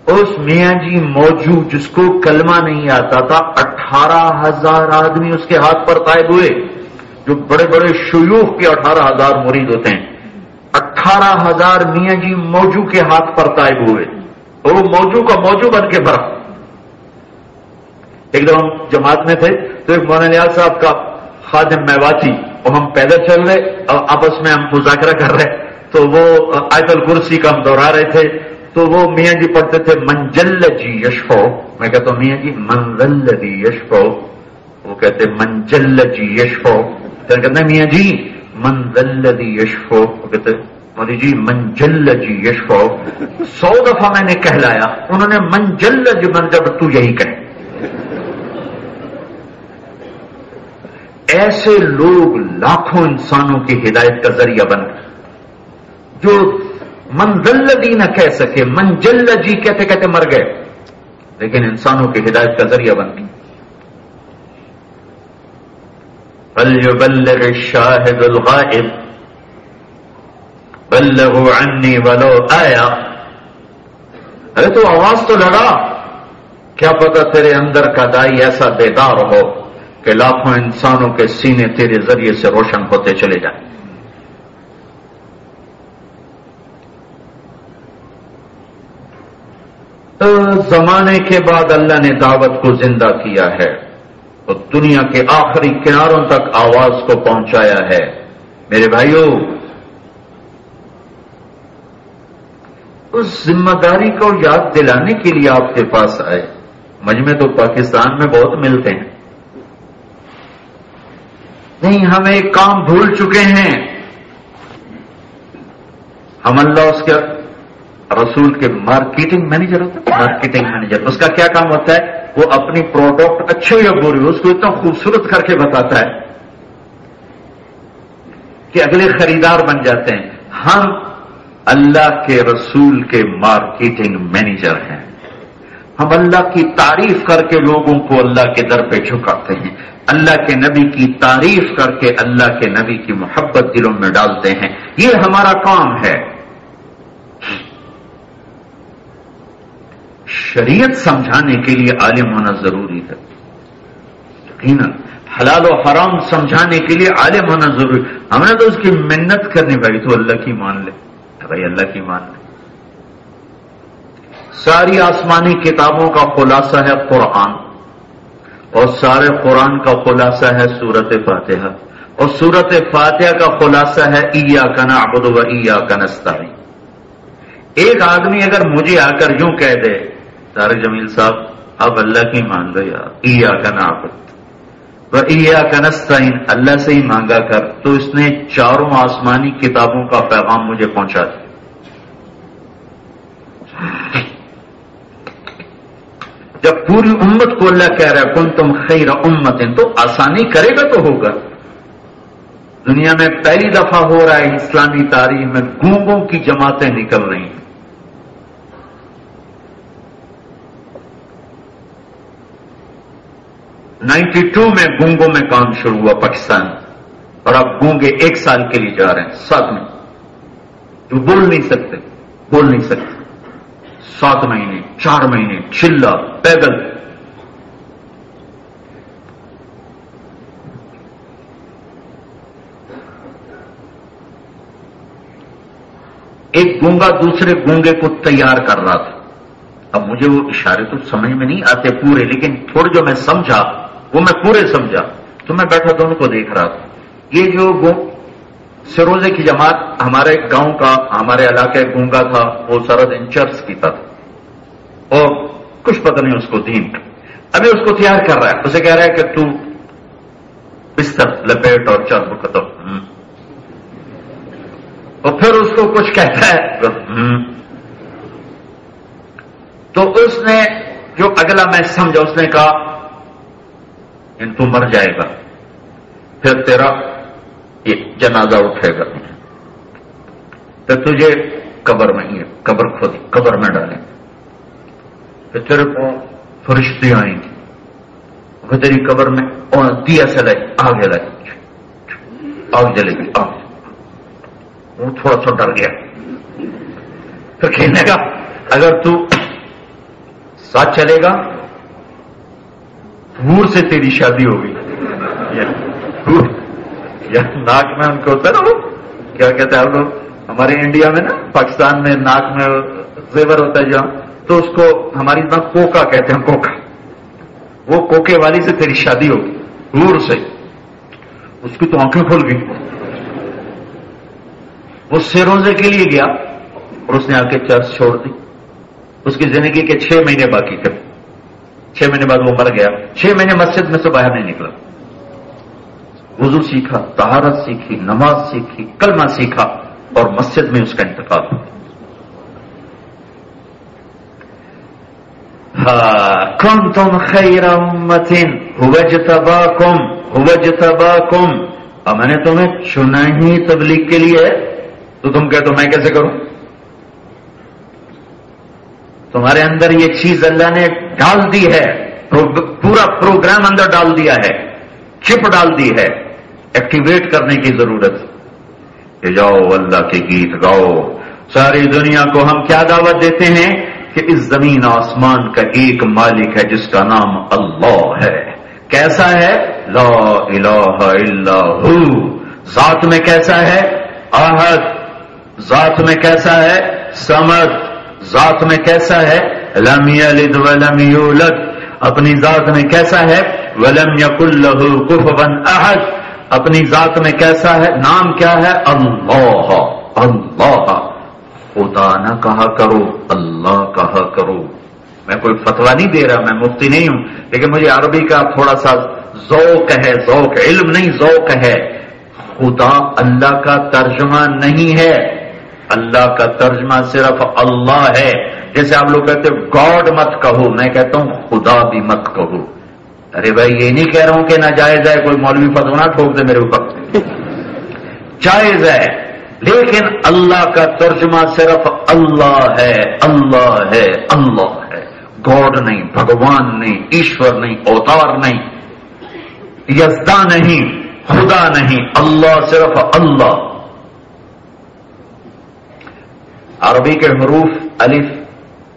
اس میاں جی موجود جس کو کلمہ نہیں آتا تھا، 18,000 آدمی اس کے ہاتھ پر طائب ہوئے. جو بڑے بڑے شیوخ کے 18,000 مرید ہوتے ہیں، 18,000 میاں جی موجو کے ہاتھ پر طائب ہوئے. اور وہ موجو کا موجو بن کے بھرا. ایک دم ہم جماعت میں تھے تو ایک مولانا الیاس صاحب کا خادم میواتی، اور ہم پیدل چل رہے اور آپس میں ہم مذاکرہ کر رہے، تو وہ آیت الکرسی کا ہم دوہرا رہے تھے. تو وہ میاں جی پڑھتے تھے منجل جی یشفو. میں کہتا ہوں میاں جی منزل جی یشفو، وہ کہتے منجل جی یشفو. کہتے ہیں میاں جی منزل جی یشفو، وہ کہتے مولی جی منجل جی یشفو. 100 دفعہ میں نے کہلایا، انہوں نے منجل جی جب تو یہی کہے. ایسے لوگ لاکھوں انسانوں کی ہدایت کا ذریعہ بن گئے. جو منزل جی نہ کہہ سکے، منجل جی کہتے کہتے مر گئے، لیکن انسانوں کی ہدایت کا ذریعہ بن گئے. فَلْيُبَلِّغِ الشَّاهِدُ الْغَائِبُ بَلَّغُوا عَنِّي وَلَوْ آيَةً. ارے تو آواز تو لگا، کیا پتا تیرے اندر کا دائی ایسا بیدار ہو کہ لاکھوں انسانوں کے سینے تیرے ذریعے سے روشن ہوتے چلے جائیں. زمانے کے بعد اللہ نے دعوت کو زندہ کیا ہے اور دنیا کے آخری کناروں تک آواز کو پہنچایا ہے. میرے بھائیوں، اس ذمہ داری کو یاد دلانے کے لیے آپ کے پاس آئے. مجمع تو پاکستان میں بہت ملتے ہیں، نہیں ہم ایک کام بھول چکے ہیں. ہم اللہ اس کے رسول کے مارکیٹنگ مینیجر ہوتا ہے. مارکیٹنگ مینیجر اس کا کیا کام ہوتا ہے؟ وہ اپنی پروڈکٹ اچھے یا بری اس کو اتنا خوبصورت کر کے بتاتا ہے کہ اگلے خریدار بن جاتے ہیں. ہم اللہ کے رسول کے مارکیٹنگ مینیجر ہیں. ہم اللہ کی تعریف کر کے لوگوں کو اللہ کے در پہ جھکاتے ہیں. اللہ کے نبی کی تعریف کر کے اللہ کے نبی کی محبت دلوں میں ڈالتے ہیں. یہ ہمارا کام ہے. شریعت سمجھانے کے لیے عالم ہونا ضروری ہے. یقیناً حلال و حرام سمجھانے کے لیے عالم ہونا ضروری. ہم نے تو اس کی منت کرنی پڑی تو اللہ کی مان لے. بھائی اللہ کی مان لے. ساری آسمانی کتابوں کا خلاصہ ہے قرآن، اور سارے قرآن کا خلاصہ ہے سورت فاتحہ، اور سورت فاتحہ کا خلاصہ ہے ایاک نعبد و ایاک نستعین. ایک آدمی اگر مجھے آ کر یوں کہہ دے طارق جمیل صاحب اب اللہ کی مان لو یار، ایاک نعبد و ایاک نستعین، اللہ سے ہی مانگا کر، تو اس نے چاروں آسمانی کتابوں کا پیغام مجھے پہنچا دیا. جب پوری امت کو اللہ کہہ رہا ہے کنتم خیر امت، تو آسانی کرے گا تو ہوگا. دنیا میں پہلی دفعہ ہو رہا ہے اسلامی تاریخ میں گونگوں کی جماعتیں نکل رہی ہیں. 92 میں گونگوں میں کام شروع ہوا پاکستان، اور اب گونگے 1 سال کے لیے جا رہے ہیں 7 میں، جو بول نہیں سکتے 7 مہینے 4 مہینے چلا پیدل. ایک گونگا دوسرے گونگے کو تیار کر رہا تھا. اب مجھے وہ اشارے تو سمجھ میں نہیں آتے پورے، لیکن تھوڑے جو میں سمجھا وہ میں پورے سمجھا. تو میں بیٹھا دونوں کو دیکھ رہا تھا. یہ جو سروزے کی جماعت ہمارے گاؤں کا، ہمارے علاقے گونگا تھا، وہ سرد انچرس کی تھا اور کچھ پتہ نہیں اس کو دین. ابھی اس کو تیار کر رہا ہے، اسے کہہ رہا ہے کہ تو بستر لپیٹ اور چل ختم. اور پھر اس کو کچھ کہتا ہے تو اس نے جو اگلا میں سمجھا، اس نے کہا ان تو مر جائے گا، پھر تیرا یہ جنازہ اٹھے گا، پھر تجھے قبر میں ہی قبر کھودی، قبر میں ڈالیں، پھر تیرے کو فرشتے آئیں گی، پھر تیری قبر میں دیا سے لائے آگ لائے، آگ جلے گی آگ. وہ تھوڑا سا ڈر گیا، پھر کہنے کا اگر تو ساتھ چلے گا حور سے تیری شادی ہوگی. یا ناک میں ان کو ہوتا ہے نا، کیا کہتے ہیں آپ لوگ ہمارے انڈیا میں نا، پاکستان میں ناک میں زیور ہوتا ہے جہاں، تو اس کو ہماری طرح کوکا کہتے ہیں، کوکا. وہ کوکے والی سے تیری شادی ہوگی حور سے. اس کی تو آنکھیں کھل گئی. وہ سروزے کے لیے گیا اور اس نے آ کے چرچ چھوڑ دی. اس کی زندگی کے 6 مہینے باقی تھے. 6 مہینے بعد وہ مر گیا. 6 مہینے مسجد میں سے باہر نہیں نکلا. وضو سیکھا، طہارت سیکھی، نماز سیکھی، کلمہ سیکھا، اور مسجد میں اس کا انتقال ہوا. کنتم خیر امۃ هو اجتباکم، اور میں نے تمہیں چنا ہی تبلیغ کے لیے. تو تم کہتے ہو میں کیسے کروں؟ تمہارے اندر یہ چیز اللہ نے ڈال دی ہے، پورا پروگرام اندر ڈال دیا ہے، چپ ڈال دی ہے، ایکٹیویٹ کرنے کی ضرورت. کہ جاؤ اللہ کے گیت گاؤ. ساری دنیا کو ہم کیا دعوت دیتے ہیں کہ اس زمین آسمان کا ایک مالک ہے جس کا نام اللہ ہے. کیسا ہے؟ لا الہ الا ہو. ذات میں کیسا ہے؟ احد. ذات میں کیسا ہے؟ صمد. ذات میں کیسا ہے؟ لم یلد ولم یولد. اپنی ذات میں کیسا ہے؟ ولم یکن لہ کفوا احد. اپنی ذات میں کیسا ہے؟ نام کیا ہے؟ اللہ. اللہ. خدا نہ کہا کرو، اللہ کہا کرو. میں کوئی فتویٰ نہیں دے رہا، میں مفتی نہیں ہوں، لیکن مجھے عربی کا تھوڑا سا ذوق ہے. ذوق علم نہیں، ذوق ہے. خدا اللہ کا ترجمہ نہیں ہے. اللہ کا ترجمہ صرف اللہ ہے. جیسے آپ لوگ کہتے ہو گاڈ مت کہو، میں کہتا ہوں خدا بھی مت کہو. ارے بھائی یہ نہیں کہہ رہا ہوں کہ ناجائز ہے، کوئی مولوی فتویٰ نہ ٹھوک دے میرے اوپر. جائز ہے، لیکن اللہ کا ترجمہ صرف اللہ ہے، اللہ ہے، اللہ ہے. گاڈ نہیں، بھگوان نہیں، ایشور نہیں، اوتار نہیں، یزدا نہیں، خدا نہیں، اللہ صرف اللہ. عربی کے حروف الف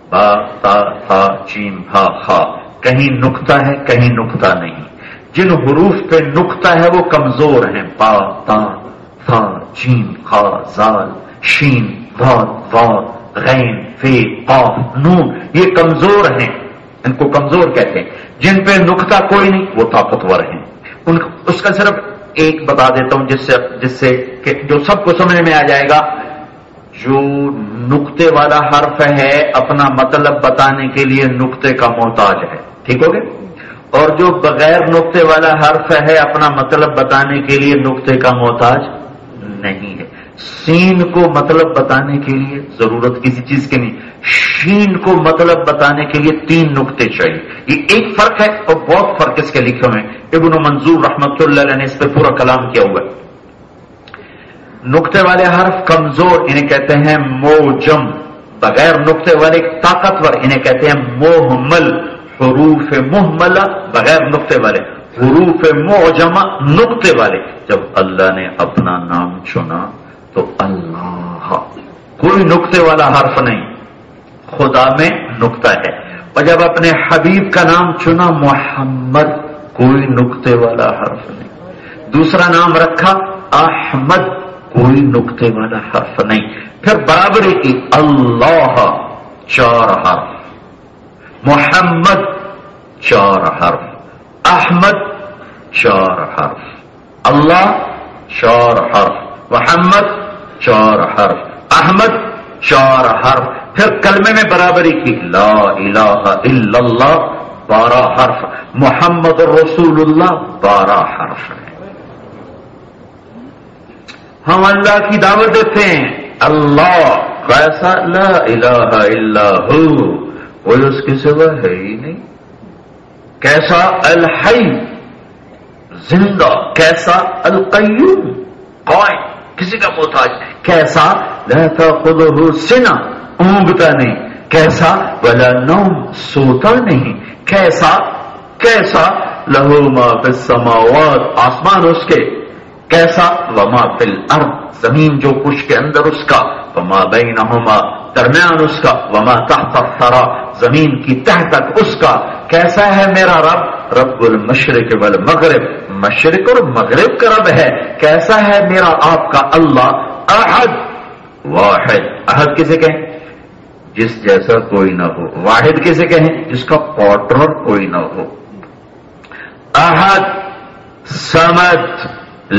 با تا ثا جیم ہا خا، کہیں نقطہ ہے کہیں نقطہ نہیں. جن حروف پہ نقطہ ہے وہ کمزور ہیں. با تا ثا جیم خا زال شین ضاد واو غین فے قاف نون، یہ کمزور ہیں، ان کو کمزور کہتے ہیں. جن پہ نقطہ کوئی نہیں وہ طاقتور ہیں. اس کا صرف ایک بتا دیتا ہوں جس سے کہ جو سب کو سمجھ میں آ جائے گا. جو نقطے والا حرف ہے اپنا مطلب بتانے کے لیے نقطے کا محتاج ہے، ٹھیک ہو گیا؟ اور جو بغیر نقطے والا حرف ہے اپنا مطلب بتانے کے لیے نقطے کا محتاج نہیں ہے. سین کو مطلب بتانے کے لیے ضرورت کسی چیز کی نہیں. شین کو مطلب بتانے کے لیے 3 نقطے چاہیے. یہ ایک فرق ہے اور بہت فرق اس کے لکھے ہوئے ہیں. ابن منظور رحمۃ اللہ علیہ نے اس پہ پورا کلام کیا ہوا ہے. نقطے والے حرف کمزور، انہیں کہتے ہیں موجم. بغیر نقطے والے طاقتور، انہیں کہتے ہیں محمل. حروف مہملہ بغیر نقطے والے، حروف معجمہ نقطے والے. جب اللہ نے اپنا نام چنا تو اللہ، کوئی نقطے والا حرف نہیں، خدا میں نقطہ ہے. اور جب اپنے حبیب کا نام چنا محمد، کوئی نقطے والا حرف نہیں. دوسرا نام رکھا احمد، کوئی نقطے والا حرف نہیں. پھر برابری کی اللہ 4 حرف، محمد 4 حرف، احمد 4 حرف، اللہ 4 حرف، محمد 4 حرف، احمد 4 حرف. پھر کلمے میں برابری کی لا الہ الا اللہ 12 حرف، محمد رسول اللہ 12 حرف ہے. ہم اللہ کی دعوت دیتے ہیں، اللہ کیسا لا الہ الا ہو، کوئی اس کے سوا ہے ہی نہیں. کیسا الحی زندہ، کیسا القیوم قائم کسی کا محتاج، کیسا لا تاخذہ سنہ اونگتا نہیں، کیسا ولا نوم سوتا نہیں، کیسا لہو ما فی السماوات آسمان اس کے، کیسا وما فی الارض زمین جو کچھ کے اندر اس کا، وما بینہما درمیان اس کا، وما تحت الثری زمین کی تہ تک اس کا. کیسا ہے میرا رب، رب المشرق والمغرب، مشرق اور مغرب کا رب ہے. کیسا ہے میرا آپ کا اللہ، احد واحد. احد کسے کہیں؟ جس جیسا کوئی نہ ہو. واحد کسے کہیں؟ جس کا پارٹنر کوئی نہ ہو. احد صمد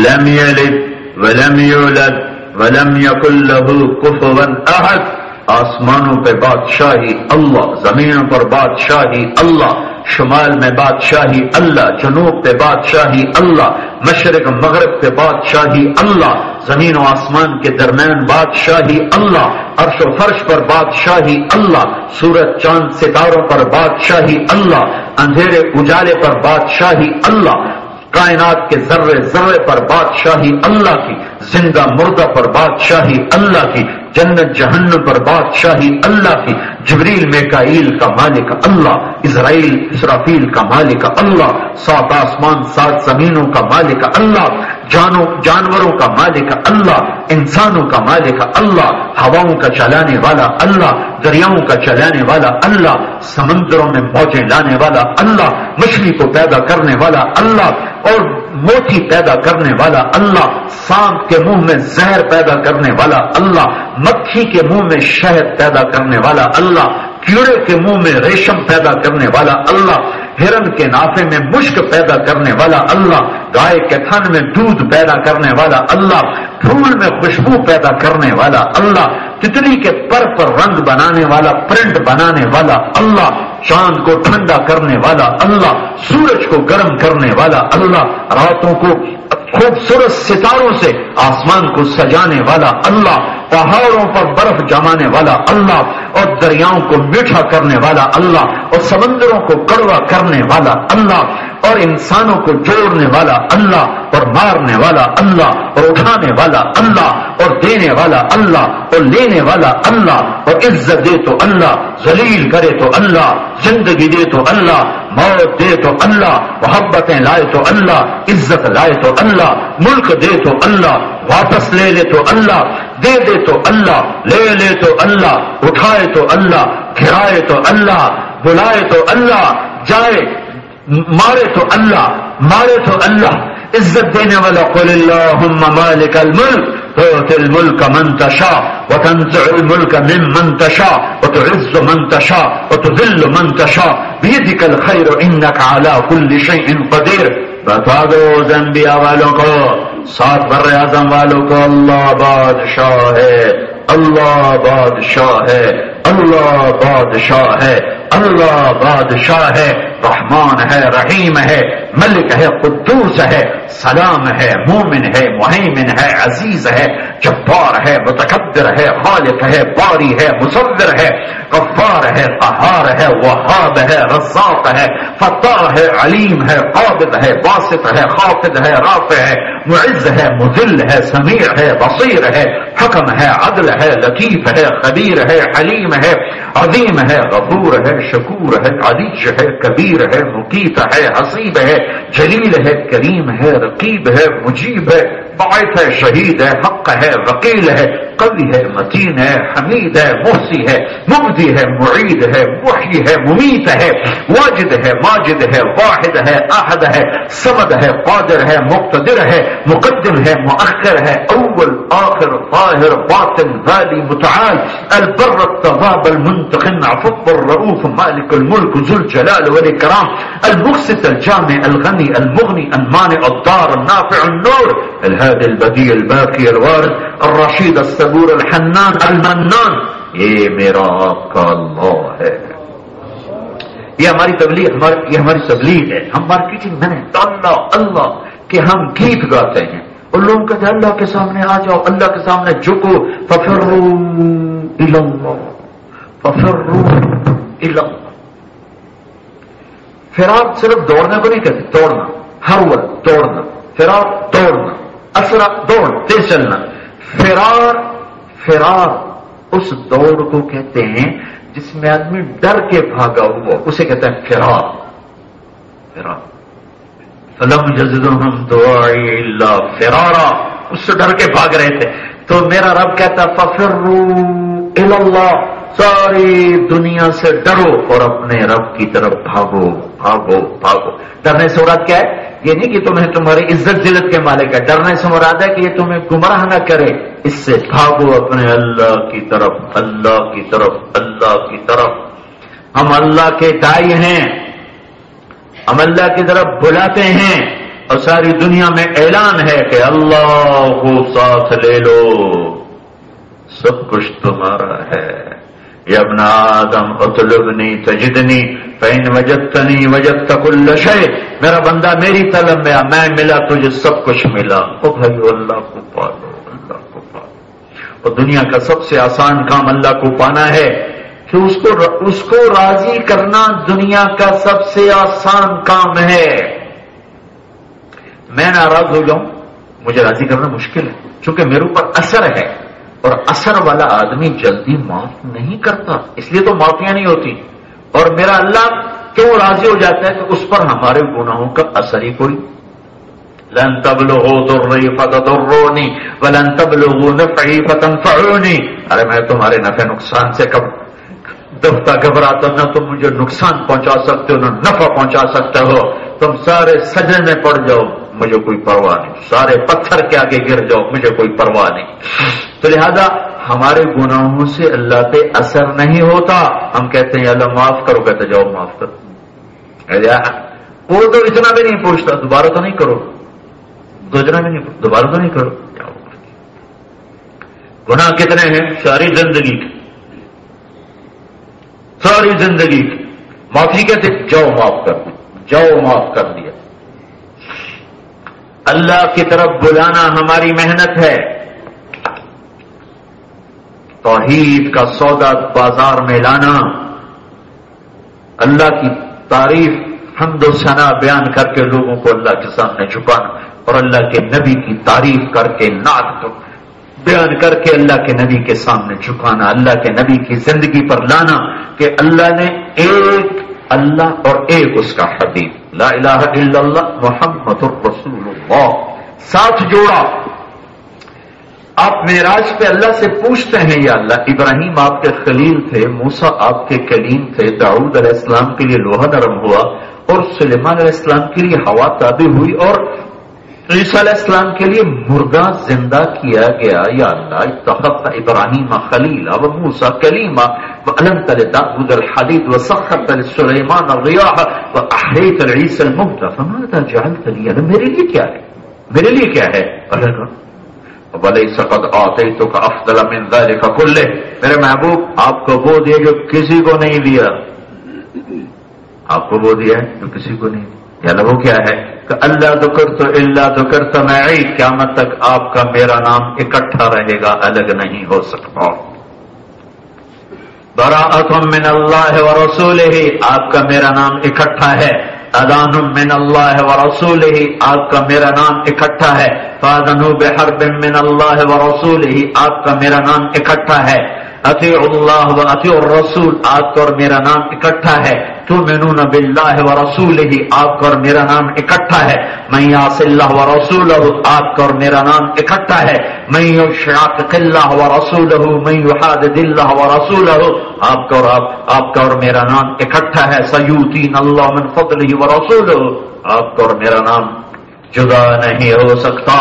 لم یلد ولم یولد ولم یکن له کفوا احد. آسمانوں پہ بادشاہی اللہ، زمینوں پر بادشاہی اللہ، شمال میں بادشاہی اللہ، جنوب پہ بادشاہی اللہ، مشرق مغرب پہ بادشاہی اللہ، زمین و آسمان کے درمیان بادشاہی اللہ، عرش و فرش پر بادشاہی اللہ، سورج چاند ستاروں پر بادشاہی اللہ، اندھیرے اجالے پر بادشاہی اللہ، کائنات کے ذرے ذرے پر بادشاہی اللہ کی، زندہ مردہ پر بادشاہی اللہ کی، جنت جہنم پر بادشاہی اللہ کی، جبریل میکائیل کا مالک اللہ، اسرائیل اسرافیل کا مالک اللہ، 7 آسمان 7 زمینوں کا مالک اللہ، جانوروں کا مالک اللہ، انسانوں کا مالک اللہ، ہواؤں کا چلانے والا اللہ، دریاؤں کا چلانے والا اللہ، سمندروں میں موجیں لانے والا اللہ، مچھلی کو پیدا کرنے والا اللہ، اور موتی پیدا کرنے والا اللہ، سانپ کے منہ میں زہر پیدا کرنے والا اللہ، مکھی کے منہ میں شہد پیدا کرنے والا اللہ، کیڑے کے منہ میں ریشم پیدا کرنے والا اللہ، ہرن کے نافے میں مشک پیدا کرنے والا اللہ، گائے کے تھن میں دودھ پیدا کرنے والا اللہ، پھول میں خوشبو پیدا کرنے والا اللہ، تتلی کے پر رنگ بنانے والا، پرنٹ بنانے والا اللہ، چاند کو ٹھنڈا کرنے والا اللہ، سورج کو گرم کرنے والا اللہ، راتوں کو خوبصورت ستاروں سے آسمان کو سجانے والا اللہ، پہاڑوں پر برف جمانے والا اللہ، اور دریاؤں کو میٹھا کرنے والا اللہ، اور سمندروں کو کڑوا کرنے والا اللہ، اور انسانوں کو جوڑنے والا اللہ، اور مارنے والا اللہ، اور اٹھانے والا اللہ، اور دینے والا اللہ، اور لینے والا اللہ، اور عزت دے تو اللہ، ذلیل کرے تو اللہ، زندگی دے تو اللہ، موت دے تو اللہ، محبتیں لائے تو اللہ، عزت لائے تو اللہ، ملک دے تو اللہ، واپس لے لے تو اللہ، دے دے تو اللہ، لے لے تو اللہ، اٹھائے تو اللہ، گھرائے تو اللہ، بلائے تو اللہ، جائے مارے تو اللہ، مارے تو اللہ، عزت دینے والا قل اللہم مالک الملک تؤتی الملک من تشاء وتنزع الملک ممن تشاء وتعز من تشاء وتذل من تشاء بیدک الخیر انک علی کل شیء قدیر. بتا دو انبیاء والوں کو، 7 بر اعظم والوں کو، اللہ بادشاہ ہے، اللہ بادشاہ ہے، اللہ بادشاہ ہے، اللہ بادشاہ ہے، رحمان ہے، رحیم ہے، ملک ہے، قدوس ہے، سلام ہے، مومن ہے، مہیمن ہے، عزیز ہے، جبار ہے، متکبر ہے، خالق ہے، باری ہے، مصور ہے، غفار ہے، قہار ہے، وہاب ہے، رزاق ہے، فتاح ہے، علیم ہے، قابض ہے، باسط ہے، خافض ہے، رافع ہے، معز ہے، مذل ہے، سمیع ہے، بصیر ہے، حکم ہے، عدل ہے، لطیف ہے، خبیر ہے، حلیم ہے، عظیم ہے، غفور ہے، شکور ہے، علیج ہے، کبیر ہے، مقیت ہے، حسیب ہے، جلیل ہے، کریم ہے، رقیب ہے، مجیب ہے، باعث ہے، شہید ہے، حق ہے، وکیل ہے، قوی ہے، متین ہے، حمید ہے، محصی ہے، مبدی ہے، معید ہے، محیی ہے، ممیت ہے، واجد ہے، ماجد ہے، واحد ہے، احد ہے، صمد ہے، قادر ہے، مقتدر ہے، مقدم ہے، مؤخر ہے، اول آخر ظاہر باطن ذالی متعال البر التواب المنتقم عفو الرؤوف مالک الملک ذو الجلال والاکرام المقسط الجامع الغنی المغنی المانع الضار النافع النور الهادي البديع الباقي الوارث الرشید الصبور الحنان المنان. یہ میرا آپ کا اللہ ہے. یہ ہماری تبلیغ ہے. ہم مارکیٹنگ میں نے اللہ اللہ کہ ہم گیت گاتے ہیں اور لوگوں کہتے ہیں اللہ کے سامنے آ جاؤ، اللہ کے سامنے جھکو، ففروا الی اللہ، ففروا الی اللہ. فرار صرف دوڑنے کو نہیں کہتے، توڑنا، ہر وقت توڑنا، فرار دوڑنا، اسرع دوڑ، تیز چلنا. فرار اس دوڑ کو کہتے ہیں جس میں آدمی ڈر کے بھاگا ہوا، اسے کہتے ہیں فرار. فلم یزدہم دعائی الا فرارا، اس سے ڈر کے بھاگ رہے تھے. تو میرا رب کہتا ففروا الی اللہ، ساری دنیا سے ڈرو اور اپنے رب کی طرف بھاگو بھاگو بھاگو. ڈرنے سے مراد کیا ہے؟ یہ نہیں کہ تمہیں تمہاری عزت ذلت کے مالک ہے. ڈرنے سے مراد ہے کہ یہ تمہیں گمراہ نہ کرے. اس سے بھاگو اپنے اللہ کی طرف، اللہ کی طرف، اللہ کی طرف. ہم اللہ کے داعی ہیں، ہم اللہ کی طرف بلاتے ہیں اور ساری دنیا میں اعلان ہے کہ اللہ کو ساتھ لے لو، سب کچھ تمہارا ہے. یا ابن آدم اطلبنی تجدنی فإن وجدتنی وجدت كل شيء. میرا بندہ میری طلب میں آ، میں ملا تجھے سب کچھ ملا. او بھائیو اللہ کو پالو، اللہ کو پالو. اور دنیا کا سب سے آسان کام اللہ کو پانا ہے کہ اس کو راضی کرنا دنیا کا سب سے آسان کام ہے. میں ناراض ہو جاؤں، مجھے راضی کرنا مشکل ہے چونکہ میرے اوپر اثر ہے، اور اثر والا آدمی جلدی معاف نہیں کرتا، اس لیے تو معافیاں نہیں ہوتی. اور میرا اللہ کیوں راضی ہو جاتا ہے کہ اس پر ہمارے گناہوں کا اثر ہی کوئی. لن تبلغوا ضري فتضروني ولن تبلغوا نفعي فتنفعوني. ارے میں تمہارے نفع نقصان سے کب دفتہ گھبراتا، نہ تم مجھے نقصان پہنچا سکتے ہو نہ نفع پہنچا سکتے ہو. تم سارے سجدے میں پڑ جاؤ، مجھے کوئی پرواہ نہیں. سارے پتھر کے آگے گر جاؤ، مجھے کوئی پرواہ نہیں. تو لہذا ہمارے گناہوں سے اللہ پہ اثر نہیں ہوتا. ہم کہتے ہیں اللہ معاف کرو، کہتے جاؤ معاف کرو. وہ تو اتنا بھی نہیں پوچھتا، دوبارہ تو نہیں کرو، دوبارہ تو نہیں کرو. گناہ کتنے ہیں ساری زندگی کے، ساری زندگی کی معافی کہتے جاؤ معاف کر دیا، جاؤ معاف کر دیا. اللہ کی طرف بلانا ہماری محنت ہے. توحید کا سودا بازار میں لانا، اللہ کی تعریف حمد و ثنا بیان کر کے لوگوں کو اللہ کے سامنے جھکانا، اور اللہ کے نبی کی تعریف کر کے نعت بیان کر کے اللہ کے نبی کے سامنے جھکانا، اللہ کے نبی کی زندگی پر لانا کہ اللہ نے ایک اللہ اور ایک اس کا حبیب لا الہ الا اللہ محمد الرسول اللہ ساتھ جوڑا. آپ معراج پہ اللہ سے پوچھتے ہیں یا اللہ ابراہیم آپ کے خلیل تھے، موسیٰ آپ کے کلیم تھے، داؤد علیہ السلام کے لیے لوہا نرم ہوا اور سلیمان علیہ السلام کے لیے ہوا تابع ہوئی اور عیسیٰ علیہ السلام کے لیے مردہ زندہ کیا گیا. یا اللہ اتخذت ابراہیم خلیلا وموسیٰ کلیما وعلمت لداود الحدید وسخرت لسلیمان الریاح واحییت عیسی الموتى فماذا جعلت لي. میرے لیے کیا ہے، میرے لیے کیا ہے؟ وَلَيْسَ قَدْ آتَيْتُكَ أَفْضَلَ مِنْ ذَلِكَ كُلِّهِ. میرے محبوب آپ کو وہ دیا جو کسی کو نہیں دیا، آپ کو وہ دیا ہے جو کسی کو نہیں دیا. یا وہ کیا ہے کہ اللہ ذکرت الا ذکرت معی، قیامت تک آپ کا میرا نام اکٹھا رہے گا، الگ نہیں ہو سکتا. براءۃ من اللہ ورسولہ، آپ کا میرا نام اکٹھا ہے. اذان من اللہ ورسولہ، آپ کا میرا نام اکٹھا ہے. فَآذَنُوا بِحَرْبٍ مِّنَ اللَّهِ وَرَسُولِهِ، آپ کا میرا نام اکٹھا ہے. اطیعوا اللہ واطیعوا الرسول، آپ کا اور میرا نام اکٹھا ہے. تؤمنون باللہ ورسولہ، آپ کا اور میرا نام اکٹھا ہے. من یعص اللہ ورسولہ، آپ کا اور میرا نام اکٹھا ہے. من یشاقق اللہ ورسولہ، من یحادد اللہ ورسولہ، آپ کا اور میرا نام اکٹھا ہے. سیؤتینا اللہ من فضلہ ورسولہ، آپ کا اور میرا نام جدا نہیں ہو سکتا.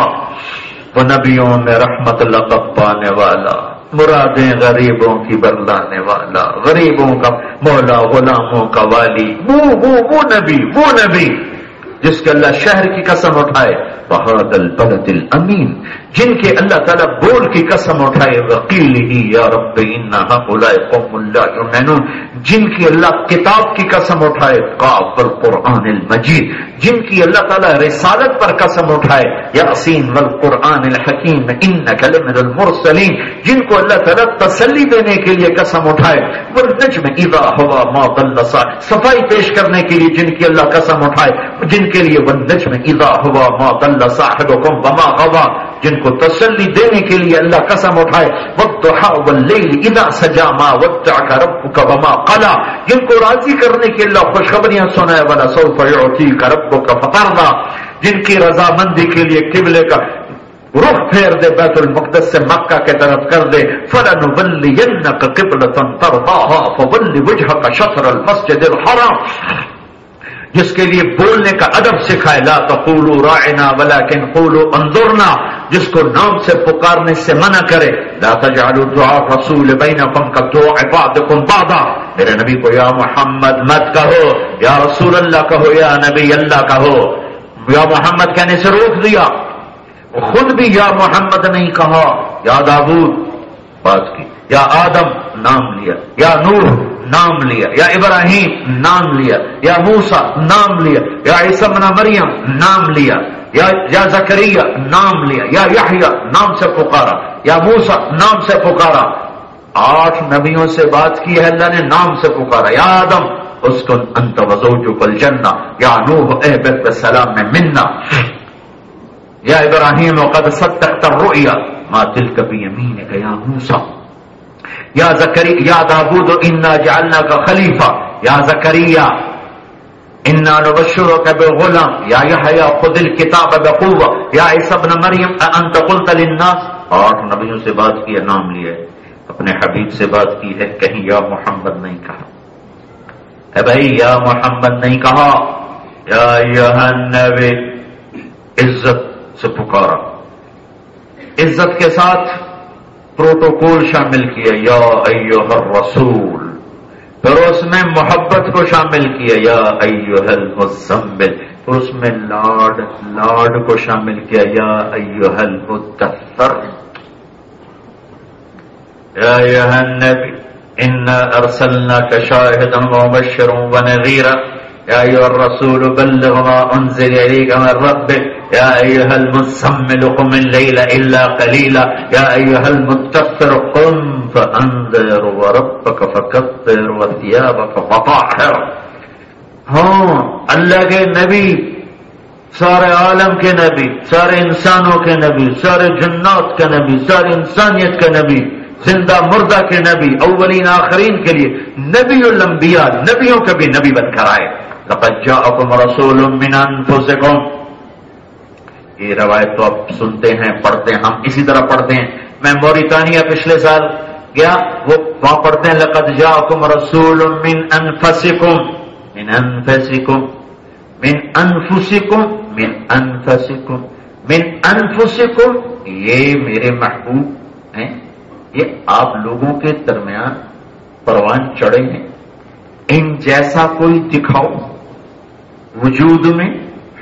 وہ نبیوں میں رحمت لقب پانے والا، مرادیں غریبوں کی برلانے والا، غریبوں کا مولا، غلاموں کا والی، وہ نبی جس کے اللہ شہر کی قسم اٹھائے، وَهَذَا الْبَلَدِ الْأَمِينَ، جن کے اللہ تعالیٰ بول کی قسم اٹھائے، وَقِيلِهِ يَا رَبِّ إِنَّ هَؤُلَاءِ قَوْمٌ لَا يُؤْمِنُونَ، جن کی اللہ کتاب کی قسم اٹھائے، قاف والقرآن المجید، جن کی اللہ تعالیٰ رسالت پر قسم اٹھائے، یاسین والقرآن الحکیم انک لمن المرسلین، جن کو اللہ تعالیٰ تسلی دینے کے لیے قسم اٹھائے، والنجم اذا ہوا ما ضل صاحب، صفائی پیش کرنے کے لیے جن کی اللہ قسم اٹھائے، جن کے لیے والنجم اذا ہوا ما ضل صاحبکم وما غوا، جن کو تسلی دینے کے لیے اللہ قسم اٹھائے، والضحى واللیل اذا سجى ما ودعك ربك وما قلى، جن کو راضی کرنے کے اللہ خوشخبریاں سنائے، ولسوف يعطيك ربك فترضى، جن کی رضامندی کے لیے قبلے کا رخ پھیر دے، بیت المقدس سے مکہ کے طرف کر دے. فَلَنُوَلِّيَنَّكَ قِبْلَةً تَرْضَاهَا فَوَلِّ وَجْهَكَ شَطْرَ الْمَسْجِدِ الْحَرَامِ، جس کے لیے بولنے کا ادب سکھائے، لا تقولوا راعنا ولكن قولوا انظرنا، جس کو نام سے پکارنے سے منع کرے، لا تجعلوا دعاء الرسول بینکم کدعاء بعضکم بعضا، میرے نبی کو یا محمد مت کہو، یا رسول اللہ کہو، یا نبی اللہ کہو. یا محمد کہنے سے روک دیا، خود بھی یا محمد نہیں کہا. یا داؤد بات کی، یا آدم نام لیا، یا نوح نام لیا، یا ابراہیم نام لیا، یا موسیٰ نام لیا، یا عیسی ابن مریم نام لیا، یا زکریا نام لیا، یا یحییٰ نام سے پکارا، یا موسیٰ نام سے پکارا. 8 نبیوں سے بات کی ہے اللہ نے، نام سے پکارا. یا آدم اسکن انت وزوجک الجنہ، یا نوح اہبط بسلام منا، یا ابراہیم وقد صدقت الرؤیا ما تلک بیمینک یا موسیٰ، یا زکریا، یا داؤد انا جعلناک خلیفہ، یا زکریا انا نبشرک بغلام، یا یحییٰ خذ الکتاب بقوہ، یا عیسی ابن مریم اانت قلت للناس. 8 نبیوں سے بات کی ہے، نام لیا ہے، اپنے حبیب سے بات کی ہے، کہیں یا محمد نہیں کہا. اے بھائی یا محمد نہیں کہا، یا ایھا النبی، عزت سے پکارا، عزت کے ساتھ پروٹوکول شامل کیا، یا ایھا الرسول، پھر اس میں محبت کو شامل کیا، یا ایھا المزمل، پھر اس میں لاڈ کو شامل کیا، یا ایھا المدثر، یا ایھا النبی انا ارسلناک شاہدا ومبشرا ونذیرا، یا ایھا الرسول بلغ ما انزل الیک من ربک، یا ایھا المزمل قم اللیل الا قلیلا، یا ایھا المدثر قم فانذر وربک فکبر وثیابک فطہر. ہاں اللہ کے نبی، سارے عالم کے نبی، سارے انسانوں کے نبی، سارے جنات کے نبی، ساری انسانیت کے نبی، زندہ مردہ کے نبی، اولین آخرین کے لیے نبی الانبیاء، نبیوں کے بھی نبی بن کر آئے. لقد جاءکم رسول من انفسکم، یہ روایت تو آپ سنتے ہیں، پڑھتے ہیں، ہم اسی طرح پڑھتے ہیں. میں موریتانیہ پچھلے سال گیا، وہ وہاں پڑھتے ہیں لقد جاءکم رسول من انفسکم، من انفسکم، من انفسکم، من انفسکم، من انفسکم، یہ میرے محبوب ہیں، یہ آپ لوگوں کے درمیان پروان چڑھے ہیں، ان جیسا کوئی دکھاؤ، وجود میں،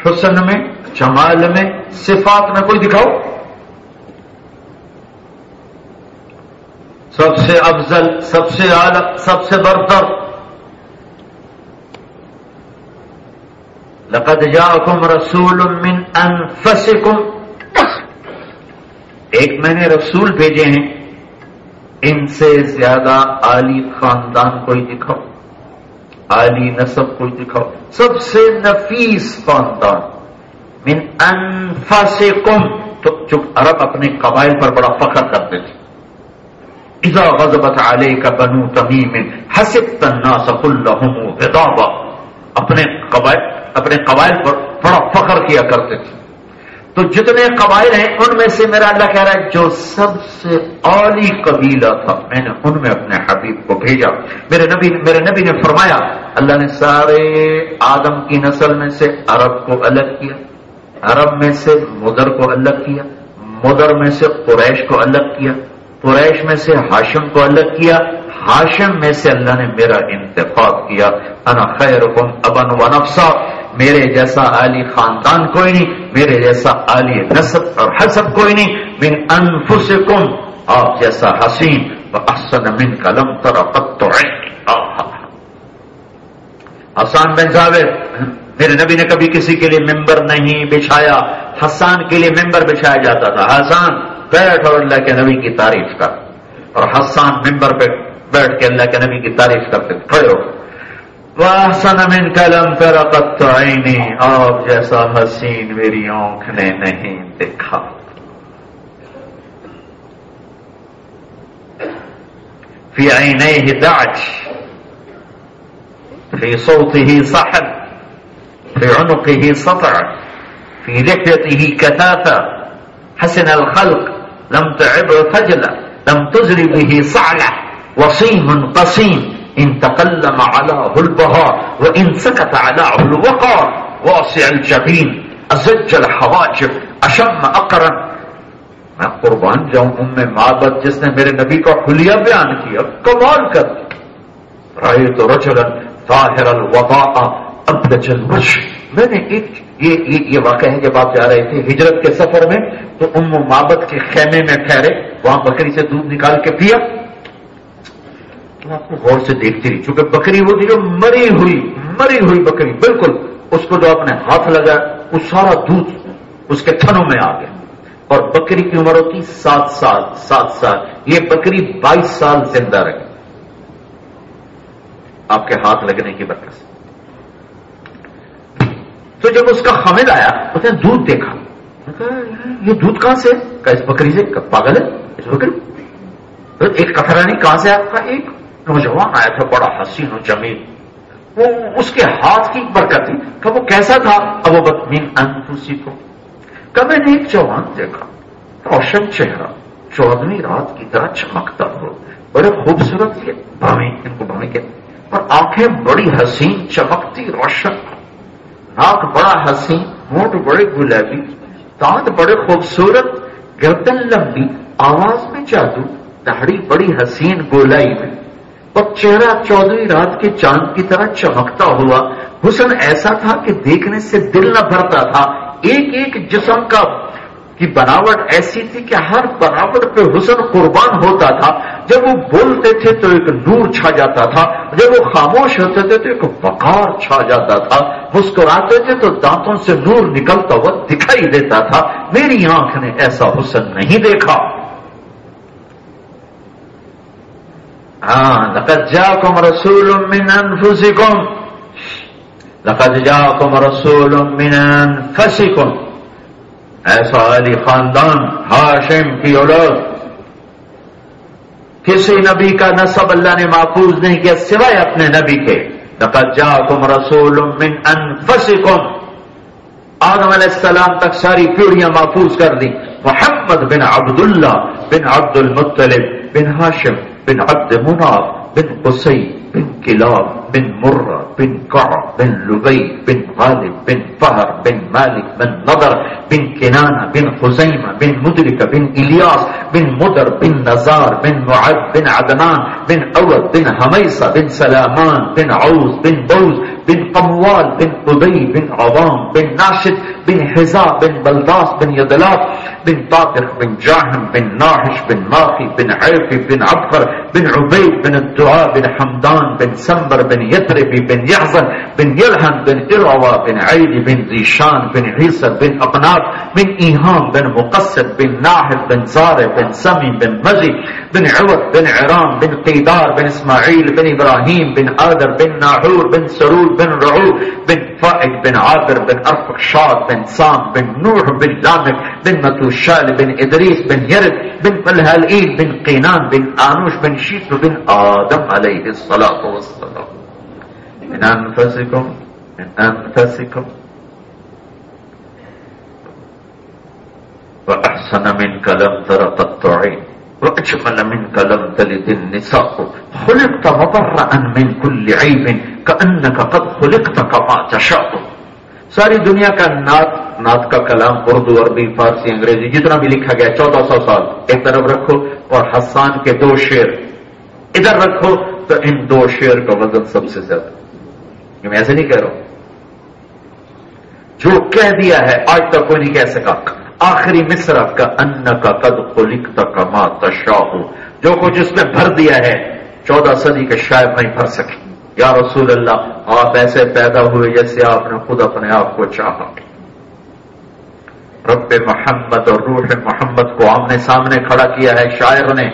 حسن میں، جمال میں، صفات میں کوئی دکھاؤ. سب سے افضل، سب سے اعلی، سب سے برتر. لقد جاءکم رسول من انفسکم، ایک میں نے رسول بھیجے ہیں، ان سے زیادہ عالی خاندان کوئی دکھاؤ، عالی نسب کوئی دکھاؤ، سب سے نفیس خاندان. من انفسکم، تو چونکہ عرب اپنے قبائل پر بڑا فخر کرتے تھے. اذا غضبت علیک بنو تمیم حسبت الناس كلهم غضابا، اپنے قبائل پر بڑا فخر کیا کرتے تھے. تو جتنے قبائل ہیں ان میں سے میرا اللہ کہہ رہا ہے جو سب سے اعلی قبیلہ تھا میں نے ان میں اپنے حبیب کو بھیجا. میرے نبی نے فرمایا اللہ نے سارے آدم کی نسل میں سے عرب کو الگ کیا، عرب میں سے مدر کو الگ کیا، مدر میں سے قریش کو الگ کیا، قریش میں سے ہاشم کو الگ کیا، ہاشم میں سے اللہ نے میرا انتخاب کیا. انا خیرکم ابا و نفسا، میرے جیسا عالی خاندان کوئی نہیں، میرے جیسا عالی نسب اور حسب کوئی نہیں. من انفسکم، آپ جیسا حسین، واحسن منک لم تر قط عینی. حسان بن ثابت، میرے نبی نے کبھی کسی کے لیے ممبر نہیں بچھایا، حسان کے لیے ممبر بچھایا جاتا تھا. حسان بیٹھ اور اللہ کے نبی کی تعریف کر، اور حسان ممبر پہ بیٹھ کے اللہ کے نبی کی تعریف کرتے کھڑے ہو. وَأَحْسَنَ مِنْكَ لَمْ تَرَ قَطُّ عَيْنِي، آپ جیسا حسین میری آنکھ نے نہیں دیکھا. فی عینیہ دعج، فی صوتہ صحب، فی عنقہ سطع، فی لحیتہ کثافہ، حسن الخلق، لم تعب فجلہ، لم تزر به صعلہ، وصیم قصیم، ان تکلم علاہ البہاء وان سکت علاہ الوقار، واسع الجبین، ازج الحواجب، اشم اقرن. میں قربان جاؤں ام معبد جس نے میرے نبی کا حلیہ بیان کیا، کمال کر. رأیت رجلا طاہر الوضاء ابلج الوجه، میں نے یہ واقعہ ہے جب آپ جا رہے تھے ہجرت کے سفر میں تو ام معبد کے خیمے میں ٹھہرے، وہاں بکری سے دودھ نکال کے پیا. آپ کو غور سے دیکھتی رہی، چونکہ بکری وہ تھی جو مری ہوئی بکری، بالکل اس کو جو آپ نے ہاتھ لگا وہ سارا دودھ اس کے تھنوں میں آ گیا. اور بکری کی عمر ہوتی 7 سال. یہ بکری 22 سال زندہ رہی آپ کے ہاتھ لگنے کی برکت سے. تو جب اس کا حامل آیا اس نے دودھ دیکھا، یہ دودھ کہاں سے؟ کہا اس بکری سے. پاگل ہے اس بکری؟ ایک قطرہ نہیں، کہاں سے آیا؟ ایک نوجوان آیا تھا بڑا حسین و جمیل، وہ اس کے ہاتھ کی برکت تھی. کہ وہ کیسا تھا؟ ابو بکر من انفسکم. کہ میں نے ایک جوان دیکھا، روشن چہرہ، 14ویں رات کی طرح چمکتا ہو، بڑے خوبصورت تھے، ان کو بھاویں کے، اور آنکھیں بڑی حسین چمکتی روشن، ناک بڑا حسین، ہونٹ بڑے گلابی، دانت بڑے خوبصورت، گردن لمبی، آواز میں جادو، داڑھی بڑی حسین گولائی میں، اور چہرہ 14ویں رات کے چاند کی طرح چمکتا ہوا. حسن ایسا تھا کہ دیکھنے سے دل نہ بھرتا تھا. ایک جسم کی بناوٹ ایسی تھی کہ ہر بناوٹ پہ حسن قربان ہوتا تھا. جب وہ بولتے تھے تو ایک نور چھا جاتا تھا، جب وہ خاموش ہوتے تھے تو ایک وقار چھا جاتا تھا، مسکراتے تھے تو دانتوں سے نور نکلتا ہوا دکھائی دیتا تھا. میری آنکھ نے ایسا حسن نہیں دیکھا. لقد جاءكم رسول من انفسكم، لقد جاءكم رسول من انفسكم. ایسا علی خاندان ہاشم کی اولاد، کسی نبی کا نسب اللہ نے محفوظ نہیں کیا سوائے اپنے نبی کے. لقد جاءكم رسول من انفسكم. آدم علیہ السلام تک ساری پیڑیاں محفوظ کر دی. محمد بن عبداللہ بن عبد المطلب بن ہاشم بن عبد مناف بن قصی بن کلاب بن مرہ بن کعب بن لبی بن غالب بن فہر بن مالک بن نضر بن کنانہ بن خزیمہ بن مدرک بن الیاس بن مدر بن نزار بن معد بن عدنان بن اود بن حمیصہ بن سلامان بن عوز بن بوز بن قموال بن قدی بن عوام بن ناشد بن حزا بن بلداس بن یدلاف بن طاقر بن جاہم بن ناحش بن ماخی بن عیفی بن عبقر بن عبید بن الدعاء بن حمدان بن سنبر بن یثربی بن يحزن بن يلحن بن إروى بن عيد بن ذيشان بن عيسى بن أقناط بن إيهام بن مقصد بن ناحد بن زارع بن سمي بن مزي بن عوض بن عرام بن قيدار بن إسماعيل بن إبراهيم بن آدر بن ناحور بن سرور بن رعو بن فائد بن عابر بن أرفقشاد بن سام بن نوح بن لامك بن متوشال بن إدريس بن يرد بن ملهالئيل بن قينان بن آنوش بن شيث بن آدم عليه الصلاة والسلام. من أنفسكم وأحسن منك لم تر قط عين وأجمل منك لم تلد النساء خلقت مبرأ من كل عيب كأنك قد خلقت كما تشاء. ساری دنیا کا نعت کا کلام اردو عربی فارسی انگریزی جتنا بھی لکھا گیا 1400 سال ایک طرف رکھو اور حسان کے 2 شعر ادھر رکھو تو ان 2 شعر کا وزن سب سے زیادہ. میں ایسے نہیں کہہ رہا ہوں، جو کہہ دیا ہے آج تک کوئی نہیں کہہ سکا. آخری مصرع کا انک قد خلقت کما تشاء، جو کچھ اس میں بھر دیا ہے 14 صدی کے شاعر نہیں بھر سکے. یا رسول اللہ آپ ایسے پیدا ہوئے جیسے آپ نے خود اپنے آپ کو چاہا. رب محمد اور روح محمد کو آمنے سامنے کھڑا کیا ہے شاعر نے.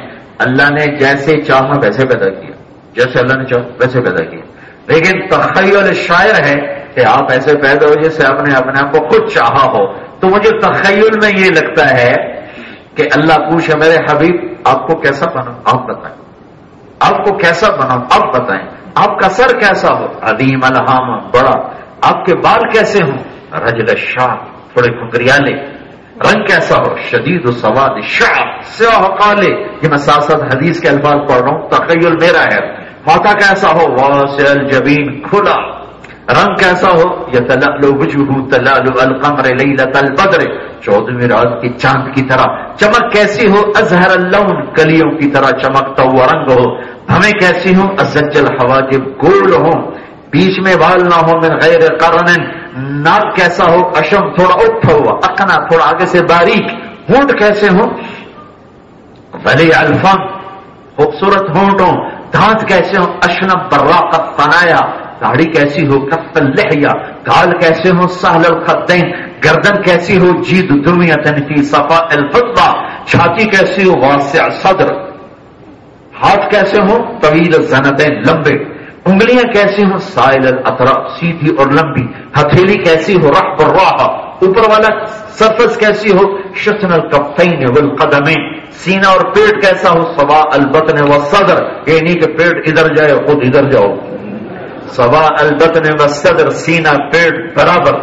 اللہ نے جیسے چاہا ویسے پیدا کیا، جیسے اللہ نے چاہا ویسے پیدا کیا. لیکن تخیل شاعر ہے کہ آپ ایسے پیدا ہو جیسے آپ نے اپنے آپ کو خود چاہا ہو. تو مجھے تخیل میں یہ لگتا ہے کہ اللہ پوچھے میرے حبیب آپ کو کیسا بنا، آپ بتائیں، آپ کو کیسا بنا آپ بتائیں. آپ کا سر کیسا ہو، عظیم الہام بڑا. آپ کے بال کیسے ہوں، رجل الشعر تھوڑے گھنگریالے. رنگ کیسا ہو، شدید سواد شعر سیاہ کالے. یہ میں ساتھ ساتھ حدیث کے الفاظ پڑھ رہا ہوں، تخیل میرا ہے. ماتھا کیسا ہو، واسع الجبین کھلا. رنگ کیسا ہو، یتلألؤ وجهه تلألؤ القمر لیلۃ البدر 14ویں رات کی چاند کی طرح. چمک کیسی ہو، ازہر اللون کلیوں کی طرح چمکتا ہوا رنگ ہو. ہمیں کیسی ہوں، ازج الحواجب گول ہوں، بیچ میں بال نہ ہو، من غیر قرن. ناک کیسا ہو، اشم تھوڑا اٹھا ہوا، اقنا تھوڑا آگے سے باریک. ہونٹ کیسے ہوں، ولی الفم خوبصورت ہونٹوں. دانت کیسے ہوں، اشنب براقت تنایا. داڑھی کیسی ہو، کف اللحیہ. گال کیسے ہو، سہل الخدین. گردن کیسی ہو، جید دمیۃ فی صفاء الفضہ. چھاتی کیسی ہو، واسع صدر. ہاتھ کیسے ہوں، طویل الزنتین لمبے. انگلیاں کیسی ہوں، سائل الاطراف سیدھی اور لمبی. ہتھیلی کیسی ہو، رحب الراحہ. اوپر والا سرفس کیسی ہو، شتن الکفین والقدمین. سینہ اور پیٹ کیسا ہو، سواء البطن والصدر. یہ نہیں کہ پیٹ ادھر جائے خود ادھر جاؤ. سواء البطن والصدر، سینہ پیٹ برابر،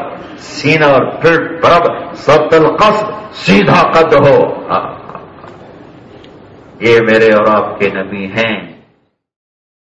سینہ اور پیٹ برابر. سبط القصد سیدھا قد ہو. یہ میرے اور آپ کے نبی ہیں.